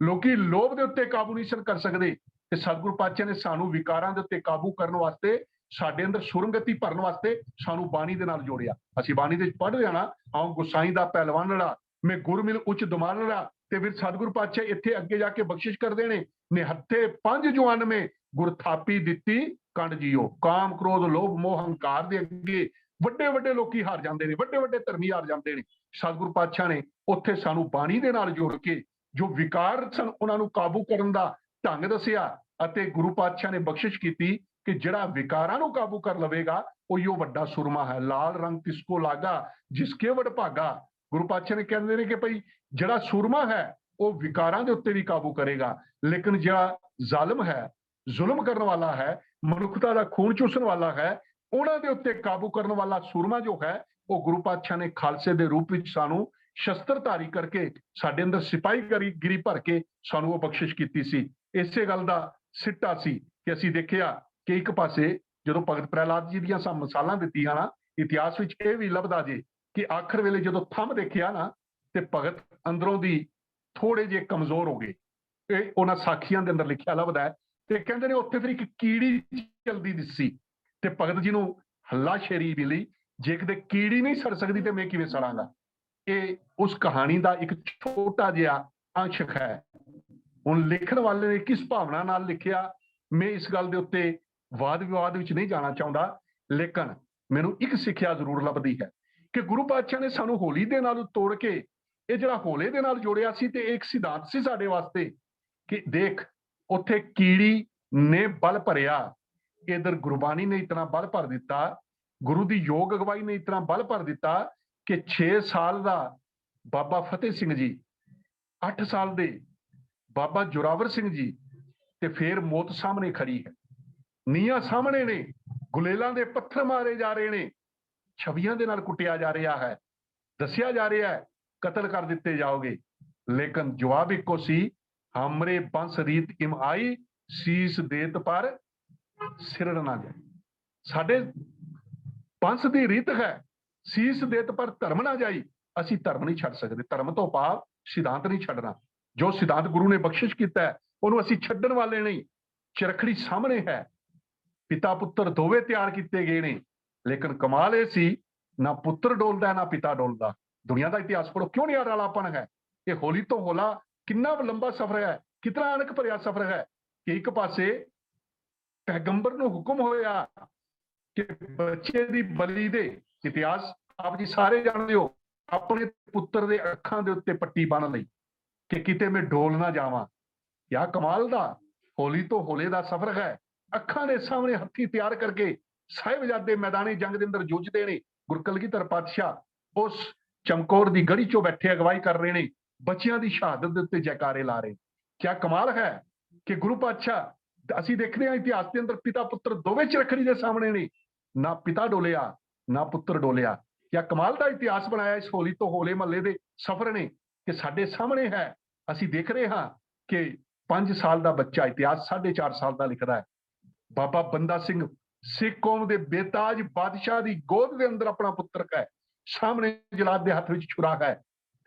ਲੋਕੀ ਲੋਭ ਦੇ ਉੱਤੇ ਕਾਬੂ ਨਹੀਂ ਸਨ ਕਰ ਸਕਦੇ, ਤੇ ਸਤਿਗੁਰੂ ਪਾਤਸ਼ਾਹ ਨੇ ਸਾਨੂੰ ਵਿਕਾਰਾਂ ਦੇ ਉੱਤੇ ਕਾਬੂ ਕਰਨ ਵਾਸਤੇ, ਸਾਡੇ ਅੰਦਰ ਸੁਰੰਗਤੀ ਭਰਨ ਵਾਸਤੇ ਸਾਨੂੰ ਬਾਣੀ ਦੇ ਨਾਲ ਜੋੜਿਆ। ਅਸੀਂ ਬਾਣੀ ਦੇ ਵਿੱਚ ਪੜ੍ਹਦੇ ਹਾਂ ਨਾ, ਆਉ ਗੁਸਾਈ ਦਾ ਪਹਿਲਵਾਨੜਾ ਮੈਂ ਗੁਰ ਮਿਲ ਉੱਚ ਦੁਮਾਨੜਾ, ਤੇ ਫਿਰ ਸਤਿਗੁਰੂ ਪਾਤਸ਼ਾਹ ਇੱਥੇ ਅੱਗੇ ਜਾ ਕੇ ਬਖਸ਼ਿਸ਼ ਕਰਦੇ ਨੇ, ਨਿਹੱਥੇ 5 ਜੁਆਨ ਮੇ ਗੁਰ ਥਾਪੀ ਦਿੱਤੀ ਕੰਡ ਜੀਓ। ਕਾਮ ਕ੍ਰੋਧ ਲੋਭ ਮੋਹ ਹੰਕਾਰ ਦੇ ਅੱਗੇ ਵੱਡੇ ਵੱਡੇ ਲੋਕੀ ਹਾਰ ਜਾਂਦੇ ਨੇ, ਵੱਡੇ ਵੱਡੇ ਧਰਮੀ ਹਾਰ ਜਾਂਦੇ ਨੇ। ਸਤਿਗੁਰੂ ਪਾਤਸ਼ਾਹ ਨੇ ਉੱਥੇ ਸਾਨੂੰ ਬਾਣੀ ਦੇ ਨਾਲ ਜੋੜ ਕੇ ਜੋ ਵਿਕਾਰ ਸਨ ਉਹਨਾਂ ਨੂੰ ਕਾਬੂ ਕਰਨ ਦਾ ਢੰਗ ਦੱਸਿਆ, ਅਤੇ ਗੁਰੂ ਪਾਤਸ਼ਾਹ ਨੇ ਬਖਸ਼ਿਸ਼ ਕੀਤੀ ਕਿ ਜਿਹੜਾ ਵਿਕਾਰਾਂ ਨੂੰ ਕਾਬੂ ਕਰ ਲਵੇਗਾ ਉਹੀ ਉਹ ਵੱਡਾ ਸੁਰਮਾ ਹੈ। ਲਾਲ ਰੰਗ ਕਿਸਕੋ ਲਾਗਾ ਜਿਸਕੇ ਵਡ ਭਾਗਾ। ਗੁਰੂ ਪਾਤਸ਼ਾਹ ਨੇ ਕਹਿੰਦੇ ਨੇ ਕਿ ਭਈ ਜਿਹੜਾ ਸੁਰਮਾ ਹੈ ਉਹ ਵਿਕਾਰਾਂ ਦੇ ਉੱਤੇ ਵੀ ਕਾਬੂ ਕਰੇਗਾ, ਲੇਕਿਨ ਜਿਹੜਾ ਜ਼ਾਲਮ ਹੈ, ਜ਼ੁਲਮ ਕਰਨ ਵਾਲਾ ਹੈ, ਮਨੁੱਖਤਾ ਦਾ ਖੂਨ ਚੂਸਣ ਵਾਲਾ ਹੈ, ਉਹਨਾਂ ਦੇ ਉੱਤੇ ਕਾਬੂ ਕਰਨ ਵਾਲਾ ਸੂਰਮਾ ਜੋ ਹੈ ਉਹ ਗੁਰੂ ਪਾਤਸ਼ਾਹ ਨੇ ਖਾਲਸੇ ਦੇ ਰੂਪ ਵਿੱਚ ਸਾਨੂੰ ਸ਼ਸਤਰਧਾਰੀ ਕਰਕੇ, ਸਾਡੇ ਅੰਦਰ ਸਿਪਾਹੀਗਿਰੀ ਭਰ ਕੇ ਸਾਨੂੰ ਉਹ ਬਖਸ਼ਿਸ਼ ਕੀਤੀ ਸੀ। ਇਸੇ ਗੱਲ ਦਾ ਸਿੱਟਾ ਸੀ ਕਿ ਅਸੀਂ ਦੇਖਿਆ ਕਿ ਇੱਕ ਪਾਸੇ ਜਦੋਂ ਭਗਤ ਪ੍ਰਹਿਲਾਦ ਜੀ ਦੀਆਂ ਮਿਸਾਲਾਂ ਦਿੱਤੀਆਂ ਨਾ, ਇਤਿਹਾਸ ਵਿੱਚ ਇਹ ਵੀ ਲੱਭਦਾ ਜੇ ਕਿ ਆਖਰ ਵੇਲੇ ਜਦੋਂ ਥੰਮ ਦੇਖਿਆ ਨਾ, ਤੇ ਭਗਤ ਅੰਦਰੋਂ ਦੀ ਥੋੜੇ ਜਿਹੇ ਕਮਜ਼ੋਰ ਹੋ ਗਏ। ਇਹ ਉਹਨਾਂ ਸਾਖੀਆਂ ਦੇ ਅੰਦਰ ਲਿਖਿਆ ਲੱਭਦਾ ਹੈ। ਤੇ ਕਹਿੰਦੇ ਨੇ ਉੱਥੇ ਫਿਰ ਇੱਕ ਕੀੜੀ ਚਲਦੀ ਦਿਸੀ, ਤੇ ਭਗਤ ਜੀ ਨੂੰ ਹੱਲਾਸ਼ੇਰੀ ਮਿਲੀ, ਜੇ ਕਿਤੇ ਕੀੜੀ ਨਹੀਂ ਸੜ ਸਕਦੀ ਤੇ ਮੈਂ ਕਿਵੇਂ ਸੜਾਂਗਾ। ਇਹ ਉਸ ਕਹਾਣੀ ਦਾ ਇੱਕ ਛੋਟਾ ਜਿਹਾ ਅੰਸ਼ ਹੈ। ਹੁਣ ਲਿਖਣ ਵਾਲੇ ਨੇ ਕਿਸ ਭਾਵਨਾ ਨਾਲ ਲਿਖਿਆ, ਮੈਂ ਇਸ ਗੱਲ ਦੇ ਉੱਤੇ ਵਾਦ ਵਿਵਾਦ ਵਿੱਚ ਨਹੀਂ ਜਾਣਾ ਚਾਹੁੰਦਾ, ਲੇਕਿਨ ਮੈਨੂੰ ਇੱਕ ਸਿੱਖਿਆ ਜ਼ਰੂਰ ਲੱਭਦੀ ਹੈ ਕਿ ਗੁਰੂ ਪਾਤਸ਼ਾਹ ਨੇ ਸਾਨੂੰ ਹੋਲੀ ਦੇ ਨਾਲ ਤੋੜ ਕੇ ਇਹ ਜਿਹੜਾ ਹੋਲੇ ਦੇ ਨਾਲ ਜੋੜਿਆ ਸੀ, ਤੇ ਇੱਕ ਸਿਧਾਂਤ ਸੀ ਸਾਡੇ ਵਾਸਤੇ ਕਿ ਦੇਖ ਉੱਥੇ ਕੀੜੀ ਨੇ ਬਲ ਭਰਿਆ, ਇਧਰ ਗੁਰਬਾਣੀ ਨੇ ਇਤਨਾ ਬਲ ਭਰ ਦਿੱਤਾ, ਗੁਰੂ ਦੀ ਯੋਗ ਅਗਵਾਈ ਨੇ ਇਤਨਾ ਬਲ ਭਰ ਦਿੱਤਾ ਕਿ 6 ਸਾਲ ਦਾ ਬਾਬਾ ਫਤਿਹ ਸਿੰਘ ਜੀ, 8 ਸਾਲ ਦੇ ਬਾਬਾ ਜੋਰਾਵਰ ਸਿੰਘ ਜੀ, ਤੇ ਫਿਰ ਮੌਤ ਸਾਹਮਣੇ ਖੜੀ ਹੈ, ਨੀਹਾਂ ਸਾਹਮਣੇ ਨੇ, ਗੁਲੇਲਾਂ ਦੇ ਪੱਥਰ ਮਾਰੇ ਜਾ ਰਹੇ ਨੇ, ਛਵੀਆਂ ਦੇ ਨਾਲ ਕੁੱਟਿਆ ਜਾ ਰਿਹਾ ਹੈ, ਦੱਸਿਆ ਜਾ ਰਿਹਾ ਹੈ ਕਤਲ ਕਰ ਦਿੱਤੇ ਜਾਓਗੇ, ਲੇਕਿਨ ਜਵਾਬ ਇੱਕੋ ਸੀ, ਹਮਰੇ ਬੰਸ ਰੀਤ ਇਮ ਆਈ ਸੀਸ ਦੇਤ ਪਰ ਸਿਰੜ ਨਾ ਜਾਏ। ਸਾਡੇ ਪੰਥ ਦੀ ਰੀਤ ਹੈ ਸੀਸ ਦੇਤ ਪਰ ਧਰਮ ਨਾ ਜਾਈ। ਅਸੀਂ ਧਰਮ ਨਹੀਂ ਛੱਡ ਸਕਦੇ, ਧਰਮ ਤੋਂ ਭਾਵ ਸਿਧਾਂਤ ਨਹੀਂ ਛੱਡਣਾ। ਜੋ ਸਿਧਾਂਤ ਗੁਰੂ ਨੇ ਬਖਸ਼ਿਸ਼ ਕੀਤਾ ਹੈ ਉਹਨੂੰ ਅਸੀਂ ਛੱਡਣ ਵਾਲੇ ਨਹੀਂ। ਚਰਖੜੀ ਸਾਹਮਣੇ ਹੈ, ਪਿਤਾ ਪੁੱਤਰ ਦੋਵੇਂ ਤਿਆਰ ਕੀਤੇ ਗਏ ਨੇ, ਲੇਕਿਨ ਕਮਾਲ ਇਹ ਸੀ ਨਾ ਪੁੱਤਰ ਡੋਲਦਾ ਨਾ ਪਿਤਾ ਡੋਲਦਾ। ਦੁਨੀਆ ਦਾ ਇਤਿਹਾਸ ਪੜੋ, ਕਿਉਂ ਨਹੀਂ ਰਲਾਪਣ ਹੈ। ਇਹ ਹੋਲੀ ਤੋਂ ਹੋਲਾ ਕਿੰਨਾ ਲੰਬਾ ਸਫ਼ਰ ਹੈ, ਕਿਤਨਾ ਅਣਖ ਭਰਿਆ ਸਫ਼ਰ ਹੈ ਕਿ ਇੱਕ ਪਾਸੇ ਪੈਗੰਬਰ ਨੂੰ ਹੁਕਮ ਹੋਇਆ ਕਿ ਬੱਚੇ ਦੀ ਬਲੀ ਦੇ, ਇਤਿਹਾਸ ਆਪ ਜੀ ਸਾਰੇ ਜਾਣਦੇ ਹੋ, ਆਪਣੇ ਪੁੱਤਰ ਦੇ ਅੱਖਾਂ ਦੇ ਉੱਤੇ ਪੱਟੀ ਬੰਨ੍ਹ ਲਈ ਕਿ ਕਿਤੇ ਮੈਂ ਡੋਲ ਨਾ ਜਾਵਾਂ। ਕਿਆ ਕਮਾਲ ਦਾ ਹੋਲੀ ਤੋਂ ਹੋਲੇ ਦਾ ਸਫ਼ਰ ਹੈ। ਅੱਖਾਂ ਦੇ ਸਾਹਮਣੇ ਹੱਥੀ ਤਿਆਰ ਕਰਕੇ ਸਾਹਿਬਜ਼ਾਦੇ ਮੈਦਾਨੀ ਜੰਗ ਦੇ ਅੰਦਰ ਜੂਝਦੇ ਨੇ। ਗੁਰੂ ਕਲਗੀਧਰ ਪਾਤਸ਼ਾਹ ਉਸ ਚਮਕੌਰ ਦੀ ਗੜੀ ਚੋਂ ਬੈਠੇ ਅਗਵਾਈ ਕਰ ਰਹੇ ਨੇ, ਬੱਚਿਆਂ ਦੀ ਸ਼ਹਾਦਤ ਦੇ ਉੱਤੇ ਜੈਕਾਰੇ ਲਾ ਰਹੇ। ਕਿਆ ਕਮਾਲ ਹੈ ਕਿ ਗੁਰੂ ਪਾਤਸ਼ਾਹ, ਅਸੀਂ ਦੇਖਦੇ ਹਾਂ ਇਤਿਹਾਸ ਦੇ ਅੰਦਰ ਪਿਤਾ ਪੁੱਤਰ ਦੋਵੇਂ ਚਰਖੜੀ ਦੇ ਸਾਹਮਣੇ ਨੇ, ਨਾ ਪਿਤਾ ਡੋਲਿਆ ਨਾ ਪੁੱਤਰ ਡੋਲਿਆ। ਕਿਆ ਕਮਾਲ ਦਾ ਇਤਿਹਾਸ ਬਣਾਇਆ ਇਸ ਹੋਲੀ ਤੋਂ ਹੋਲੇ ਮਹੱਲੇ ਦੇ ਸਫ਼ਰ ਨੇ ਕਿ ਸਾਡੇ ਸਾਹਮਣੇ ਹੈ। ਅਸੀਂ ਦੇਖ ਰਹੇ ਹਾਂ ਕਿ 5 ਸਾਲ ਦਾ ਬੱਚਾ ਇਤਿਹਾਸ 4.5 ਸਾਲ ਦਾ ਲਿਖਦਾ ਹੈ। ਬਾਬਾ ਬੰਦਾ ਸਿੰਘ ਸਿੱਖ ਕੌਮ ਦੇ ਬੇਤਾਜ ਬਾਦਸ਼ਾਹ ਦੀ ਗੋਦ ਦੇ ਅੰਦਰ ਆਪਣਾ ਪੁੱਤਰ ਹੈ, ਸਾਹਮਣੇ ਜਲਾਦ ਦੇ ਹੱਥ ਵਿੱਚ ਛੁਰਾ ਹੈ,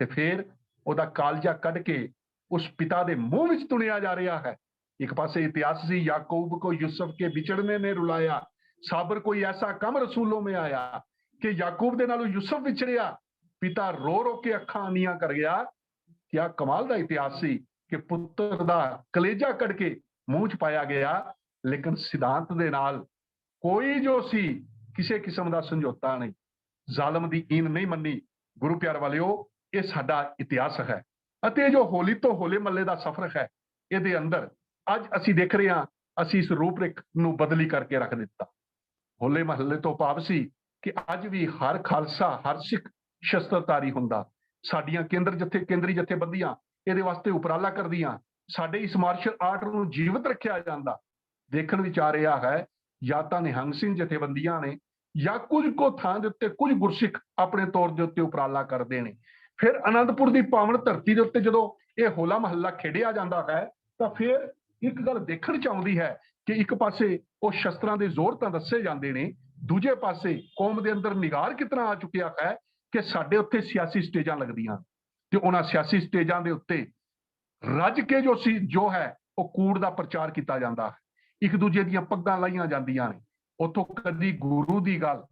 ਤੇ ਫਿਰ ਉਹਦਾ ਕਾਲਜਾ ਕੱਢ ਕੇ ਉਸ ਪਿਤਾ ਦੇ ਮੂੰਹ ਵਿੱਚ ਤੁਣਿਆ ਜਾ ਰਿਹਾ ਹੈ। ਇੱਕ ਪਾਸੇ ਇਤਿਹਾਸ ਸੀ, याकूब को यूसुफ के बिछड़ने ने रुलाया, साबर कोई ऐसा कम रसूलों में आया कि याकूब ਦੇ ਨਾਲੋਂ ਯੂਸਫ ਵਿਛੜਿਆ, ਪਿਤਾ ਰੋ ਰੋ ਕੇ ਅੱਖਾਂ ਅੰਨੀਆਂ ਕਰ ਗਿਆ। ਕਿਆ ਕਮਾਲ ਦਾ ਇਤਿਹਾਸ ਸੀ ਕਿ ਪੁੱਤਰ ਦਾ ਕਲੇਜਾ ਕੱਢ ਕੇ ਮੂੰਹ 'ਚ ਪਾਇਆ ਗਿਆ, ਲੇਕਿਨ ਸਿਧਾਂਤ ਦੇ ਨਾਲ ਕੋਈ ਜੋ ਸੀ ਕਿਸੇ ਕਿਸਮ ਦਾ ਸਮਝੌਤਾ ਨਹੀਂ, ਜ਼ਾਲਮ ਦੀ ਈਨ ਨਹੀਂ ਮੰਨੀ। ਗੁਰੂ ਪਿਆਰ ਵਾਲਿਓ, ਇਹ ਸਾਡਾ ਇਤਿਹਾਸ ਹੈ ਅਤੇ ਜੋ ਹੋਲੀ ਤੋਂ ਹੋਲੇ ਮਹੱਲੇ ਦਾ ਸਫ਼ਰ ਹੈ, ਇਹਦੇ ਅੰਦਰ ਅੱਜ ਅਸੀਂ ਦੇਖ ਰਹੇ ਹਾਂ ਅਸੀਂ ਇਸ ਰੂਪਰੇਖ ਨੂੰ ਬਦਲੀ ਕਰਕੇ ਰੱਖ ਦਿੱਤਾ। ਹੋਲੇ ਮਹੱਲੇ ਤੋਂ ਭਾਵ ਸੀ ਕਿ ਅੱਜ ਵੀ ਹਰ ਖਾਲਸਾ, ਹਰ ਸਿੱਖ ਸ਼ਸਤਰਧਾਰੀ ਹੁੰਦਾ। ਸਾਡੀਆਂ ਕੇਂਦਰੀ ਜਥੇਬੰਦੀਆਂ ਇਹਦੇ ਵਾਸਤੇ ਉਪਰਾਲਾ ਕਰਦੀਆਂ। ਸਾਡੇ ਇਸ ਮਾਰਸ਼ਲ ਆਰਟ ਨੂੰ ਜੀਵਤ ਰੱਖਿਆ ਜਾਂਦਾ। ਦੇਖਣ ਵਿੱਚ ਆ ਰਿਹਾ ਹੈ ਜਾਂ ਤਾਂ ਨਿਹੰਗ ਸਿੰਘ ਜਥੇਬੰਦੀਆਂ ਨੇ ਜਾਂ ਕੁਝ ਕੁ ਥਾਂ ਦੇ ਉੱਤੇ ਕੁਝ ਗੁਰਸਿੱਖ ਆਪਣੇ ਤੌਰ ਦੇ ਉੱਤੇ ਉਪਰਾਲਾ ਕਰਦੇ ਨੇ। ਫਿਰ ਅਨੰਦਪੁਰ ਦੀ ਪਾਵਨ ਧਰਤੀ ਦੇ ਉੱਤੇ ਜਦੋਂ ਇਹ ਹੋਲਾ ਮਹੱਲਾ ਖੇਡਿਆ ਜਾਂਦਾ ਹੈ ਤਾਂ ਫਿਰ ਇੱਕ ਗੱਲ ਦੇਖਣ ਚ ਆਉਂਦੀ ਹੈ ਕਿ ਇੱਕ ਪਾਸੇ ਉਹ ਸ਼ਸਤਰਾਂ ਦੇ ਜ਼ੋਰ ਤਾਂ ਦੱਸੇ ਜਾਂਦੇ ਨੇ, ਦੂਜੇ ਪਾਸੇ ਕੌਮ ਦੇ ਅੰਦਰ ਨਿਗਾਰ ਕਿਤਨਾ ਆ ਚੁੱਕਿਆ ਹੈ ਕਿ ਸਾਡੇ ਉੱਥੇ ਸਿਆਸੀ ਸਟੇਜਾਂ ਲੱਗਦੀਆਂ ਤੇ ਉਹਨਾਂ ਸਿਆਸੀ ਸਟੇਜਾਂ ਦੇ ਉੱਤੇ ਰੱਜ ਕੇ ਜੋ ਹੈ ਉਹ ਕੂੜ ਦਾ ਪ੍ਰਚਾਰ ਕੀਤਾ ਜਾਂਦਾ ਹੈ, ਇੱਕ ਦੂਜੇ ਦੀਆਂ ਪੱਗਾਂ ਲਾਈਆਂ ਜਾਂਦੀਆਂ ਨੇ। ਉੱਥੋਂ ਕਦੀ ਗੁਰੂ ਦੀ ਗੱਲ,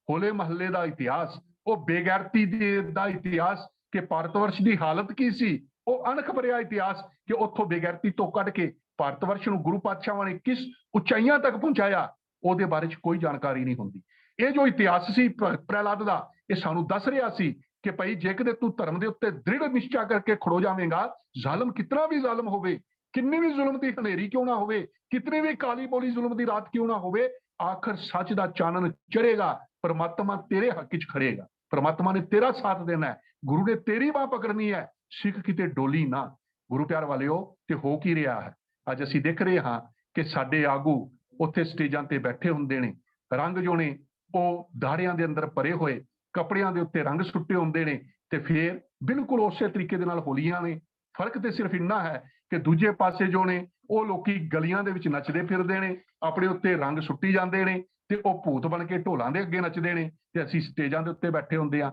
ਹੋਲੇ ਮਹੱਲੇ ਦਾ ਇਤਿਹਾਸ, ਉਹ ਬੇਗੈਰਤੀ ਦਾ ਇਤਿਹਾਸ ਕਿ ਭਾਰਤ ਵਰਸ਼ ਦੀ ਹਾਲਤ ਕੀ ਸੀ, ਉਹ ਅਣਖ ਭਰਿਆ ਇਤਿਹਾਸ ਕਿ ਉੱਥੋਂ ਬੇਗੈਰਤੀ ਤੋਂ ਕੱਢ ਕੇ ਭਾਰਤ ਵਰਸ਼ ਨੂੰ ਗੁਰੂ ਪਾਤਸ਼ਾਹਾਂ ਨੇ ਕਿਸ ਉਚਾਈਆਂ ਤੱਕ ਪਹੁੰਚਾਇਆ, ਉਹਦੇ ਬਾਰੇ 'ਚ ਕੋਈ ਜਾਣਕਾਰੀ ਨਹੀਂ ਹੁੰਦੀ। ਇਹ ਜੋ ਇਤਿਹਾਸ ਸੀ ਪ੍ਰਹਿਲਾਦ ਦਾ, ਇਹ ਸਾਨੂੰ ਦੱਸ ਰਿਹਾ ਸੀ ਕਿ ਭਾਈ ਜੇ ਕਿਤੇ ਤੂੰ ਧਰਮ ਦੇ ਉੱਤੇ ਦ੍ਰਿੜ ਨਿਸ਼ਚਾ ਕਰਕੇ ਖੜੋ ਜਾਵੇਂਗਾ, ਜ਼ਾਲਮ ਕਿਤਨਾ ਵੀ ਜ਼ਾਲਮ ਹੋਵੇ, ਕਿੰਨੀ ਵੀ ਜ਼ੁਲਮ ਦੀ ਹਨੇਰੀ ਕਿਉਂ ਨਾ ਹੋਵੇ, ਕਿਤਨੀ ਵੀ ਕਾਲੀ ਬੋਲੀ ਜ਼ੁਲਮ ਦੀ ਰਾਤ ਕਿਉਂ ਨਾ ਹੋਵੇ, ਆਖਰ ਸੱਚ ਦਾ ਚਾਨਣ ਚੜ੍ਹੇਗਾ, परमात्मा तेरे हक च खड़ेगा, परमात्मा ने तेरा साथ देना है, गुरु ने तेरी बाह पकड़नी है, सिख किते डोली ना। गुरु प्यार वालिओ, ते हो की रहा है, अज असीं देख रहे हाँ कि साडे आगू उत्थे स्टेजां ते बैठे हुंदे ने, रंग जो ने वो दाड़ियां दे अंदर भरे होए, कपड़ियां दे उत्ते रंग सुट्टे हुंदे ने, ते फिर बिल्कुल उसे तरीके दे नाल होलियां ने। फर्क ते सिर्फ इन्ना है कि दूजे पासे जो ने वो लोकी गलियां दे विच नचदे फिरदे ने, अपने उत्ते रंग सुट्टी जांदे ने, ਤੇ ਉਹ ਭੂਤ ਬਣ ਕੇ ਢੋਲਾਂ ਦੇ ਅੱਗੇ ਨੱਚਦੇ ਨੇ, ਤੇ ਅਸੀਂ ਸਟੇਜਾਂ ਦੇ ਉੱਤੇ ਬੈਠੇ ਹੁੰਦੇ ਆ।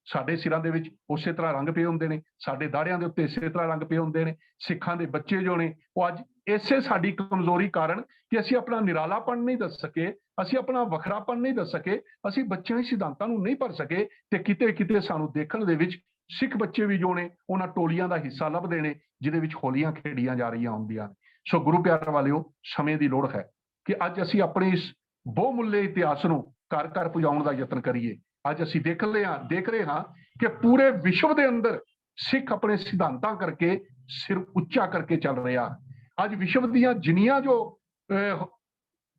ਸਾਡੇ ਸਿਰਾਂ ਦੇ ਵਿੱਚ ਉਸੇ ਤਰ੍ਹਾਂ ਰੰਗ ਪਏ ਹੁੰਦੇ ਨੇ, ਸਾਡੇ ਦਾੜਿਆਂ ਦੇ ਉੱਤੇ ਇਸੇ ਤਰ੍ਹਾਂ ਰੰਗ ਪਏ ਹੁੰਦੇ ਨੇ। ਸਿੱਖਾਂ ਦੇ ਬੱਚੇ ਜੋ ਨੇ ਉਹ ਅੱਜ ਇਸੇ ਸਾਡੀ ਕਮਜ਼ੋਰੀ ਕਾਰਨ ਕਿ ਅਸੀਂ ਆਪਣਾ ਨਿਰਾਲਾਪਣ ਨਹੀਂ ਦੱਸ ਸਕੇ, ਅਸੀਂ ਆਪਣਾ ਵੱਖਰਾਪਣ ਨਹੀਂ ਦੱਸ ਸਕੇ, ਅਸੀਂ ਬੱਚਿਆਂ ਦੇ ਸਿਧਾਂਤਾਂ ਨੂੰ ਨਹੀਂ ਭਰ ਸਕੇ, ਤੇ ਕਿਤੇ ਕਿਤੇ ਸਾਨੂੰ ਦੇਖਣ ਦੇ ਵਿੱਚ ਸਿੱਖ ਬੱਚੇ ਵੀ ਜੋ ਨੇ ਉਹਨਾਂ ਟੋਲੀਆਂ ਦਾ ਹਿੱਸਾ ਲੱਭਦੇ ਨੇ ਜਿਹਦੇ ਵਿੱਚ ਹੋਲੀਆਂ ਖੇਡੀਆਂ ਜਾ ਰਹੀਆਂ ਹੁੰਦੀਆਂ ਨੇ। ਸੋ ਗੁਰੂ ਪਿਆਰ ਵਾਲਿਓ, ਸਮੇਂ ਦੀ ਲੋੜ ਹੈ ਕਿ ਅੱਜ ਅਸੀਂ ਆਪਣੇ ਇਸ ਬਹੁਮੁੱਲੇ ਇਤਿਹਾਸ ਨੂੰ ਘਰ ਘਰ ਪਹੁੰਚਾਉਣ ਦਾ ਯਤਨ ਕਰੀਏ। ਅੱਜ ਅਸੀਂ ਦੇਖ ਰਹੇ ਹਾਂ ਕਿ ਪੂਰੇ ਵਿਸ਼ਵ ਦੇ ਅੰਦਰ ਸਿੱਖ ਆਪਣੇ ਸਿਧਾਂਤਾਂ ਕਰਕੇ ਸਿਰ ਉੱਚਾ ਕਰਕੇ ਚੱਲ ਰਿਹਾ। ਅੱਜ ਵਿਸ਼ਵ ਦੀਆਂ ਜਿੰਨੀਆਂ ਜੋ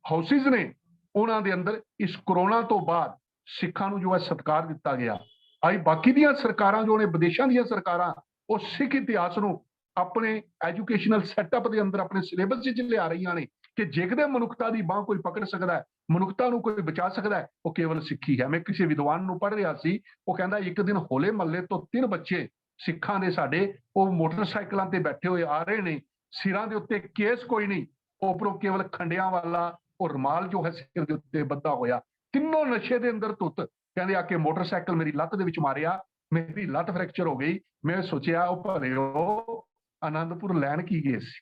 ਹਾਊਸਿਸ ਨੇ ਉਹਨਾਂ ਦੇ ਅੰਦਰ ਇਸ ਕਰੋਨਾ ਤੋਂ ਬਾਅਦ ਸਿੱਖਾਂ ਨੂੰ ਜੋ ਹੈ ਸਤਿਕਾਰ ਦਿੱਤਾ ਗਿਆ। ਅੱਜ ਬਾਕੀ ਦੀਆਂ ਸਰਕਾਰਾਂ ਜੋ ਨੇ, ਵਿਦੇਸ਼ਾਂ ਦੀਆਂ ਸਰਕਾਰਾਂ, ਉਹ ਸਿੱਖ ਇਤਿਹਾਸ ਨੂੰ ਆਪਣੇ ਐਜੂਕੇਸ਼ਨਲ ਸੈਟਅਪ ਦੇ ਅੰਦਰ ਆਪਣੇ ਸਿਲੇਬਸ ਵਿੱਚ ਲਿਆ ਰਹੀਆਂ ਨੇ ਕਿ ਜੇਕਰ ਮਨੁੱਖਤਾ ਦੀ ਬਾਹ ਕੋਈ ਪਕੜ ਸਕਦਾ ਹੈ, ਮਨੁੱਖਤਾ ਨੂੰ ਕੋਈ ਬਚਾ ਸਕਦਾ ਹੈ, ਉਹ ਕੇਵਲ ਸਿੱਖੀ ਹੈ। ਮੈਂ ਕਿਸੇ ਵਿਦਵਾਨ ਨੂੰ ਪੜ੍ਹ ਰਿਹਾ ਸੀ, ਉਹ ਕਹਿੰਦਾ ਇੱਕ ਦਿਨ ਹੋਲੇ ਮਹੱਲੇ ਤੋਂ 3 ਬੱਚੇ ਸਿੱਖਾਂ ਦੇ ਸਾਡੇ ਉਹ ਮੋਟਰਸਾਈਕਲਾਂ ਤੇ ਬੈਠੇ ਹੋਏ ਆ ਰਹੇ ਨੇ, ਸਿਰਾਂ ਦੇ ਉੱਤੇ ਕੇਸ ਕੋਈ ਨਹੀਂ, ਉੱਪਰੋਂ ਕੇਵਲ ਖੰਡਿਆਂ ਵਾਲਾ ਉਹ ਰੁਮਾਲ ਜੋ ਹੈ ਸਿਰ ਦੇ ਉੱਤੇ ਬੱਧਾ ਹੋਇਆ, ਤਿੰਨੋਂ ਨਸ਼ੇ ਦੇ ਅੰਦਰ ਧੁੱਤ। ਕਹਿੰਦੇ ਆ ਕਿ ਮੋਟਰਸਾਈਕਲ ਮੇਰੀ ਲੱਤ ਦੇ ਵਿੱਚ ਮਾਰਿਆ, ਮੇਰੀ ਲੱਤ ਫ੍ਰੈਕਚਰ ਹੋ ਗਈ। ਮੈਂ ਸੋਚਿਆ ਉਹ ਭਰਿਓ ਆਨੰਦਪੁਰ ਲੈਣ ਕੀ ਗਏ ਸੀ,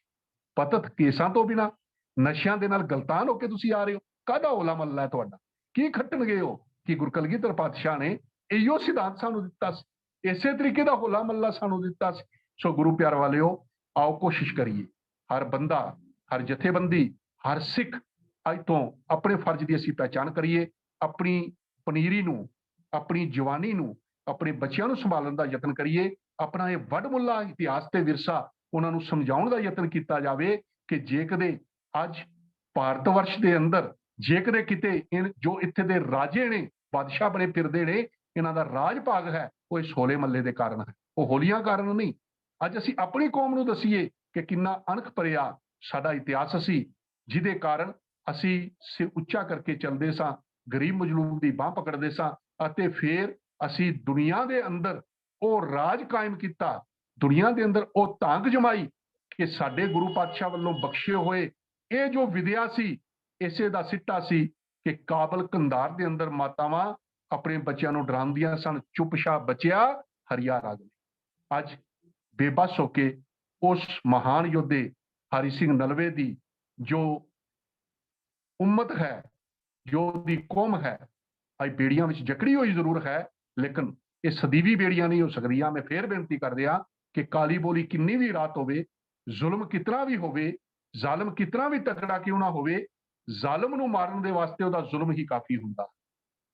ਪਤਤ ਕੇਸਾਂ ਤੋਂ ਬਿਨਾਂ ਨਸ਼ਿਆਂ ਦੇ ਨਾਲ ਗਲਤਾਨ ਹੋ ਕੇ ਤੁਸੀਂ ਆ ਰਹੇ ਹੋ। ਕਾਹਦਾ ਹੋਲਾ ਮਹੱਲਾ ਹੈ ਤੁਹਾਡਾ, ਕੀ ਖੱਟਣ ਗਏ ਹੋ? ਕਿ ਗੁਰੂ ਕਲਗੀਧਰ ਪਾਤਸ਼ਾਹ ਨੇ ਇਹੋ ਸਿਧਾਂਤ ਸਾਨੂੰ ਦਿੱਤਾ ਸੀ, ਇਸੇ ਤਰੀਕੇ ਦਾ ਹੋਲਾ ਮਹੱਲਾ ਸਾਨੂੰ ਦਿੱਤਾ ਸੀ। ਸੋ ਗੁਰੂ ਪਿਆਰ ਵਾਲਿਓ, ਆਓ ਕੋਸ਼ਿਸ਼ ਕਰੀਏ, ਹਰ ਬੰਦਾ, ਹਰ ਜਥੇਬੰਦੀ, ਹਰ ਸਿੱਖ ਅੱਜ ਤੋਂ ਆਪਣੇ ਫਰਜ਼ ਦੀ ਅਸੀਂ ਪਹਿਚਾਣ ਕਰੀਏ, ਆਪਣੀ ਪਨੀਰੀ ਨੂੰ, ਆਪਣੀ ਜਵਾਨੀ ਨੂੰ, ਆਪਣੇ ਬੱਚਿਆਂ ਨੂੰ ਸੰਭਾਲਣ ਦਾ ਯਤਨ ਕਰੀਏ, ਆਪਣਾ ਇਹ ਵੱਡਮੁੱਲਾ ਇਤਿਹਾਸ ਤੇ ਵਿਰਸਾ ਉਹਨਾਂ ਨੂੰ ਸਮਝਾਉਣ ਦਾ ਯਤਨ ਕੀਤਾ ਜਾਵੇ ਕਿ ਜੇ ਕਦੇ ਅੱਜ ਭਾਰਤ ਵਰਸ਼ ਦੇ ਅੰਦਰ ਜੇ ਕਦੇ ਕਿਤੇ ਜੋ ਇੱਥੇ ਦੇ ਰਾਜੇ ਨੇ, ਬਾਦਸ਼ਾਹ ਬਣੇ ਫਿਰਦੇ ਨੇ, ਇਹਨਾਂ ਦਾ ਰਾਜ ਭਾਗ ਹੈ, ਉਹ ਇਸ ਹੋਲੇ ਮਹੱਲੇ ਦੇ ਕਾਰਨ ਹੈ, ਉਹ ਹੋਲੀਆਂ ਕਾਰਨ ਨਹੀਂ। ਅੱਜ ਅਸੀਂ ਆਪਣੀ ਕੌਮ ਨੂੰ ਦਸੀਏ ਕਿ ਕਿੰਨਾ ਅਣਖ ਭਰਿਆ ਸਾਡਾ ਇਤਿਹਾਸ ਸੀ, ਜਿਹਦੇ ਕਾਰਨ ਅਸੀਂ ਸਿਰ ਉੱਚਾ ਕਰਕੇ ਚੱਲਦੇ ਸਾਂ, ਗਰੀਬ ਮਜਲੂਮ ਦੀ ਬਾਹ ਪਕੜਦੇ ਸਾਂ, ਅਤੇ ਫਿਰ ਅਸੀਂ ਦੁਨੀਆ ਦੇ ਅੰਦਰ ਉਹ ਰਾਜ ਕਾਇਮ ਕੀਤਾ, ਦੁਨੀਆ ਦੇ ਅੰਦਰ ਉਹ ਤਾਂਗ ਜਮਾਈ ਕਿ ਸਾਡੇ ਗੁਰੂ ਪਾਤਸ਼ਾਹ ਵੱਲੋਂ ਬਖਸ਼ੇ ਹੋਏ ਇਹ ਜੋ ਵਿਦਿਆ ਸੀ, ਇਸੇ ਦਾ ਸਿੱਟਾ ਸੀ ਕਿ ਕਾਬਲ ਕੰਧਾਰ ਦੇ ਅੰਦਰ ਮਾਤਾਵਾਂ ਆਪਣੇ ਬੱਚਿਆਂ ਨੂੰ ਡਰਾਉਂਦੀਆਂ ਸਨ, ਚੁੱਪਚਾਪ ਬਚਿਆ ਹਰੀਆ ਰਾਗ ਨੇ। ਅੱਜ ਬੇਬਸ ਹੋ ਕੇ ਉਸ ਮਹਾਨ ਯੋਧੇ ਹਰੀ ਸਿੰਘ ਨਲਵੇ ਦੀ ਜੋ ਉਮਤ ਹੈ, ਜੋ ਦੀ ਕੌਮ ਹੈ, ਅੱਜ ਬੇੜੀਆਂ ਵਿੱਚ ਜਕੜੀ ਹੋਈ ਜ਼ਰੂਰ ਹੈ, ਲੇਕਿਨ ਇਹ ਸਦੀਵੀ ਬੇੜੀਆਂ ਨਹੀਂ ਹੋ ਸਕਦੀਆਂ। ਮੈਂ ਫੇਰ ਬੇਨਤੀ ਕਰਦਿਆਂ ਕਿ ਕਾਲੀ ਬੋਲੀ ਕਿੰਨੀ ਵੀ ਰਾਤ ਹੋਵੇ, ਜ਼ੁਲਮ ਕਿਤਨਾ ਵੀ ਹੋਵੇ, ਜ਼ਾਲਮ ਕਿਤਨਾ ਵੀ ਤਕੜਾ ਕਿਉਂ ਨਾ ਹੋਵੇ, ਜ਼ਾਲਮ ਨੂੰ ਮਾਰਨ ਦੇ ਵਾਸਤੇ ਉਹਦਾ ਜ਼ੁਲਮ ਹੀ ਕਾਫੀ ਹੁੰਦਾ।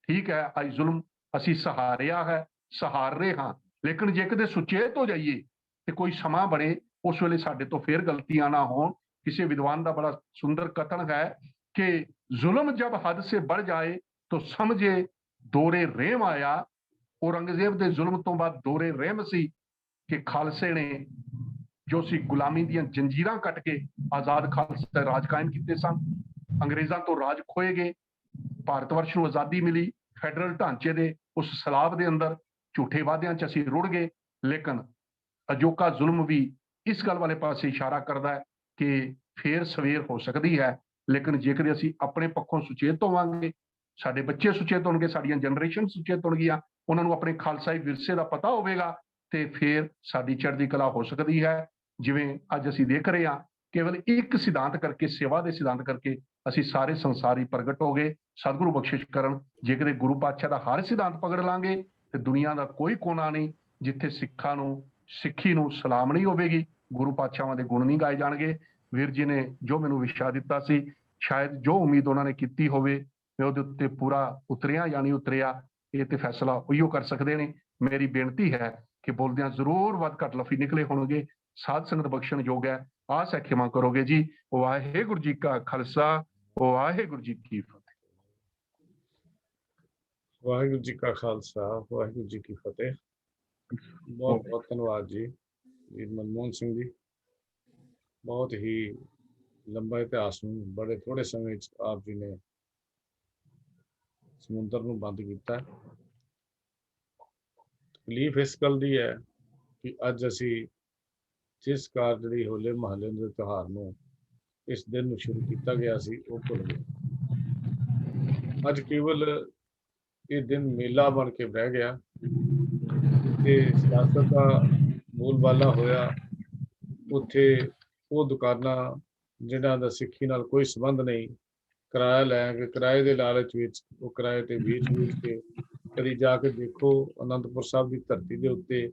ਠੀਕ ਹੈ, ਅੱਜ ਜ਼ੁਲਮ ਅਸੀਂ ਸਹਾਰਿਆ ਹੈ, ਸਹਾਰ ਰਹੇ ਹਾਂ, ਲੇਕਿਨ ਜੇ ਕਦੇ ਸੁਚੇਤ ਹੋ ਜਾਈਏ ਤੇ ਕੋਈ ਸਮਾਂ ਬਣੇ, ਉਸ ਵੇਲੇ ਸਾਡੇ ਤੋਂ ਫੇਰ ਗਲਤੀਆਂ ਨਾ ਹੋਣ। ਕਿਸੇ ਵਿਦਵਾਨ ਦਾ ਬੜਾ ਸੁੰਦਰ ਕਥਨ ਹੈ ਕਿ ਜ਼ੁਲਮ ਜਬ ਹੱਦ ਸੇ बढ़ ਜਾਏ तो ਸਮਝੇ ਦੋਰੇ ਰਹਿਮ ਆਇਆ। ਔਰੰਗਜ਼ੇਬ ਦੇ ਜ਼ੁਲਮ ਤੋਂ ਬਾਅਦ ਦੋਰੇ ਰਹਿਮ ਸੀ ਕਿ ਖਾਲਸੇ ਨੇ ਜੋ ਸੀ ਗੁਲਾਮੀ ਦੀਆਂ ਜੰਜੀਰਾਂ ਕੱਟ ਕੇ ਆਜ਼ਾਦ ਖਾਲਸਾ ਰਾਜ ਕਾਇਮ ਕੀਤੇ ਸਨ। ਅੰਗਰੇਜ਼ਾਂ ਤੋਂ ਰਾਜ ਖੋਏ ਗਏ, ਭਾਰਤ ਵਰਸ਼ ਨੂੰ ਆਜ਼ਾਦੀ ਮਿਲੀ, ਫੈਡਰਲ ਢਾਂਚੇ ਦੇ ਉਸ ਸਲਾਬ ਦੇ ਅੰਦਰ ਝੂਠੇ ਵਾਅਦਿਆਂ 'ਚ ਅਸੀਂ ਰੁੜ ਗਏ। ਲੇਕਿਨ ਅਜੋਕਾ ਜ਼ੁਲਮ ਵੀ ਇਸ ਗੱਲ ਵਾਲੇ ਪਾਸੇ ਇਸ਼ਾਰਾ ਕਰਦਾ ਹੈ ਕਿ ਫੇਰ ਸਵੇਰ ਹੋ ਸਕਦੀ ਹੈ। ਲੇਕਿਨ ਜੇਕਰ ਅਸੀਂ ਆਪਣੇ ਪੱਖੋਂ ਸੁਚੇਤ ਹੋਵਾਂਗੇ, ਸਾਡੇ ਬੱਚੇ ਸੁਚੇਤ ਹੋਣਗੇ, ਸਾਡੀਆਂ ਜਨਰੇਸ਼ਨ ਸੁਚੇਤ ਹੋਣਗੀਆਂ, ਉਹਨਾਂ ਨੂੰ ਆਪਣੇ ਖਾਲਸਾਈ ਵਿਰਸੇ ਦਾ ਪਤਾ ਹੋਵੇਗਾ ਤੇ ਫਿਰ ਸਾਡੀ ਚੜ੍ਹਦੀ ਕਲਾ ਹੋ ਸਕਦੀ ਹੈ। ਜਿਵੇਂ ਅੱਜ ਅਸੀਂ ਦੇਖ ਰਹੇ ਹਾਂ, ਕੇਵਲ ਇੱਕ ਸਿਧਾਂਤ ਕਰਕੇ, ਸੇਵਾ ਦੇ ਸਿਧਾਂਤ ਕਰਕੇ ਅਸੀਂ ਸਾਰੇ ਸੰਸਾਰੀ ਪ੍ਰਗਟ ਹੋ ਗਏ। ਸਤਿਗੁਰੂ ਬਖਸ਼ਿਸ਼ ਕਰਨ, ਜੇ ਕਿਤੇ ਗੁਰੂ ਪਾਤਸ਼ਾਹ ਦਾ ਹਰ ਸਿਧਾਂਤ ਪਕੜ ਲਾਂਗੇ ਤੇ ਦੁਨੀਆ ਦਾ ਕੋਈ ਕੋਨਾ ਨਹੀਂ ਜਿੱਥੇ ਸਿੱਖੀ ਨੂੰ ਸਲਾਮ ਨਹੀਂ ਹੋਵੇਗੀ, ਗੁਰੂ ਪਾਤਸ਼ਾਹਾਂ ਦੇ ਗੁਣ ਨਹੀਂ ਗਾਏ ਜਾਣਗੇ। ਵੀਰ ਜੀ ਨੇ ਜੋ ਮੈਨੂੰ ਵਿਸ਼ਾ ਦਿੱਤਾ ਸੀ, ਸ਼ਾਇਦ ਜੋ ਉਮੀਦ ਉਹਨਾਂ ਨੇ ਕੀਤੀ ਹੋਵੇ ਮੈਂ ਉਹਦੇ ਉੱਤੇ ਪੂਰਾ ਉਤਰਿਆ ਜਾਂ ਨਹੀਂ ਉਤਰਿਆ, ਇਹ ਤੇ ਫੈਸਲਾ ਉਹੀਓ ਕਰ ਸਕਦੇ ਨੇ। ਮੇਰੀ ਬੇਨਤੀ ਹੈ ਕਿ ਬੋਲਦਿਆਂ ਜ਼ਰੂਰ ਵੱਧ ਘੱਟ ਲਫ਼ਜ਼ ਨਿਕਲੇ ਹੋਣਗੇ, ਸਾਧ ਸੰਗਤ ਬਖਸ਼ਣ ਯੋਗ ਹੈ, ਆਸ ਹੈ ਖਿਮਾ ਕਰੋਗੇ ਜੀ। ਵਾਹਿਗੁਰੂ ਜੀ ਕਾ ਖਾਲਸਾ, ਵਾਹਿਗੁਰੂ ਜੀ ਕੀ ਫਤਿਹ। ਵਾਹਿਗੁਰੂ ਜੀ ਕਾ ਖਾਲਸਾ, ਵਾਹਿਗੁਰੂ ਜੀ ਕੀ ਫਤਿਹ। ਬਹੁਤ ਬਹੁਤ ਧੰਨਵਾਦ ਜੀ ਵੀਰ ਮਨਮੋਹਨ ਸਿੰਘ ਜੀ। ਬਹੁਤ ਹੀ ਲੰਬਾ ਇਤਿਹਾਸ ਨੂੰ ਬੜੇ ਥੋੜੇ ਸਮੇਂ 'ਚ ਆਪ ਜੀ ਨੇ ਸਮੁੰਦਰ ਨੂੰ ਬੰਦ ਕੀਤਾ। ਤਕਲੀਫ ਇਸ ਗੱਲ ਦੀ ਹੈ ਕਿ ਅੱਜ ਅਸੀਂ ਜਿਸ ਕਾਰਜ ਲਈ ਹੋਲੇ ਮਹੱਲੇ ਦੇ ਤਿਉਹਾਰ ਨੂੰ, ਇਸ ਦਿਨ ਨੂੰ ਸ਼ੁਰੂ ਕੀਤਾ ਗਿਆ ਸੀ, ਉਹ ਭੁੱਲ ਗਏ। ਅੱਜ ਕੇਵਲ ਇਹ ਦਿਨ ਮੇਲਾ ਬਣ ਕੇ ਬਹਿ ਗਿਆ ਤੇ ਸਿਆਸਤ ਦਾ ਬੋਲਬਾਲਾ ਹੋਇਆ। ਉੱਥੇ ਉਹ ਦੁਕਾਨਾਂ ਜਿਨ੍ਹਾਂ ਦਾ ਸਿੱਖੀ ਨਾਲ ਕੋਈ ਸੰਬੰਧ ਨਹੀਂ, ਕਿਰਾਇਆ ਲੈ ਕੇ, ਕਿਰਾਏ ਦੇ ਲਾਲਚ ਵਿੱਚ ਉਹ ਕਿਰਾਏ ਤੇ ਵੇਚ ਕੇ, ਕਦੀ ਜਾ ਕੇ ਦੇਖੋ ਅਨੰਦਪੁਰ ਸਾਹਿਬ ਦੀ ਧਰਤੀ ਦੇ ਉੱਤੇ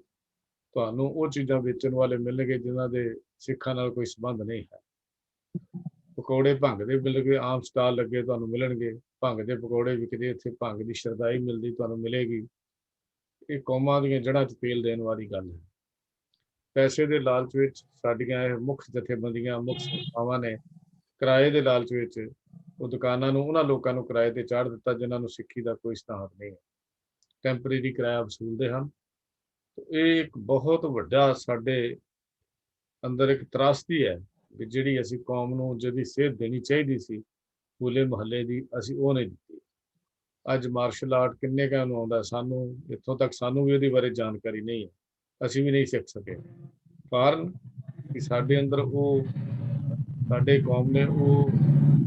ਤੁਹਾਨੂੰ ਉਹ ਚੀਜ਼ਾਂ ਵੇਚਣ ਵਾਲੇ ਮਿਲਣਗੇ ਜਿਨ੍ਹਾਂ ਦੇ ਸਿੱਖਾਂ ਨਾਲ ਕੋਈ ਸੰਬੰਧ ਨਹੀਂ ਹੈ। ਪਕੌੜੇ ਭੰਗ ਦੇ ਮਿਲਣਗੇ, ਆਮ ਸਟਾਲ ਲੱਗੇ ਤੁਹਾਨੂੰ ਮਿਲਣਗੇ, ਭੰਗ ਦੇ ਪਕੌੜੇ ਵਿਕਦੇ, ਇੱਥੇ ਭੰਗ ਦੀ ਸ਼ਰਦਾਈ ਮਿਲਦੀ ਤੁਹਾਨੂੰ ਮਿਲੇਗੀ। ਇਹ ਕੌਮਾਂ ਦੀਆਂ ਜੜ੍ਹਾਂ 'ਚ ਤੇਲ ਦੇਣ ਵਾਲੀ ਗੱਲ ਹੈ। ਪੈਸੇ ਦੇ ਲਾਲਚ ਵਿੱਚ ਸਾਡੀਆਂ ਇਹ ਮੁੱਖ ਜਥੇਬੰਦੀਆਂ, ਮੁੱਖ ਸੰਸਥਾਵਾਂ ਨੇ ਕਿਰਾਏ ਦੇ ਲਾਲਚ ਵਿੱਚ ਉਹ ਦੁਕਾਨਾਂ ਨੂੰ, ਉਹਨਾਂ ਲੋਕਾਂ ਨੂੰ ਕਿਰਾਏ ਤੇ ਚਾੜ ਦਿੱਤਾ ਜਿਨ੍ਹਾਂ ਨੂੰ ਸਿੱਖੀ ਦਾ ਕੋਈ ਸਤਾਹਤ ਨਹੀਂ ਹੈ। ਟੈਂਪਰੇਰੀ ਕਿਰਾਇਆ ਵਸੂਲਦੇ ਹਨ। ਇਹ ਇੱਕ ਬਹੁਤ ਵੱਡਾ ਸਾਡੇ ਅੰਦਰ ਇੱਕ ਤਰਾਸਦੀ ਹੈ ਕਿ ਜਿਹੜੀ ਅਸੀਂ ਕੌਮ ਨੂੰ ਜਿਹਦੀ ਸੇਧ ਦੇਣੀ ਚਾਹੀਦੀ ਸੀ ਹੋਲੇ ਮਹੱਲੇ ਦੀ, ਅਸੀਂ ਉਹ ਨਹੀਂ ਦਿੱਤੀ। ਅੱਜ ਮਾਰਸ਼ਲ ਆਰਟ ਕਿੰਨੇ ਕੁ ਨੂੰ ਆਉਂਦਾ, ਸਾਨੂੰ ਇੱਥੋਂ ਤੱਕ ਸਾਨੂੰ ਵੀ ਉਹਦੇ ਬਾਰੇ ਜਾਣਕਾਰੀ ਨਹੀਂ ਹੈ, ਅਸੀਂ ਵੀ ਨਹੀਂ ਸਿੱਖ ਸਕੇ। ਕਾਰਨ ਕਿ ਸਾਡੇ ਅੰਦਰ ਸਾਡੇ ਕੌਮ ਨੇ ਉਹ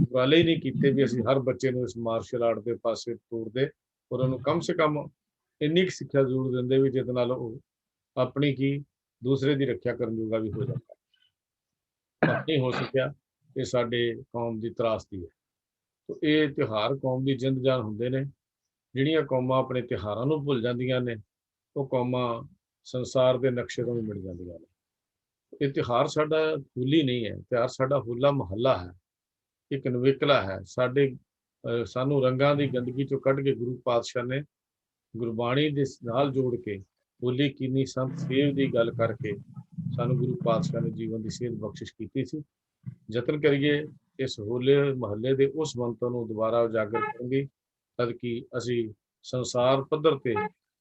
ਉਪਰਾਲੇ ਹੀ ਨਹੀਂ ਕੀਤੇ ਵੀ ਅਸੀਂ ਹਰ ਬੱਚੇ ਨੂੰ ਇਸ ਮਾਰਸ਼ਲ ਆਰਟ ਦੇ ਪਾਸੇ ਤੋਰਦੇ, ਔਰ ਉਹਨੂੰ ਕਮ ਸੇ ਕਮ ਇੰਨੀ ਕੁ ਸਿੱਖਿਆ ਜ਼ਰੂਰ ਦਿੰਦੇ ਵੀ ਜਿਹਦੇ ਨਾਲ ਉਹ ਆਪਣੀ ਕੀ ਦੂਸਰੇ ਦੀ ਰੱਖਿਆ ਕਰਨ ਜੋਗਾ ਵੀ ਹੋ ਜਾਂਦਾ। ਪਰ ਨਹੀਂ ਹੋ ਸਕਿਆ। ਇਹ ਸਾਡੇ ਕੌਮ ਦੀ ਤਰਾਸਦੀ ਹੈ। ਇਹ ਤਿਉਹਾਰ ਕੌਮ ਦੀ ਜਿੰਦ ਜਾਨ ਹੁੰਦੇ ਨੇ। ਜਿਹੜੀਆਂ ਕੌਮਾਂ ਆਪਣੇ ਤਿਉਹਾਰਾਂ ਨੂੰ ਭੁੱਲ ਜਾਂਦੀਆਂ ਨੇ, ਉਹ ਕੌਮਾਂ ਸੰਸਾਰ ਦੇ ਨਕਸ਼ੇ ਤੋਂ ਵੀ ਮਿਟ ਜਾਂਦੀਆਂ ਨੇ। ਇਹ ਤਿਉਹਾਰ ਸਾਡਾ ਹੋਲੀ ਨਹੀਂ ਹੈ, ਤਿਉਹਾਰ ਸਾਡਾ ਹੋਲਾ ਮਹੱਲਾ ਹੈ, ਇੱਕ ਨਵੇਕਲਾ ਹੈ। ਸਾਨੂੰ ਰੰਗਾਂ ਦੀ ਗੰਦਗੀ ਚੋਂ ਕੱਢ ਕੇ ਗੁਰੂ ਪਾਤਸ਼ਾਹ ਨੇ ਗੁਰਬਾਣੀ ਦੇ ਨਾਲ ਜੋੜ ਕੇ ਹੋਲੀ ਕੀਨੀ ਸੰਤ ਸੇਵ ਦੀ ਗੱਲ ਕਰਕੇ ਸਾਨੂੰ ਗੁਰੂ ਪਾਤਸ਼ਾਹ ਨੇ ਜੀਵਨ ਦੀ ਸੇਧ ਬਖਸ਼ਿਸ਼ ਕੀਤੀ ਸੀ। ਯਤਨ ਕਰੀਏ ਇਸ ਹੋਲੇ ਮਹੱਲੇ ਦੇ ਉਸ ਮੰਤਰ ਨੂੰ ਦੁਬਾਰਾ ਉਜਾਗਰ ਕਰਨ ਦੀ, ਤਦ ਕਿ ਅਸੀਂ ਸੰਸਾਰ ਪੱਧਰ ਤੇ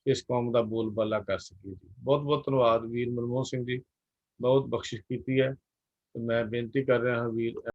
ਇਸ ਕੌਮ ਦਾ ਬੋਲਬਾਲਾ ਕਰ ਸਕੀਏ ਜੀ। ਬਹੁਤ ਬਹੁਤ ਧੰਨਵਾਦ ਵੀਰ ਮਨਮੋਹਨ ਸਿੰਘ ਜੀ, ਬਹੁਤ ਬਖਸ਼ਿਸ਼ ਕੀਤੀ ਹੈ। ਮੈਂ ਬੇਨਤੀ ਕਰ ਰਿਹਾ ਹਾਂ ਵੀਰ